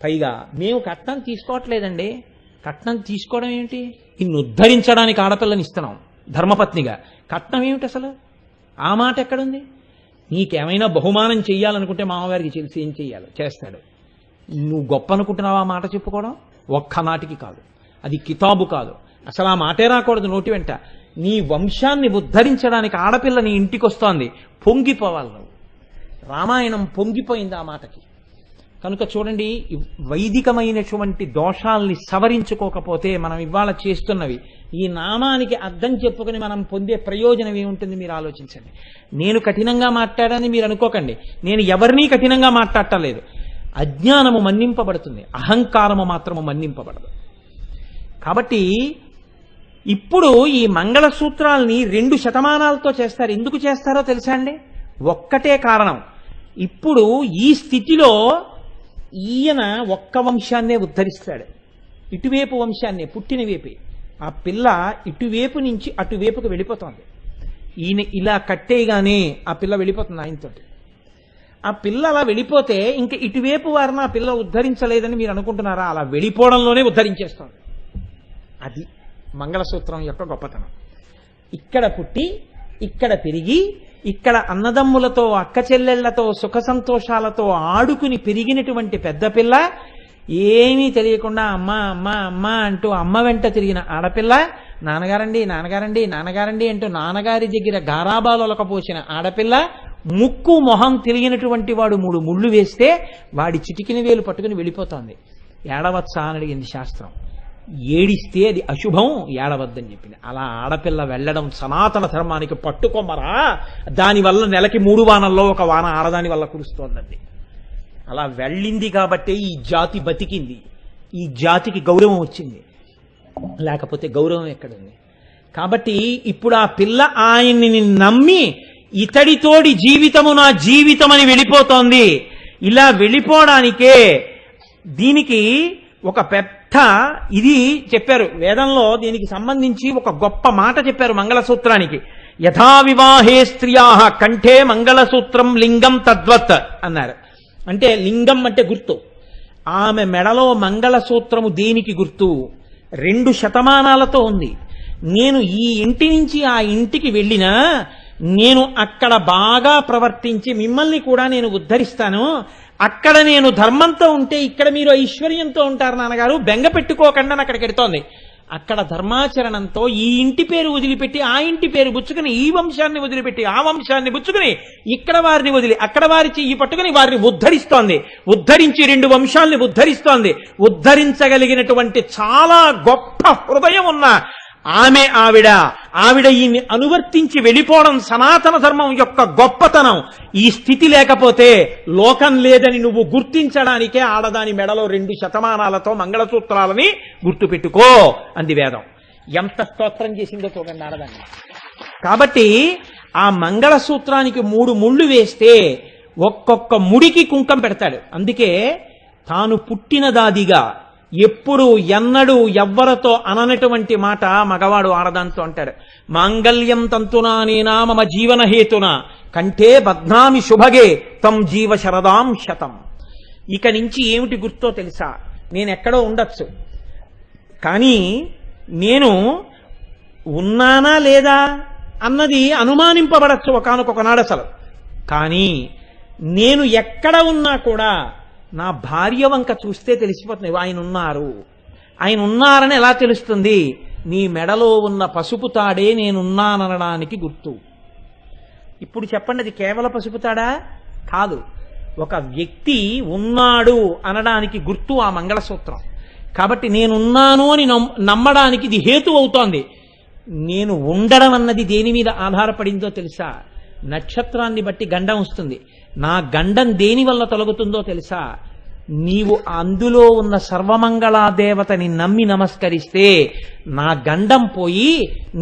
పైగా మేము కట్నం తీసుకోవట్లేదండి. కట్నం తీసుకోవడం ఏమిటి? ఇన్ని ఉద్ధరించడానికి ఆడపిల్లని ఇస్తున్నాం ధర్మపత్నిగా. కట్నం ఏమిటి అసలు? ఆ మాట ఎక్కడుంది? నీకేమైనా బహుమానం చెయ్యాలనుకుంటే మామగారికి తెలిసి ఏం చెయ్యాలో చేస్తాడు. నువ్వు గొప్ప అనుకుంటున్నావా మాట చెప్పుకోవడం? ఒక్కనాటికి కాదు, అది కితాబు కాదు. అసలు ఆ మాటే రాకూడదు నోటి వెంట. నీ వంశాన్ని ఉద్ధరించడానికి ఆడపిల్ల నీ ఇంటికి వస్తోంది, పొంగిపోవాలి నువ్వు. రామాయణం పొంగిపోయింది ఆ మాటకి. కనుక చూడండి, వైదికమైనటువంటి దోషాల్ని సవరించుకోకపోతే మనం ఇవాళ చేస్తున్నవి ఈ నామానికి అర్థం చెప్పుకొని మనం పొందే ప్రయోజనం ఏముంటుంది మీరు ఆలోచించండి. నేను కఠినంగా మాట్లాడాలని మీరు అనుకోకండి. నేను ఎవరినీ కఠినంగా మాట్లాడటలేదు. అజ్ఞానము మన్నింపబడుతుంది, అహంకారము మాత్రము మన్నింపబడదు. కాబట్టి ఇప్పుడు ఈ మంగళసూత్రాల్ని 2 శతమానాలతో చేస్తారు. ఎందుకు చేస్తారో తెలుసా అండి? ఒక్కటే కారణం. ఇప్పుడు ఈ స్థితిలో ఈయన ఒక్క వంశాన్నే ఉద్ధరిస్తాడు, ఇటువైపు వంశాన్నే, పుట్టిన వైపే. ఆ పిల్ల ఇటువైపు నుంచి అటువైపుకు వెళ్ళిపోతుంది. ఈయన ఇలా కట్టేయగానే ఆ పిల్ల వెళ్ళిపోతుంది ఆయనతోటి. ఆ పిల్ల అలా వెళ్ళిపోతే ఇంకా ఇటువైపు వారిని ఆ పిల్ల ఉద్ధరించలేదని మీరు అనుకుంటున్నారా? అలా వెళ్ళిపోవడంలోనే ఉద్ధరించేస్తుంది. అది మంగళసూత్రం యొక్క గొప్పతనం. ఇక్కడ పుట్టి, ఇక్కడ పెరిగి, ఇక్కడ అన్నదమ్ములతో అక్క చెల్లెళ్లతో సుఖ సంతోషాలతో ఆడుకుని పెరిగినటువంటి పెద్ద పిల్ల, ఏమీ తెలియకుండా అమ్మ అమ్మ అమ్మ అంటూ అమ్మ వెంట తిరిగిన ఆడపిల్ల, నాన్నగారండి నాన్నగారండి నాన్నగారండి అంటూ నాన్నగారి దగ్గర గారాబాలొలకపోసిన ఆడపిల్ల, ముక్కు మొహం తిరిగినటువంటి వాడు 3 ముళ్ళు వేస్తే వాడి చిటికిన వేలు పట్టుకుని వెళ్ళిపోతోంది. ఏడవచ్చా అని అడిగింది శాస్త్రం. ఏడిస్తే అది అశుభం, ఏడవద్దని చెప్పింది. అలా ఆడపిల్ల వెళ్ళడం సనాతన ధర్మానికి పట్టుకోమరా. దానివల్ల నెలకి 3 వానల్లో 1 వాన ఆడదాని వల్ల కురుస్తోందండి. అలా వెళ్ళింది కాబట్టే ఈ జాతి బతికింది, ఈ జాతికి గౌరవం వచ్చింది. లేకపోతే గౌరవం ఎక్కడుంది? కాబట్టి ఇప్పుడు ఆ పిల్ల ఆయన్ని నమ్మి ఇతడితోడి జీవితము నా జీవితం అని వెళ్ళిపోతోంది. ఇలా వెళ్ళిపోవడానికే దీనికి ఒక పెద్ద ఇది చెప్పారు వేదంలో. దీనికి సంబంధించి ఒక గొప్ప మాట చెప్పారు మంగళసూత్రానికి. యథా వివాహే స్త్రియా కంఠే మంగళసూత్రం లింగం తద్వత్ అన్నారు. అంటే లింగం అంటే గుర్తు. ఆమె మెడలో మంగళసూత్రము దేనికి గుర్తు? 2 శతమానాలతో ఉంది. నేను ఈ ఇంటి నుంచి ఆ ఇంటికి వెళ్ళినా నేను అక్కడ బాగా ప్రవర్తించి మిమ్మల్ని కూడా నేను ఉద్ధరిస్తాను. అక్కడ నేను ధర్మంతో ఉంటే ఇక్కడ మీరు ఐశ్వర్యంతో ఉంటారు నాన్నగారు, బెంగ పెట్టుకోకుండా అక్కడికి వెడుతోంది. అక్కడ ధర్మాచరణంతో ఈ ఇంటి పేరు వదిలిపెట్టి ఆ ఇంటి పేరు పుచ్చుకుని, ఈ వంశాన్ని వదిలిపెట్టి ఆ వంశాన్ని పుచ్చుకుని, ఇక్కడ వారిని వదిలి అక్కడ వారి చెయ్యి పట్టుకుని వారిని ఉద్ధరిస్తోంది. ఉద్ధరించి 2 వంశాల్ని ఉద్ధరిస్తోంది. ఉద్ధరించగలిగినటువంటి చాలా గొప్ప హృదయం ఉన్న ఆవిడ ఈయన్ని అనువర్తించి వెళ్ళిపోవడం సనాతన ధర్మం యొక్క గొప్పతనం. ఈ స్థితి లేకపోతే లోకం లేదని నువ్వు గుర్తించడానికే ఆడదాని మెడలో 2 శతమానాలతో మంగళసూత్రాలని గుర్తుపెట్టుకో అంది వేదం. ఎంత స్తోత్రం చేసిందో చూడండి ఆడదాన్ని. కాబట్టి ఆ మంగళసూత్రానికి 3 ముళ్ళు వేస్తే ఒక్కొక్క ముడికి కుంకం పెడతాడు. అందుకే తాను పుట్టినదాదిగా ఎప్పుడు ఎన్నడూ ఎవ్వరతో అననటువంటి మాట మగవాడు ఆడదాంతో అంటాడు. మాంగళ్యం తంతునా నేనా మమ జీవన హేతున కంఠే బధ్నామి శుభగే తం జీవ శరదాం శతం. ఇక నుంచి ఏమిటి గుర్తో తెలుసా? నేనెక్కడో ఉండొచ్చు, కానీ నేను ఉన్నానా లేదా అన్నది అనుమానింపబడచ్చు ఒకానొకనాడు అసలు. కానీ నేను ఎక్కడ ఉన్నా కూడా నా భార్య వంక చూస్తే తెలిసిపోతుంది ఆయన ఉన్నారని ఎలా తెలుస్తుంది? నీ మెడలో ఉన్న పసుపు తాడే నేనున్నాననడానికి గుర్తు. ఇప్పుడు చెప్పండి, అది కేవల పసుపు తాడా? కాదు. ఒక వ్యక్తి ఉన్నాడు అనడానికి గుర్తు ఆ మంగళసూత్రం. కాబట్టి నేనున్నాను అని నమ్మడానికి ఇది హేతు అవుతోంది. నేను ఉండడం అన్నది దేని మీద ఆధారపడిందో తెలుసా? నక్షత్రాన్ని బట్టి గండం వస్తుంది. నా గండం దేని వల్ల తొలగుతుందో తెలుసా? నీవు అందులో ఉన్న సర్వమంగళాదేవతని నమ్మి నమస్కరిస్తే నా గండం పోయి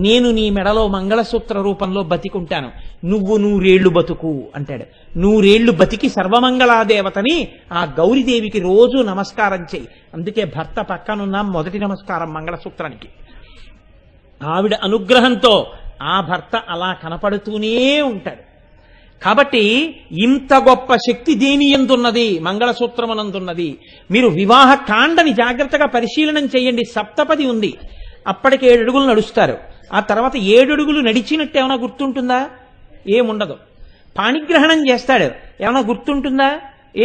నేను నీ మెడలో మంగళసూత్ర రూపంలో బతికుంటాను. నువ్వు 100 ఏళ్లు బతుకు అంటాడు. 100 ఏళ్లు బతికి సర్వమంగళాదేవతని ఆ గౌరీదేవికి రోజు నమస్కారం చెయ్యి. అందుకే భర్త పక్కనున్న మొదటి నమస్కారం మంగళసూత్రానికి. ఆవిడ అనుగ్రహంతో ఆ భర్త అలా కనపడుతూనే ఉంటాడు. కాబట్టి ఇంత గొప్ప శక్తి దేని ఎందున్నది? మంగళసూత్రమునందున్నది. మీరు వివాహ కాండని జాగ్రత్తగా పరిశీలనం చేయండి. సప్తపది ఉంది. అప్పటికి 7 అడుగులు నడుస్తారు. ఆ తర్వాత 7 అడుగులు నడిచినట్టు ఏమైనా గుర్తుంటుందా? ఏముండదు. పాణిగ్రహణం చేస్తాడు, ఏమైనా గుర్తుంటుందా?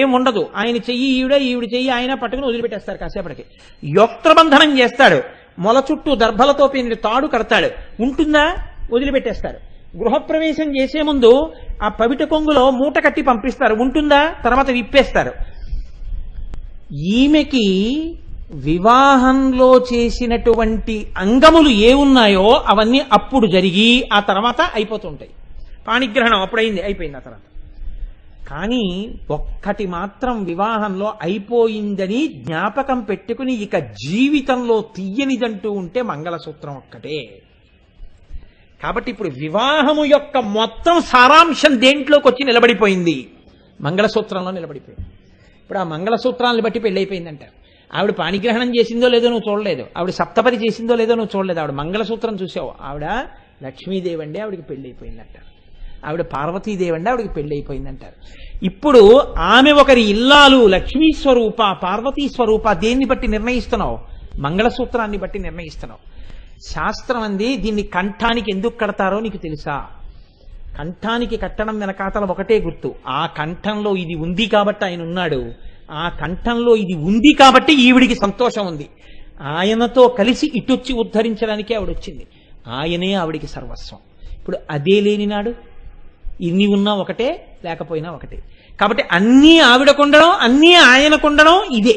ఏముండదు. ఆయన చెయ్యి ఈవిడ చెయ్యి ఆయన పట్టుకుని వదిలిపెట్టేస్తారు కాసేపటికి. యోక్త్రబంధనం చేస్తాడు, మొల చుట్టూ దర్భలతో పేని తాడు కడతాడు, ఉంటుందా? వదిలిపెట్టేస్తారు. గృహప్రవేశం చేసే ముందు ఆ పవిట కొంగులో మూట కట్టి పంపిస్తారు, ఉంటుందా? తర్వాత విప్పేస్తారు. ఈమెకి వివాహంలో చేసినటువంటి అంగములు ఏ ఉన్నాయో అవన్నీ అప్పుడు జరిగి ఆ తర్వాత అయిపోతుంటాయి. పాణిగ్రహణం అప్పుడైంది, అయిపోయింది ఆ తర్వాత. కానీ ఒక్కటి మాత్రం వివాహంలో అయిపోయిందని జ్ఞాపకం పెట్టుకుని ఇక జీవితంలో తీయనిదంటూ ఉంటే మంగళసూత్రం ఒక్కటే. కాబట్టి ఇప్పుడు వివాహము యొక్క మొత్తం సారాంశం దేంట్లోకి వచ్చి నిలబడిపోయింది? మంగళసూత్రంలో నిలబడిపోయింది. ఇప్పుడు ఆ మంగళసూత్రాలను బట్టి పెళ్ళైపోయిందంటారు. ఆవిడ పాణిగ్రహణం చేసిందో లేదో నువ్వు చూడలేదు, ఆవిడ సప్తపది చేసిందో లేదో నువ్వు చూడలేదు, ఆవిడ మంగళసూత్రం చూసావు. ఆవిడ లక్ష్మీదేవి అండి, ఆవిడికి పెళ్ళి అయిపోయిందంటారు. ఆవిడ పార్వతీదేవి అండి, ఆవిడికి పెళ్ళి అయిపోయిందంటారు. ఇప్పుడు ఆమె ఒకరి ఇల్లాలు, లక్ష్మీ స్వరూప, పార్వతీ స్వరూప, దేన్ని బట్టి నిర్ణయిస్తున్నావు? మంగళసూత్రాన్ని బట్టి నిర్ణయిస్తున్నావు. శాస్త్రం అంది దీన్ని కంఠానికి ఎందుకు కడతారో నీకు తెలుసా? కంఠానికి కట్టడం వెనకాతల ఒకటే గుర్తు, ఆ కంఠంలో ఇది ఉంది కాబట్టి ఆయన ఉన్నాడు, ఆ కంఠంలో ఇది ఉంది కాబట్టి ఈవిడికి సంతోషం ఉంది. ఆయనతో కలిసి ఇటొచ్చి ఉద్ధరించడానికి ఆవిడ వచ్చింది. ఆయనే ఆవిడికి సర్వస్వం. ఇప్పుడు అదే లేని నాడు ఇన్ని ఉన్నా ఒకటే, లేకపోయినా ఒకటే. కాబట్టి అన్నీ ఆవిడకుండడం, అన్నీ ఆయనకుండడం ఇదే.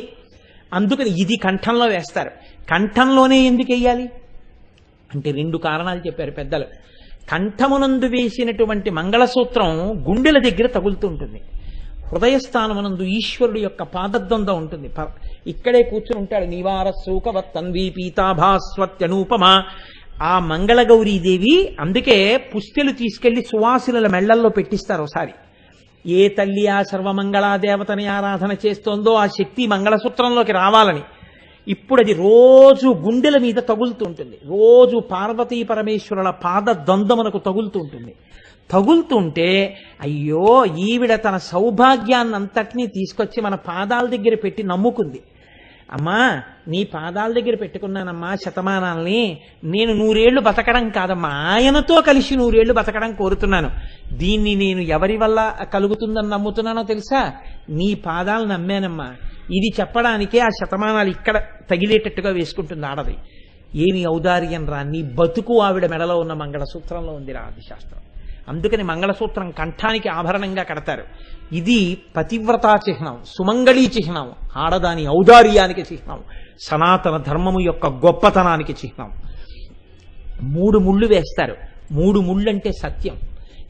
అందుకని ఇది కంఠంలో వేస్తారు. కంఠంలోనే ఎందుకు వేయాలి అంటే 2 కారణాలు చెప్పారు పెద్దలు. కంఠమునందు వేసినటువంటి మంగళసూత్రం గుండెల దగ్గర తగులుతూ ఉంటుంది. హృదయస్థానమునందు ఈశ్వరుడు యొక్క పాదద్వంద ఉంటుంది. ఇక్కడే కూర్చుని ఉంటాడు. నివార సూకవత్తన్వీ పీతాభాస్వత్యనూపమా. ఆ మంగళగౌరీదేవి అందుకే పుస్తెలు తీసుకెళ్లి సువాసినుల మెళ్లల్లో పెట్టిస్తారు. ఒకసారి ఏ తల్లి ఆ సర్వమంగళా దేవతని ఆరాధన చేస్తోందో ఆ శక్తి మంగళసూత్రంలోకి రావాలని ఇప్పుడు అది రోజు గుండెల మీద తగులుతూ ఉంటుంది. రోజు పార్వతీ పరమేశ్వరుల పాద ద్వంద్వమునకు తగులుతూ ఉంటుంది. తగులుతుంటే అయ్యో ఈవిడ తన సౌభాగ్యాన్నంతటినీ తీసుకొచ్చి మన పాదాల దగ్గర పెట్టి నమ్ముకుంది. అమ్మా నీ పాదాల దగ్గర పెట్టుకున్నానమ్మా శతమానాల్ని, నేను 100 ఏళ్లు బతకడం కాదమ్మా, ఆయనతో కలిసి 100 ఏళ్లు బతకడం కోరుతున్నాను. దీన్ని నేను ఎవరి వల్ల కలుగుతుందని నమ్ముతున్నానో తెలుసా? నీ పాదాలు నమ్మానమ్మా. ఇది చెప్పడానికే ఆ శతమానాలు ఇక్కడ తగిలేటట్టుగా వేసుకుంటుంది ఆడది. ఏమి ఔదార్యం రా, నీ బతుకు ఆవిడ మెడలో ఉన్న మంగళసూత్రంలో ఉంది రా అది శాస్త్రం. అందుకని మంగళసూత్రం కంఠానికి ఆభరణంగా కడతారు. ఇది పతివ్రతా చిహ్నం, సుమంగళీ చిహ్నం, ఆడదాని ఔదార్యానికి చిహ్నం, సనాతన ధర్మము యొక్క గొప్పతనానికి చిహ్నం. 3 ముళ్ళు వేస్తారు. 3 ముళ్ళు అంటే సత్యం.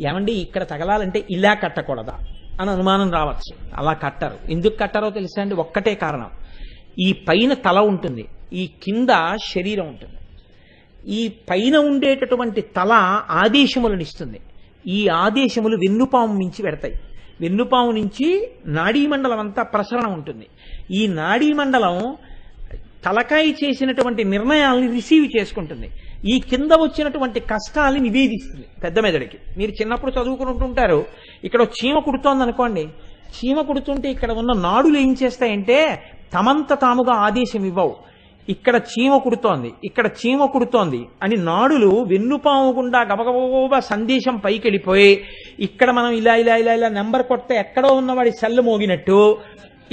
ఏమండి ఇక్కడ తగలాలంటే ఇలా కట్టకూడదా అని అనుమానం రావచ్చు. అలా కట్టరు. ఎందుకు కట్టరో తెలుసా అండి? ఒక్కటే కారణం, ఈ పైన తల ఉంటుంది, ఈ కింద శరీరం ఉంటుంది. ఈ పైన ఉండేటటువంటి తల ఆదేశములనిస్తుంది. ఈ ఆదేశములు వెన్నుపాము నుంచి పెడతాయి. వెన్నుపాము నుంచి నాడీమండలం అంతా ప్రసరణ ఉంటుంది. ఈ నాడీమండలం తలకాయ చేసినటువంటి నిర్ణయాల్ని రిసీవ్ చేసుకుంటుంది. ఈ కింద వచ్చినటువంటి కష్టాల్ని నివేదిస్తుంది పెద్ద మెదడికి. మీరు చిన్నప్పుడు చదువుకుంటుంటారు, ఇక్కడ చీమ కుడుతోంది అనుకోండి, చీమ కుడుతుంటే ఇక్కడ ఉన్న నాడులు ఏం చేస్తాయంటే తమంత తాముగా ఆదేశం ఇవ్వవు. ఇక్కడ చీమ కుడుతోంది, ఇక్కడ చీమ కుడుతోంది అని నాడులు వెన్నుపాము గుండా గబగబా సందేశం పైకి వెళ్ళిపోయి ఇక్కడ మనం ఇలా ఇలా ఇలా ఇలా నెంబర్ కొడితే ఎక్కడో ఉన్నవాడి సెల్లు మోగినట్టు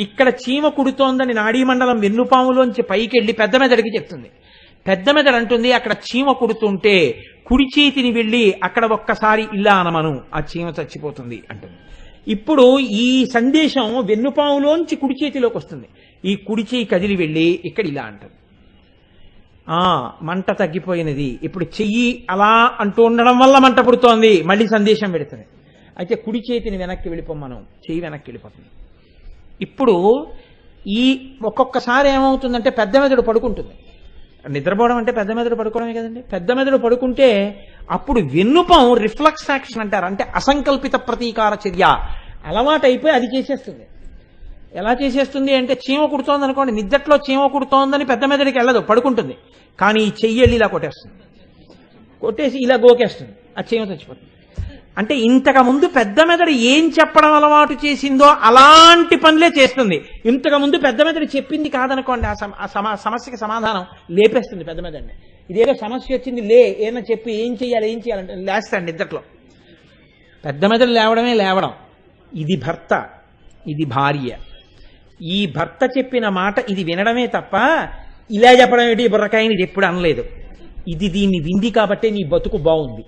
ఇక్కడ చీమ కుడుతోందని నాడీమండలం వెన్నుపాములోంచి పైకి వెళ్ళి పెద్ద మెదడికి చెప్తుంది. పెద్ద మెదడు అంటుంది అక్కడ చీమ కుడుతుంటే కుడి చేతిని వెళ్ళి అక్కడ ఒక్కసారి ఇలా అనమను, ఆ చీమ చచ్చిపోతుంది అంటుంది. ఇప్పుడు ఈ సందేశం వెన్నుపాములోంచి కుడి చేతిలోకి వస్తుంది. ఈ కుడి చేయి కదిలి వెళ్ళి ఇక్కడ ఇలా అంటుంది, మంట తగ్గిపోయినది. ఇప్పుడు చెయ్యి అలా అంటూ ఉండడం వల్ల మంట పుడుతోంది, మళ్ళీ సందేశం పెడుతుంది. అయితే కుడి చేతిని వెనక్కి వెళ్ళిపోమను, చెయ్యి వెనక్కి వెళ్ళిపోతుంది. ఇప్పుడు ఈ ఒక్కొక్కసారి ఏమవుతుందంటే పెద్ద మెదడు పడుకుంటుంది. నిద్రపోవడం అంటే పెద్ద మెదడు పడుకోవడమే కదండి. పెద్ద మెదడు పడుకుంటే అప్పుడు వెన్నుపం రిఫ్లక్స్ యాక్షన్ అంటారు, అంటే అసంకల్పిత ప్రతీకార చర్య అలవాటు అయిపోయి అది చేసేస్తుంది. ఎలా చేసేస్తుంది అంటే చీమ కుడుతోంది అనుకోండి, నిద్దట్లో చీమ కుడుతోందని పెద్ద మెదడికి వెళ్ళదు, పడుకుంటుంది. కానీ ఈ చెయ్యి వెళ్ళి ఇలా కొట్టేస్తుంది, కొట్టేసి ఇలా గోకేస్తుంది, ఆ చీమ చచ్చిపోతుంది. అంటే ఇంతకు ముందు పెద్ద మెదడు ఏం చెప్పడం అలవాటు చేసిందో అలాంటి పనులే చేస్తుంది. ఇంతకు ముందు పెద్ద మెదడు చెప్పింది కాదనుకోండి, ఆ సమస్యకి సమాధానం లేపేస్తుంది పెద్ద మెదడిని. ఇదేదో సమస్య వచ్చింది లే ఏమన్నా చెప్పి ఏం చేయాలంటే లేస్తాడు నిద్దట్లో. పెద్ద మెదడు లేవడం. ఇది భర్త, ఇది భార్య. ఈ భర్త చెప్పిన మాట ఇది వినడమే తప్ప ఇలా చెప్పడం ఏంటి బుర్రకాయని ఎప్పుడు అనలేదు. ఇది దీన్ని వింది కాబట్టే నీ బతుకు బాగుంది.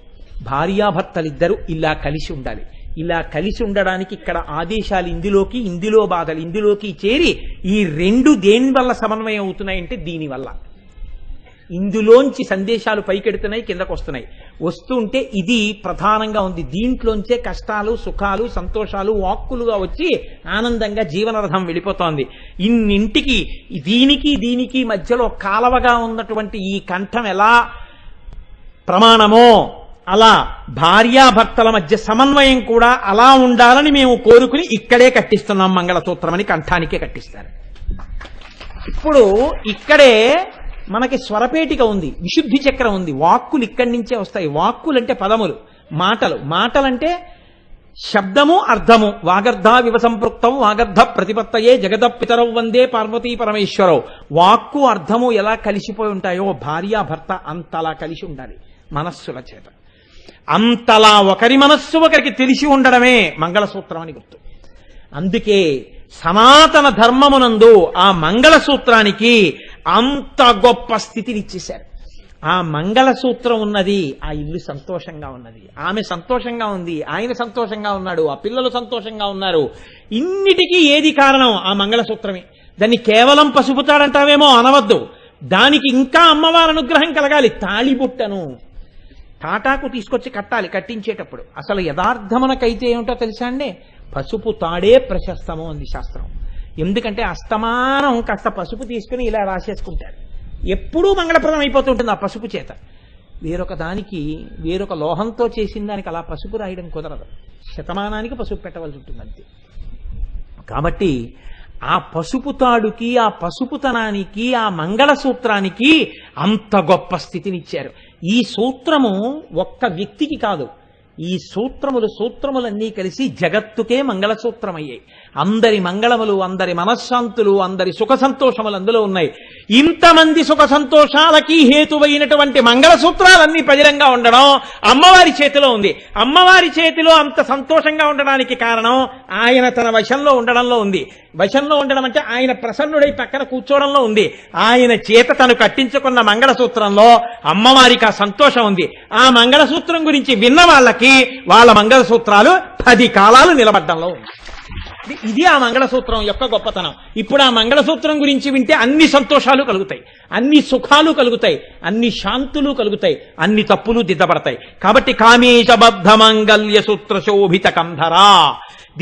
భార్యాభర్తలిద్దరూ ఇలా కలిసి ఉండాలి. ఇలా కలిసి ఉండడానికి ఇక్కడ ఆదేశాలు ఇందులోకి, ఇందులో బాధలు ఇందులోకి చేరి ఈ రెండు దేని వల్ల సమన్వయం అవుతున్నాయంటే దీనివల్ల. ఇందులోంచి సందేశాలు పైకెడుతున్నాయి, కిందకు వస్తున్నాయి. వస్తుంటే ఇది ప్రధానంగా ఉంది. దీంట్లోంచే కష్టాలు, సుఖాలు, సంతోషాలు వాక్కులుగా వచ్చి ఆనందంగా జీవనరథం వెళ్ళిపోతోంది. ఇన్నింటికి దీనికి మధ్యలో కాలవగా ఉన్నటువంటి ఈ కంఠం ఎలా ప్రమాణమో అలా భార్యాభర్తల మధ్య సమన్వయం కూడా అలా ఉండాలని మేము కోరుకుని ఇక్కడే కట్టిస్తున్నాం. మంగళసూత్రం అని కంఠానికే కట్టిస్తారు. ఇప్పుడు ఇక్కడే మనకి స్వరపేటిక ఉంది, విశుద్ధి చక్రం ఉంది. వాక్కులు ఇక్కడి నుంచే వస్తాయి. వాక్కులు అంటే పదములు, మాటలంటే శబ్దము, అర్థము. వాగర్ధ వివసంపృక్తం వాగర్ధ ప్రతిపత్తయే జగద పితరౌ వందే పార్వతీ పరమేశ్వరౌ. వాక్కు అర్థము ఎలా కలిసిపోయి ఉంటాయో భార్యాభర్త అంతలా కలిసి ఉండాలి మనస్సుల చేత. అంతలా ఒకరి మనస్సు ఒకరికి తెలిసి ఉండడమే మంగళసూత్రం అని గుర్తు. అందుకే సనాతన ధర్మమునందు ఆ మంగళసూత్రానికి అంత గొప్ప స్థితిని ఇచ్చేశారు. ఆ మంగళసూత్రం ఉన్నది, ఆ ఇల్లు సంతోషంగా ఉన్నది, ఆమె సంతోషంగా ఉంది, ఆయన సంతోషంగా ఉన్నాడు, ఆ పిల్లలు సంతోషంగా ఉన్నారు. ఇన్నిటికీ ఏది కారణం? ఆ మంగళసూత్రమే. దాన్ని కేవలం పసుపు తాడంటావేమో అనవద్దు. దానికి ఇంకా అమ్మవారి అనుగ్రహం కలగాలి. తాళిబుట్టను తాటాకు తీసుకొచ్చి కట్టాలి. కట్టించేటప్పుడు అసలు యథార్థమునకైతే ఏమిటో తెలుసా అండి? పసుపు తాడే ప్రశస్తము అంది శాస్త్రం. ఎందుకంటే అస్తమానం కాస్త పసుపు తీసుకుని ఇలా రాసేసుకుంటారు. ఎప్పుడూ మంగళప్రదం అయిపోతుంటుంది ఆ పసుపు చేత. వేరొక లోహంతో చేసిన దానికి అలా పసుపు రాయడం కుదరదు. శతమానానికి పసుపు పెట్టవలసి ఉంటుంది అంతే. కాబట్టి ఆ పసుపు తాడుకి, ఆ పసుపుతనానికి, ఆ మంగళసూత్రానికి అంత గొప్ప స్థితినిచ్చారు. ఈ సూత్రము ఒక్క వ్యక్తికి కాదు, ఈ సూత్రములన్నీ కలిసి జగత్తుకే మంగళసూత్రమయ్యాయి. అందరి మంగళములు, అందరి మనశ్శాంతులు, అందరి సుఖ సంతోషములు అందులో ఉన్నాయి. ఇంతమంది సుఖ సంతోషాలకి హేతువైనటువంటి మంగళసూత్రాలన్నీ పదిలంగా ఉండడం అమ్మవారి చేతిలో ఉంది. అమ్మవారి చేతిలో అంత సంతోషంగా ఉండడానికి కారణం ఆయన తన వశంలో ఉండడంలో ఉంది. వశంలో ఉండడం అంటే ఆయన ప్రసన్నుడై పక్కన కూర్చోవడంలో ఉంది. ఆయన చేత తను కట్టించుకున్న మంగళసూత్రంలో అమ్మవారికి ఆ సంతోషం ఉంది. ఆ మంగళసూత్రం గురించి విన్న వాళ్ళకి వాళ్ళ మంగళసూత్రాలు 10 కాలాలు నిలబడ్డంలో ఉంది. ఇది ఆ మంగళసూత్రం యొక్క గొప్పతనం. ఇప్పుడు ఆ మంగళసూత్రం గురించి వింటే అన్ని సంతోషాలు కలుగుతాయి, అన్ని సుఖాలు కలుగుతాయి, అన్ని శాంతులు కలుగుతాయి, అన్ని తప్పులు దిద్దపడతాయి. కాబట్టి కామేశబద్ధ మంగళ్య సూత్ర శోభిత కంధరా,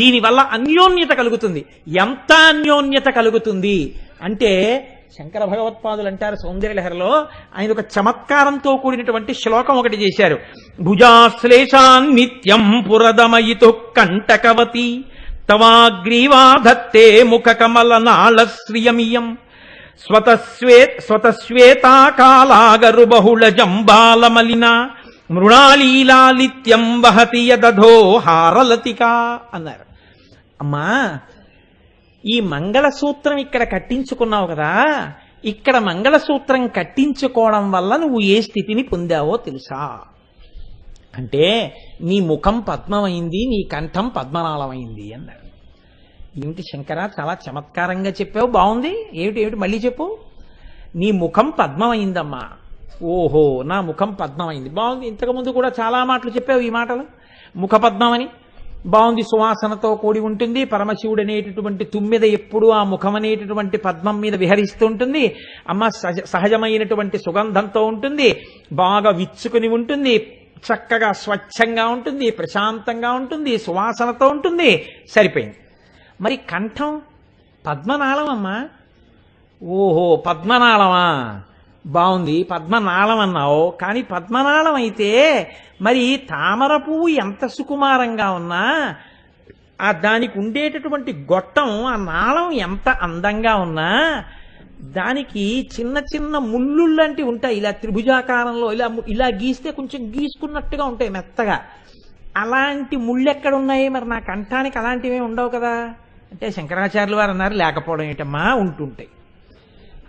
దీనివల్ల అన్యోన్యత కలుగుతుంది. ఎంత అన్యోన్యత కలుగుతుంది అంటే శంకర భగవత్పాదులు అంటారు సౌందర్యలహరిలో, ఆయన ఒక చమత్కారంతో కూడినటువంటి శ్లోకం ఒకటి చేశారు. భుజాశ్లేషాన్ నిత్యం పురదమయితు కంటకవతి తవాగ్రీవాధత్తే ముఖ కమల నాళ శ్రియమియం స్వతశ్వేతాకాలాగరు బహుళ జంబాలమలిన మృణాలీలాలిత్యం వహతి యదధో హారలతిక అన్నారు. అమ్మా, ఈ మంగళసూత్రం ఇక్కడ కట్టించుకున్నావు కదా, ఇక్కడ మంగళసూత్రం కట్టించుకోవడం వల్ల నువ్వు ఏ స్థితిని పొందావో తెలుసా అంటే, నీ ముఖం పద్మమైంది, నీ కంఠం పద్మనాళమైంది అన్నారు. ఏమిటి శంకర, చాలా చమత్కారంగా చెప్పావు, బాగుంది, ఏమిటి మళ్ళీ చెప్పు. నీ ముఖం పద్మమైందమ్మా. ఓహో, నా ముఖం పద్మమైంది, బాగుంది. ఇంతకుముందు కూడా చాలా మాటలు చెప్పావు ఈ మాటలు. ముఖ పద్మమని బాగుంది, సువాసనతో కూడి ఉంటుంది. పరమశివుడు అనేటటువంటి తుమ్మెద ఎప్పుడు ఆ ముఖం అనేటటువంటి పద్మం మీద విహరిస్తూ ఉంటుంది. అమ్మ సహజమైనటువంటి సుగంధంతో ఉంటుంది, బాగా విచ్చుకుని ఉంటుంది, చక్కగా స్వచ్ఛంగా ఉంటుంది, ప్రశాంతంగా ఉంటుంది, సువాసనతో ఉంటుంది. సరిపోయింది. మరి కంఠం పద్మనాళం అమ్మా. ఓహో, పద్మనాళమా, బాగుంది, పద్మనాళం అన్నావు. కానీ పద్మనాళం అయితే మరి తామర పువ్వు ఎంత సుకుమారంగా ఉన్నా ఆ దానికి ఉండేటటువంటి గొట్టం, ఆ నాళం ఎంత అందంగా ఉన్నా దానికి చిన్న చిన్న ముళ్ళు లాంటివి ఉంటాయి. ఇలా త్రిభుజాకారంలో ఇలా గీస్తే కొంచెం గీసుకున్నట్టుగా ఉంటాయి మెత్తగా. అలాంటి ముళ్ళు ఎక్కడ ఉన్నాయి? మరి నా కంఠానికి అలాంటివి ఉండవు కదా అంటే శంకరాచార్యులు వారు అన్నారు, లేకపోవడం ఏంటమ్మా, ఉంటుంటాయి.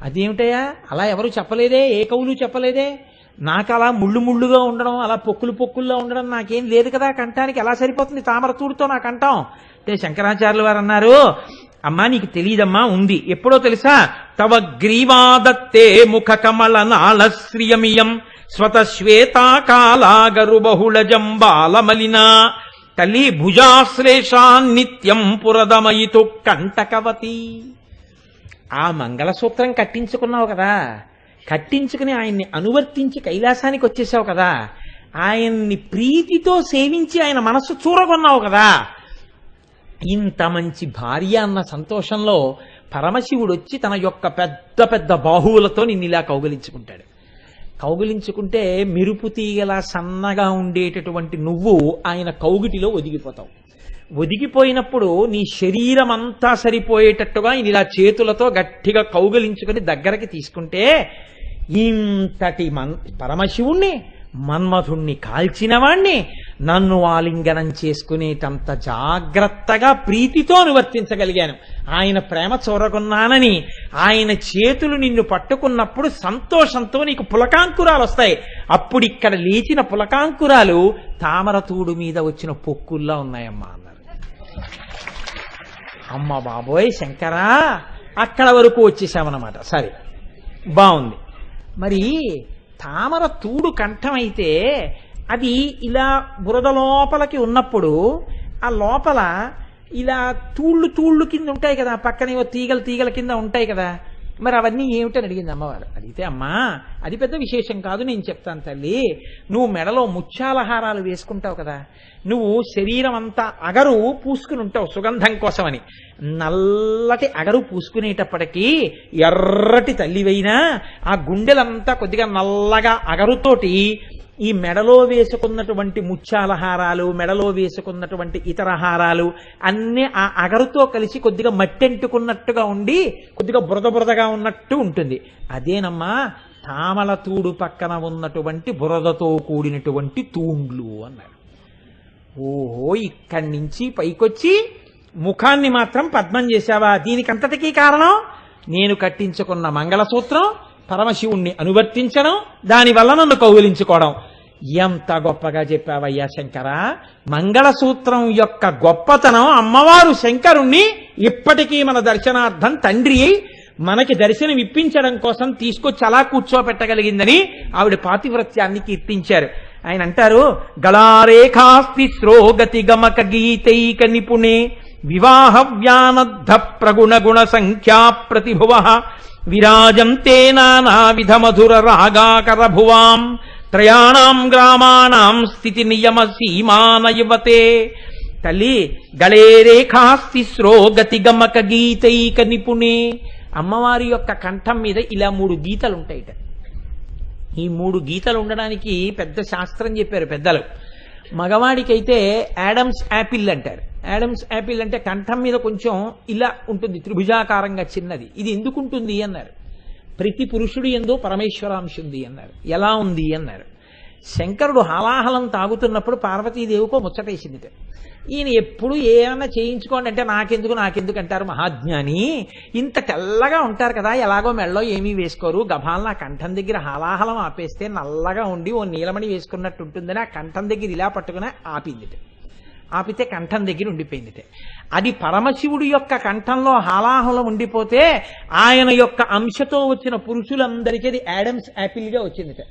అదేమిటయా, అలా ఎవరు చెప్పలేదే, ఏ కవులు చెప్పలేదే. నాకు అలా ముళ్ళుగా ఉండడం, అలా పొక్కుల్లో ఉండడం నాకేం లేదు కదా, కంఠానికి ఎలా సరిపోతుంది తామర తూడుతో నా కంఠం అంటే శంకరాచార్యులు వారు అన్నారు, అమ్మా నీకు తెలియదమ్మా, ఉంది. ఎప్పుడో తెలుసా? తవ గ్రీవాదత్తే ముఖ కమల నాళ శ్రియమియం స్వతశ్వేతాకాలాగరు బహుళ జంబాలమలిన. తల్లి భుజాశ్లేషాన్ నిత్యం పురదమయితు కంటకవతి. ఆ మంగళసూత్రం కట్టించుకున్నావు కదా, కట్టించుకుని ఆయన్ని అనువర్తించి కైలాసానికి వచ్చేసావు కదా, ఆయన్ని ప్రీతితో సేవించి ఆయన మనస్సు చూరగొన్నావు కదా, ఇంత మంచి భార్య అన్న సంతోషంలో పరమశివుడు వచ్చి తన యొక్క పెద్ద పెద్ద బాహువులతో నిన్ను ఇలా కౌగిలించుకుంటాడు. కౌగిలించుకుంటే మెరుపు తీగలా సన్నగా ఉండేటటువంటి నువ్వు ఆయన కౌగిటిలో ఒదిగిపోతావు. ఒదిగిపోయినప్పుడు నీ శరీరం అంతా సరిపోయేటట్టుగా ఈయన ఇలా చేతులతో గట్టిగా కౌగిలించుకుని దగ్గరకి తీసుకుంటే ఇంతటి పరమశివుణ్ణి, మన్మధుణ్ణి కాల్చిన వాణ్ణి నన్ను ఆలింగనం చేసుకునేటంత జాగ్రత్తగా ప్రీతితో అనువర్తించగలిగాను. ఆయన ప్రేమ చూరగొన్నానని ఆయన చేతులు నిన్ను పట్టుకున్నప్పుడు సంతోషంతో నీకు పులకాంకురాలు వస్తాయి. అప్పుడు ఇక్కడ లేచిన పులకాంకురాలు తామరతూడు మీద వచ్చిన పొక్కుల్లా ఉన్నాయమ్మా అన్నారు. అమ్మ బాబోయ్ శంకరా, అక్కడ వరకు వచ్చేసామన్నమాట. సరే, బాగుంది. మరి తామర తూడు కంఠమైతే అది ఇలా బురద లోపలికి ఉన్నప్పుడు ఆ లోపల ఇలా తూళ్ళు కింద ఉంటాయి కదా, పక్కనేవో తీగల కింద ఉంటాయి కదా, మరి అవన్నీ ఏమిటని అడిగింది అమ్మవారు. అడిగితే అమ్మా అది పెద్ద విశేషం కాదు, నేను చెప్తాను తల్లి. నువ్వు మెడలో ముత్యాలహారాలు వేసుకుంటావు కదా, నువ్వు శరీరం అంతా అగరు పూసుకుని ఉంటావు సుగంధం కోసమని. నల్లటి అగరు పూసుకునేటప్పటికీ ఎర్రటి తల్లివైనా ఆ గుండెలంతా కొద్దిగా నల్లగా అగరుతోటి ఈ మెడలో వేసుకున్నటువంటి ముత్యాలహారాలు, మెడలో వేసుకున్నటువంటి ఇతర హారాలు అన్నీ ఆ అగరుతో కలిసి కొద్దిగా మట్టెంటుకున్నట్టుగా ఉండి కొద్దిగా బురదగా ఉన్నట్టు ఉంటుంది. అదేనమ్మా తామల తూడు పక్కన ఉన్నటువంటి బురదతో కూడినటువంటి తూండ్లు అన్నారు. ఓహో, ఇక్కడి నుంచి పైకొచ్చి ముఖాన్ని మాత్రం పద్మం చేశావా? దీనికంతటికీ కారణం నేను కట్టించుకున్న మంగళసూత్రం, పరమశివుణ్ణి అనువర్తించడం, దానివల్ల నన్ను కౌగిలించుకోవడం. ఎంత గొప్పగా చెప్పావయ్యా శంకరా. మంగళసూత్రం యొక్క గొప్పతనం అమ్మవారు శంకరుణ్ణి ఇప్పటికీ మన దర్శనార్థం తండ్రి మనకి దర్శనం ఇప్పించడం కోసం తీసుకొచ్చి అలా కూర్చోపెట్టగలిగిందని ఆవిడ పాతివ్రత్యాన్ని కీర్తించారు. ఆయన అంటారు, గళారేఖాస్తిస్రో గతి గమక గీతైక నిపుణే వివాహ వ్యానద్ధ ప్రగుణ గుణ సంఖ్యా ప్రతిభువ విరాజంతే నానావిధ మధుర రాగాకర భువాం త్రయాణం గ్రామాణం స్థితి నియమ సీమానయువతే. తల్లి గళే రేఖాస్తిస్రో గతి గమక గీతైక నిపుణే. అమ్మవారి యొక్క కంఠం మీద ఇలా 3 గీతలు ఉంటాయిట. ఈ 3 గీతలు ఉండడానికి పెద్ద శాస్త్రం చెప్పారు పెద్దలు. మగవాడికైతే యాడమ్స్ యాపిల్ అంటారు. యాడమ్స్ యాపిల్ అంటే కంఠం మీద కొంచెం ఇలా ఉంటుంది, త్రిభుజాకారంగా చిన్నది. ఇది ఎందుకు ఉంటుంది అన్నారు. ప్రతి పురుషుడు యందు పరమేశ్వరాంశ ఉంది అన్నారు. ఎలా ఉంది అన్నారు. శంకరుడు హాలాహలం తాగుతున్నప్పుడు పార్వతీదేవికో ముచ్చటేసింది. ఈయన ఎప్పుడు ఏమన్నా చేయించుకోండి అంటే నాకెందుకు అంటారు మహాజ్ఞాని. ఇంత తెల్లగా ఉంటారు కదా, ఎలాగో మెళ్ళో ఏమీ వేసుకోరు, గభాలను ఆ కంఠం దగ్గర హాలాహలం ఆపేస్తే నల్లగా ఉండి ఓ నీలమణి వేసుకున్నట్టు ఉంటుందని ఆ కంఠం దగ్గర ఇలా పట్టుకుని ఆపితే కంఠం దగ్గర ఉండిపోయిందిట. అది పరమశివుడి యొక్క కంఠంలో హాలాహలం ఉండిపోతే ఆయన యొక్క అంశతో వచ్చిన పురుషులందరికీ అది యాడమ్స్ యాపిల్గా వచ్చిందిట.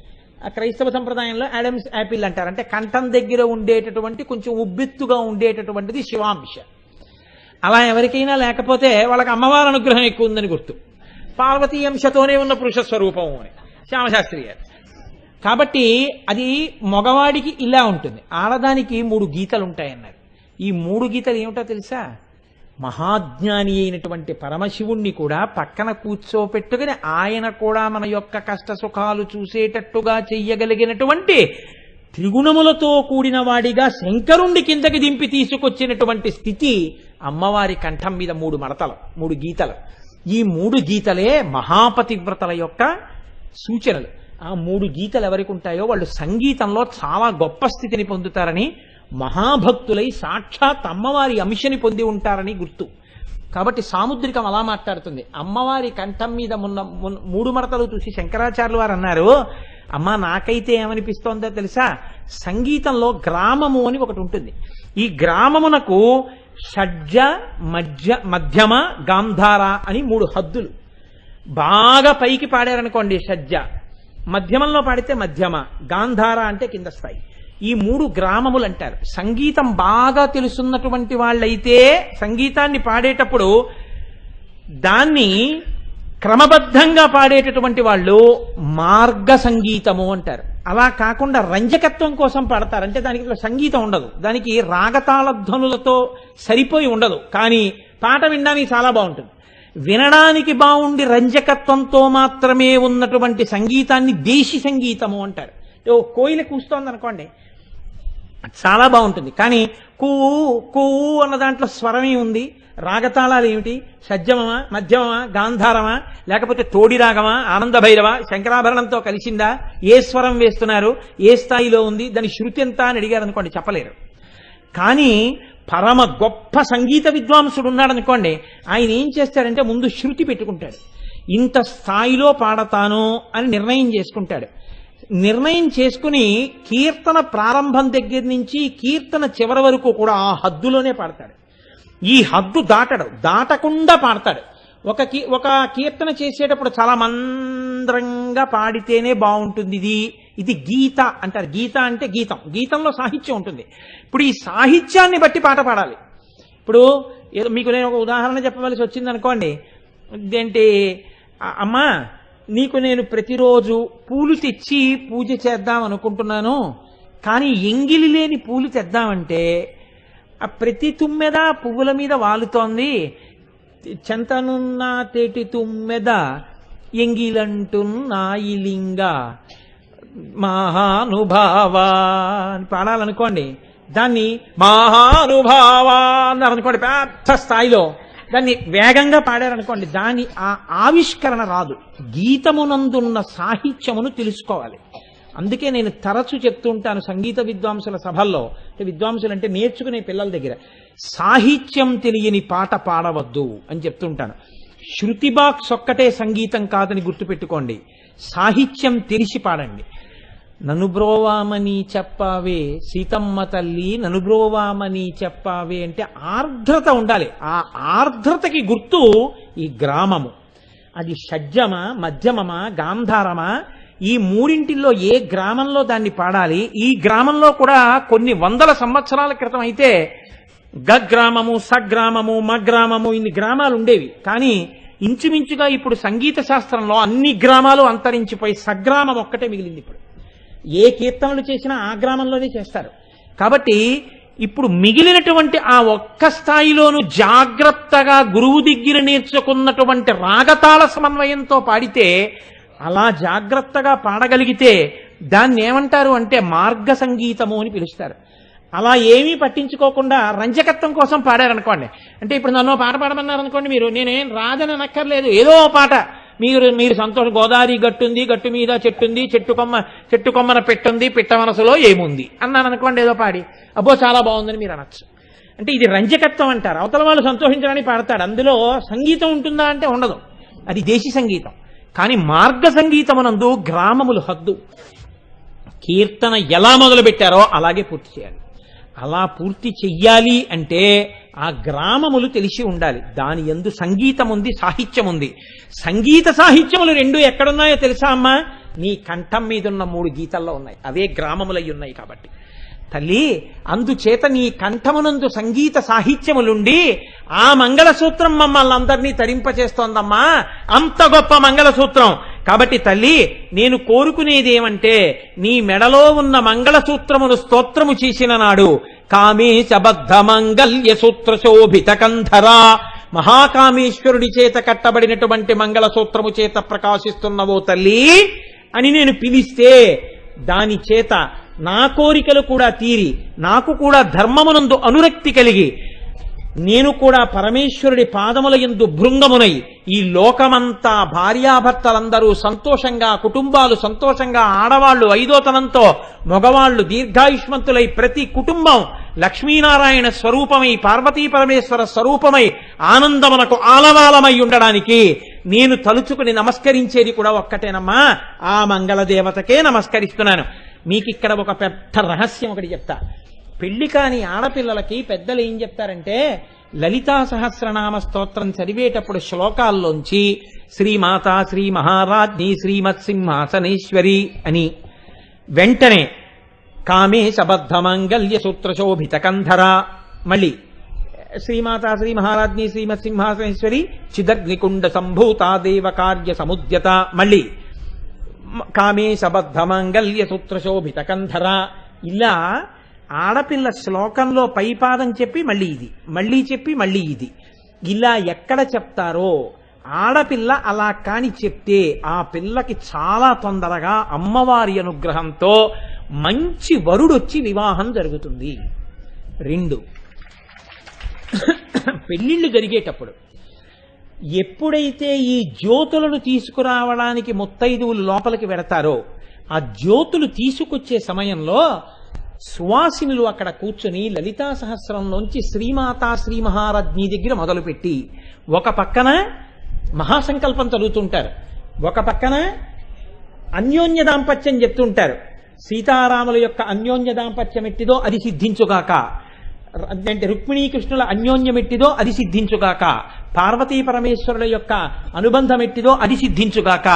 ఆ క్రైస్తవ సంప్రదాయంలో యాడమ్స్ యాపిల్ అంటారు. అంటే కంఠం దగ్గర ఉండేటటువంటి కొంచెం ఉబ్బెత్తుగా ఉండేటటువంటిది శివాంశ. అలా ఎవరికైనా లేకపోతే వాళ్ళకి అమ్మవారి అనుగ్రహం ఎక్కువ ఉందని గుర్తు. పార్వతీ అంశతోనే ఉన్న పురుష స్వరూపం అని శ్యామశాస్త్రి గారు. కాబట్టి అది మగవాడికి ఇలా ఉంటుంది, ఆడదానికి 3 గీతలు ఉంటాయన్నారు. ఈ 3 గీతలు ఏమిటో తెలుసా? మహాజ్ఞాని అయినటువంటి పరమశివుణ్ణి కూడా పక్కన కూర్చోపెట్టుకుని ఆయన కూడా మన యొక్క కష్ట సుఖాలు చూసేటట్టుగా చెయ్యగలిగినటువంటి త్రిగుణములతో కూడిన వాడిగా శంకరుణ్ణి కిందకి దింపి తీసుకొచ్చినటువంటి స్థితి అమ్మవారి కంఠం మీద 3 గీతలు. ఈ 3 గీతలే మహాపతివ్రతల యొక్క సూచనలు. ఆ 3 గీతలు ఎవరికి ఉంటాయో వాళ్ళు సంగీతంలో చాలా గొప్ప స్థితిని పొందుతారని, మహాభక్తులై సాక్షాత్ అమ్మవారి అంశని పొంది ఉంటారని గుర్తు. కాబట్టి సాముద్రికం అలా మాట్లాడుతుంది. అమ్మవారి కంఠం మీద ఉన్న 3 మడతలు చూసి శంకరాచార్యులు వారు అన్నారు, అమ్మా నాకైతే ఏమనిపిస్తోందో తెలుసా, సంగీతంలో గ్రామము అని ఒకటి ఉంటుంది. ఈ గ్రామమునకు షడ్జ మధ్యమ గాంధార అని 3 హద్దులు. బాగా పైకి పాడారనుకోండి షడ్జ, మధ్యమంలో పాడితే మధ్యమ, గాంధార అంటే కింద స్థాయి. ఈ ఈ 3 గ్రామములు అంటారు. సంగీతం బాగా తెలుసున్నటువంటి వాళ్ళైతే సంగీతాన్ని పాడేటప్పుడు దాన్ని క్రమబద్ధంగా పాడేటటువంటి వాళ్ళు మార్గ సంగీతము అంటారు. అలా కాకుండా రంజకత్వం కోసం పాడతారు. అంటే దానికి సంగీతం ఉండదు, దానికి రాగతాళ ధ్వనులతో సరిపోయి ఉండదు, కానీ పాట వినడానికి చాలా బాగుంటుంది. వినడానికి బాగుండి రంజకత్వంతో మాత్రమే ఉన్నటువంటి సంగీతాన్ని దేశీ సంగీతము అంటారు. ఓ కోయిల కూస్తోంది అనుకోండి, చాలా బాగుంటుంది, కానీ కూ కూ అన్న దాంట్లో స్వరమే ఉంది, రాగతాళాలు ఏమిటి, షడ్జమమా, మధ్యమమా, గాంధారమా, లేకపోతే తోడి రాగమా, ఆనంద భైరవ, శంకరాభరణంతో కలిసిందా, ఏ స్వరం వేస్తున్నారు, ఏ స్థాయిలో ఉంది, దాని శృతి ఎంత అని అడిగారు అనుకోండి చెప్పలేరు. కానీ పరమ గొప్ప సంగీత విద్వాంసుడు ఉన్నాడు అనుకోండి, ఆయన ఏం చేస్తాడంటే ముందు శృతి పెట్టుకుంటాడు. ఇంత స్థాయిలో పాడతాను అని నిర్ణయం చేసుకుంటాడు. నిర్ణయం చేసుకుని కీర్తన ప్రారంభం దగ్గర నుంచి కీర్తన చివరి వరకు కూడా ఆ హద్దులోనే పాడతాడు. ఈ హద్దు దాటకుండా పాడతాడు. ఒక కీర్తన చేసేటప్పుడు చాలా మంద్రంగా పాడితేనే బాగుంటుంది. ఇది గీత అంటారు. గీత అంటే గీతంలో సాహిత్యం ఉంటుంది. ఇప్పుడు ఈ సాహిత్యాన్ని బట్టి పాట పాడాలి. ఇప్పుడు మీకు నేను ఒక ఉదాహరణ చెప్పవలసి వచ్చింది అనుకోండి, ఇదేంటి అమ్మా, నీకు నేను ప్రతిరోజు పూలు తెచ్చి పూజ చేద్దాం అనుకుంటున్నాను, కానీ ఎంగిలి లేని పూలు తెద్దామంటే ఆ ప్రతి తుమ్మెద పువ్వుల మీద వాలుతోంది, చెంతనున్న తేటి తుమ్మెద ఎంగిలంటున్నాయి లింగ మహానుభావ అని పాడాలనుకోండి, దాన్ని మహానుభావ అన్నారు అనుకోండి పెద్ద స్థాయిలో, దాన్ని వేగంగా పాడారనుకోండి, దాని ఆ ఆవిష్కరణ రాదు. గీతమునందున్న సాహిత్యమును తెలుసుకోవాలి. అందుకే నేను తరచు చెప్తూ ఉంటాను సంగీత విద్వాంసుల సభల్లో, విద్వాంసులు అంటే నేర్చుకునే పిల్లల దగ్గర, సాహిత్యం తెలియని పాట పాడవద్దు అని చెప్తుంటాను. శృతి బాక్స్ ఒక్కటే సంగీతం కాదని గుర్తుపెట్టుకోండి, సాహిత్యం తెలిసి పాడండి. ననుబ్రోవామని చెప్పావే సీతమ్మ తల్లి, ననుబ్రోవామని చెప్పావే అంటే ఆర్ద్రత ఉండాలి. ఆ ఆర్ద్రతకి గుర్తు ఈ గ్రామము. అది షడ్జమా, మధ్యమమా, గాంధారమా, ఈ మూడింటిల్లో ఏ గ్రామంలో దాన్ని పాడాలి. ఈ గ్రామంలో కూడా కొన్ని వందల సంవత్సరాల క్రితం అయితే గగ్రామము, సగ్రామము, మగ్రామము ఇన్ని గ్రామాలు ఉండేవి. కానీ ఇంచుమించుగా ఇప్పుడు సంగీత శాస్త్రంలో అన్ని గ్రామాలు అంతరించిపోయి సగ్రామం ఒక్కటే మిగిలింది. ఇప్పుడు ఏ కీర్తనలు చేసినా ఆ గ్రామంలోనే చేస్తారు. కాబట్టి ఇప్పుడు మిగిలినటువంటి ఆ ఒక్క స్థాయిలోనూ జాగ్రత్తగా గురువు దగ్గర నేర్చుకున్నటువంటి రాగతాళ సమన్వయంతో పాడితే, అలా జాగ్రత్తగా పాడగలిగితే దాన్ని ఏమంటారు అంటే మార్గ సంగీతము అని పిలుస్తారు. అలా ఏమీ పట్టించుకోకుండా రంజకత్వం కోసం పాడారనుకోండి, అంటే ఇప్పుడు నన్ను పాట పాడమన్నారనుకోండి, నేనేం రాజని అనక్కర్లేదు, ఏదో పాట మీరు సంతోషం, గోదావరి గట్టుంది, గట్టు మీద చెట్టుంది, చెట్టు కొమ్మన పెట్టుంది, పిట్ట మనసులో ఏముంది అన్నాను అనుకోండి, ఏదో పాడి అబ్బో చాలా బాగుందని మీరు అనొచ్చు. అంటే ఇది రంజకత్వం అంటారు. అవతల వాళ్ళు సంతోషించడానికి పాడతాడు, అందులో సంగీతం ఉంటుందా అంటే ఉండదు, అది దేశీ సంగీతం. కానీ మార్గ సంగీతమునందు గ్రామములు హద్దు. కీర్తన ఎలా మొదలు పెట్టారో అలాగే పూర్తి చేయాలి. అలా పూర్తి చెయ్యాలి అంటే ఆ గ్రామములు తెలిసి ఉండాలి. దాని యందు సంగీతం ఉంది, సాహిత్యం ఉంది. సంగీత సాహిత్యములు రెండు ఎక్కడున్నాయో తెలుసా అమ్మా? నీ కంఠం మీదున్న 3 గీతల్లో ఉన్నాయి, అవే గ్రామములై ఉన్నాయి. కాబట్టి తల్లి, అందుచేత నీ కంఠమునందు సంగీత సాహిత్యములుండి ఆ మంగళసూత్రం మమ్మల్ని అందరినీ తరింపచేస్తోందమ్మా, అంత గొప్ప మంగళసూత్రం. కాబట్టి తల్లి, నేను కోరుకునేది ఏమంటే, నీ మెడలో ఉన్న మంగళసూత్రమును స్తోత్రము చేసిన నాడు కామేశబద్ధ మంగళ్య సూత్ర శోభిత కంధరా, మహాకామేశ్వరుడి చేత కట్టబడినటువంటి మంగళసూత్రము చేత ప్రకాశిస్తున్నవో తల్లి అని నేను పిలిస్తే, దాని చేత నా కోరికలు కూడా తీరి, నాకు కూడా ధర్మమునందు అనురక్తి కలిగి, నేను కూడా పరమేశ్వరుడి పాదముల యందు భృంగమునై ఈ లోకమంతా భార్యాభర్తలందరూ సంతోషంగా, కుటుంబాలు సంతోషంగా, ఆడవాళ్లు ఐదోతనంతో, మగవాళ్లు దీర్ఘాయుష్మంతులై, ప్రతి కుటుంబం లక్ష్మీనారాయణ స్వరూపమై, పార్వతీ పరమేశ్వర స్వరూపమై ఆనందమునకు ఆలవాలమై ఉండడానికి నేను తలుచుకుని నమస్కరించేది కూడా ఒక్కటేనమ్మా, ఆ మంగళదేవతకే నమస్కరిస్తున్నాను. మీకిక్కడ ఒక పెద్ద రహస్యం ఒకటి చెప్తా. పెళ్లి కాని ఆడపిల్లలకి పెద్దలు ఏం చెప్తారంటే, లలితా సహస్రనామ స్తోత్రం చదివేటప్పుడు శ్లోకాల్లోంచి శ్రీమాత, శ్రీ మహారాజ్ఞి, శ్రీమత్ సింహాసనేశ్వరి అని వెంటనే కామేశ బద్ధ మాంగళ్య సూత్రశోభిత కంధర. మళ్ళీ శ్రీమాతా శ్రీ మహారాజ్ఞి శ్రీమత్ సింహాసనేశ్వరి చిదగ్నికుండ సంభూత దేవ కార్య సముద్యత. మళ్ళీ కామేశ బద్ధ మాంగళ్య సూత్రశోభిత కంధర. ఇలా ఆడపిల్ల శ్లోకంలో పైపాదం చెప్పి మళ్ళీ ఇది, మళ్ళీ చెప్పి మళ్ళీ ఇది, ఇలా ఎక్కడ చెప్తారో ఆడపిల్ల అలా కాని చెప్తే ఆ పిల్లకి చాలా తొందరగా అమ్మవారి అనుగ్రహంతో మంచి వరుడొచ్చి వివాహం జరుగుతుంది. 2, పెళ్లిళ్ళు జరిగేటప్పుడు ఎప్పుడైతే ఈ జ్యోతులను తీసుకురావడానికి ముత్తైదువులు లోపలికి వెడతారో ఆ జ్యోతులు తీసుకొచ్చే సమయంలో సువాసినులు అక్కడ కూర్చుని లలితా సహస్రంలోంచి శ్రీమాతా శ్రీ మహారాజ్ఞి దగ్గర మొదలుపెట్టి ఒక పక్కన మహాసంకల్పం చదువుతుంటారు, ఒక పక్కన అన్యోన్య దాంపత్యం చెప్తుంటారు. సీతారాముల యొక్క అన్యోన్య దాంపత్యం ఎట్టిదో అది సిద్ధించుగాక, అంటే రుక్మిణీకృష్ణుల అన్యోన్యం ఎట్టిదో అది సిద్ధించుగాక, పార్వతీ పరమేశ్వరుల యొక్క అనుబంధం ఎట్టిదో అది సిద్ధించుగాక,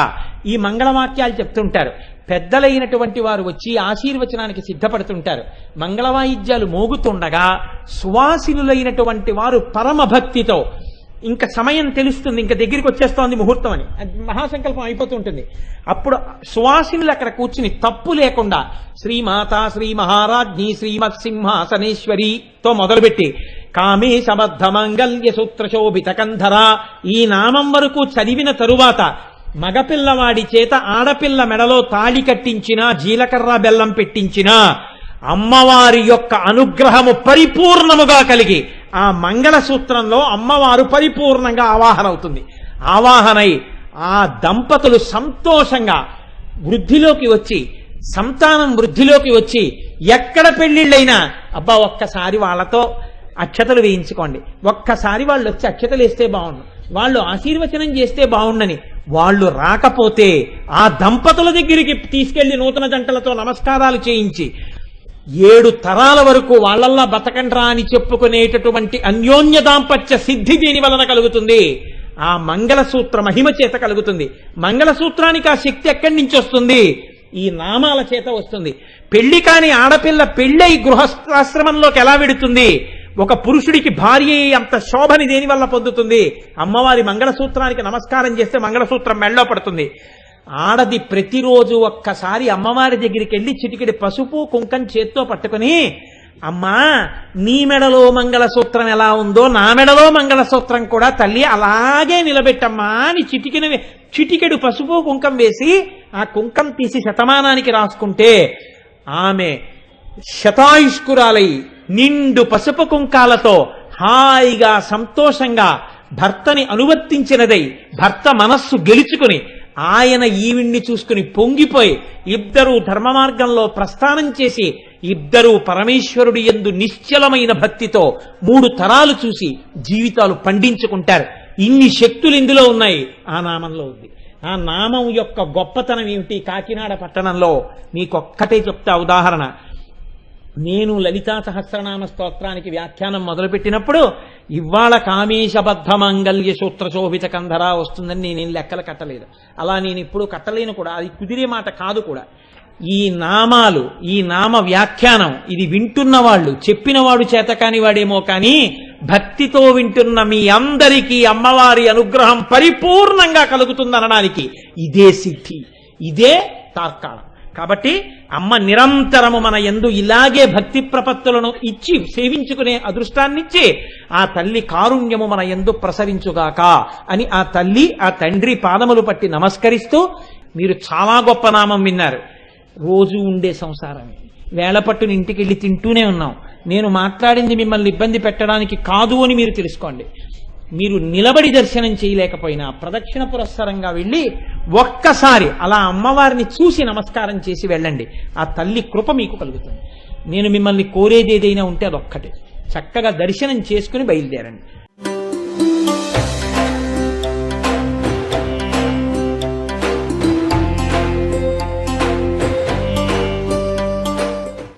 ఈ మంగళవాక్యాలు చెప్తుంటారు. పెద్దలైనటువంటి వారు వచ్చి ఆశీర్వచనానికి సిద్ధపడుతుంటారు. మంగళవాయిద్యాలు మోగుతుండగా సువాసినులైనటువంటి వారు పరమ భక్తితో ఇంకా సమయం తెలుస్తుంది, ఇంకా దగ్గరికి వచ్చేస్తోంది ముహూర్తం అని, మహాసంకల్పం అయిపోతుంటుంది. అప్పుడు సువాసినులు అక్కడ కూర్చుని తప్పు లేకుండా శ్రీమాతా శ్రీ మహారాజ్ఞి శ్రీమత్ సింహాసనేశ్వరితో మొదలుపెట్టి కామేశ బద్ధ మాంగళ్య సూత్రశోభిత కంధర ఈ నామం వరకు చదివిన తరువాత మగపిల్లవాడి చేత ఆడపిల్ల మెడలో తాళి కట్టించినా జీలకర్ర బెల్లం పెట్టించినా అమ్మవారి యొక్క అనుగ్రహము పరిపూర్ణముగా కలిగి ఆ మంగళసూత్రంలో అమ్మవారు పరిపూర్ణంగా ఆవాహన అవుతుంది. ఆవాహనై ఆ దంపతులు సంతోషంగా వృద్ధిలోకి వచ్చి సంతానం వృద్ధిలోకి వచ్చి ఎక్కడ పెళ్లిళ్ళైనా అబ్బా ఒక్కసారి వాళ్ళతో అక్షతలు వేయించుకోండి, ఒక్కసారి వాళ్ళు వచ్చి అక్షతలు వేస్తే బాగుండు, వాళ్ళు ఆశీర్వచనం చేస్తే బాగుండని వాళ్ళు రాకపోతే ఆ దంపతుల దగ్గరికి తీసుకెళ్లి నూతన జంటలతో నమస్కారాలు చేయించి 7 తరాల వరకు వాళ్ళల్లా బతకండ్రా అని చెప్పుకునేటటువంటి అన్యోన్య దాంపత్య సిద్ధి దీని వలన కలుగుతుంది. ఆ మంగళసూత్ర మహిమ చేత కలుగుతుంది. మంగళసూత్రానికి ఆ శక్తి ఎక్కడి నుంచి వస్తుంది? ఈ నామాల చేత వస్తుంది. పెళ్లి కాని ఆడపిల్ల పెళ్ళై గృహస్థాశ్రమంలోకి ఎలా వెడుతుంది? ఒక పురుషుడికి భార్య అంత శోభని దేని వల్ల పొందుతుంది? అమ్మవారి మంగళసూత్రానికి నమస్కారం చేస్తే మంగళసూత్రం మెళ్ళో పడుతుంది. ఆడది ప్రతిరోజు ఒక్కసారి అమ్మవారి దగ్గరికి వెళ్ళి చిటికెడి పసుపు కుంకం చేత్తో పట్టుకుని అమ్మా నీ మెడలో మంగళసూత్రం ఎలా ఉందో నా మెడలో మంగళసూత్రం కూడా తల్లి అలాగే నిలబెట్టమ్మా అని చిటికెడు పసుపు కుంకం వేసి ఆ కుంకం తీసి శతమానానికి రాసుకుంటే ఆమె శతాయుష్కురాలై నిండు పసుపు కుంకాలతో హాయిగా సంతోషంగా భర్తని అనువర్తించినదై భర్త మనస్సు గెలుచుకుని ఆయన ఈవిణ్ణి చూసుకుని పొంగిపోయి ఇద్దరూ ధర్మ మార్గంలో ప్రస్థానం చేసి ఇద్దరూ పరమేశ్వరుడి యందు నిశ్చలమైన భక్తితో 3 తరాలు చూసి జీవితాలు పండించుకుంటారు. ఇన్ని శక్తులు ఇందులో ఉన్నాయి, ఆ నామంలో ఉంది. ఆ నామం యొక్క గొప్పతనం ఏమిటి? కాకినాడ పట్టణంలో మీకొక్కటే చెప్తా ఉదాహరణ. నేను లలితా సహస్రనామ స్తోత్రానికి వ్యాఖ్యానం మొదలుపెట్టినప్పుడు ఇవాళ కామేశబద్ధ మాంగళ్య సూత్రశోభిత కంధర వస్తుందని నేనేం లెక్కలు కట్టలేదు. అలా నేను ఇప్పుడు కట్టలేను కూడా, అది కుదిరే మాట కాదు కూడా. ఈ నామాలు, ఈ నామ వ్యాఖ్యానం ఇది వింటున్న వాళ్ళు, చెప్పినవాడు చేతకాని వాడేమో కానీ భక్తితో వింటున్న మీ అందరికీ అమ్మవారి అనుగ్రహం పరిపూర్ణంగా కలుగుతుందనడానికి ఇదే సిద్ధి, ఇదే తార్కాణం. కాబట్టి అమ్మ నిరంతరము మన యందు ఇలాగే భక్తి ప్రపత్తులను ఇచ్చి సేవించుకునే అదృష్టాన్నిచ్చి ఆ తల్లి కారుణ్యము మన యందు ప్రసరించుగాక అని ఆ తల్లి ఆ తండ్రి పాదములు పట్టి నమస్కరిస్తూ, మీరు చాలా గొప్ప నామం విన్నారు. రోజు ఉండే సంసారమే, వేళపట్టుని ఇంటికి వెళ్ళి తింటూనే ఉన్నాం. నేను మాట్లాడింది మిమ్మల్ని ఇబ్బంది పెట్టడానికి కాదు అని మీరు తెలుసుకోండి. మీరు నిలబడి దర్శనం చేయలేకపోయినా ప్రదక్షిణ పురస్సరంగా వెళ్ళి ఒక్కసారి అలా అమ్మవారిని చూసి నమస్కారం చేసి వెళ్ళండి. ఆ తల్లి కృప మీకు కలుగుతుంది. నేను మిమ్మల్ని కోరేది ఏదైనా ఉంటే అదొక్కటే, చక్కగా దర్శనం చేసుకుని బయలుదేరండి.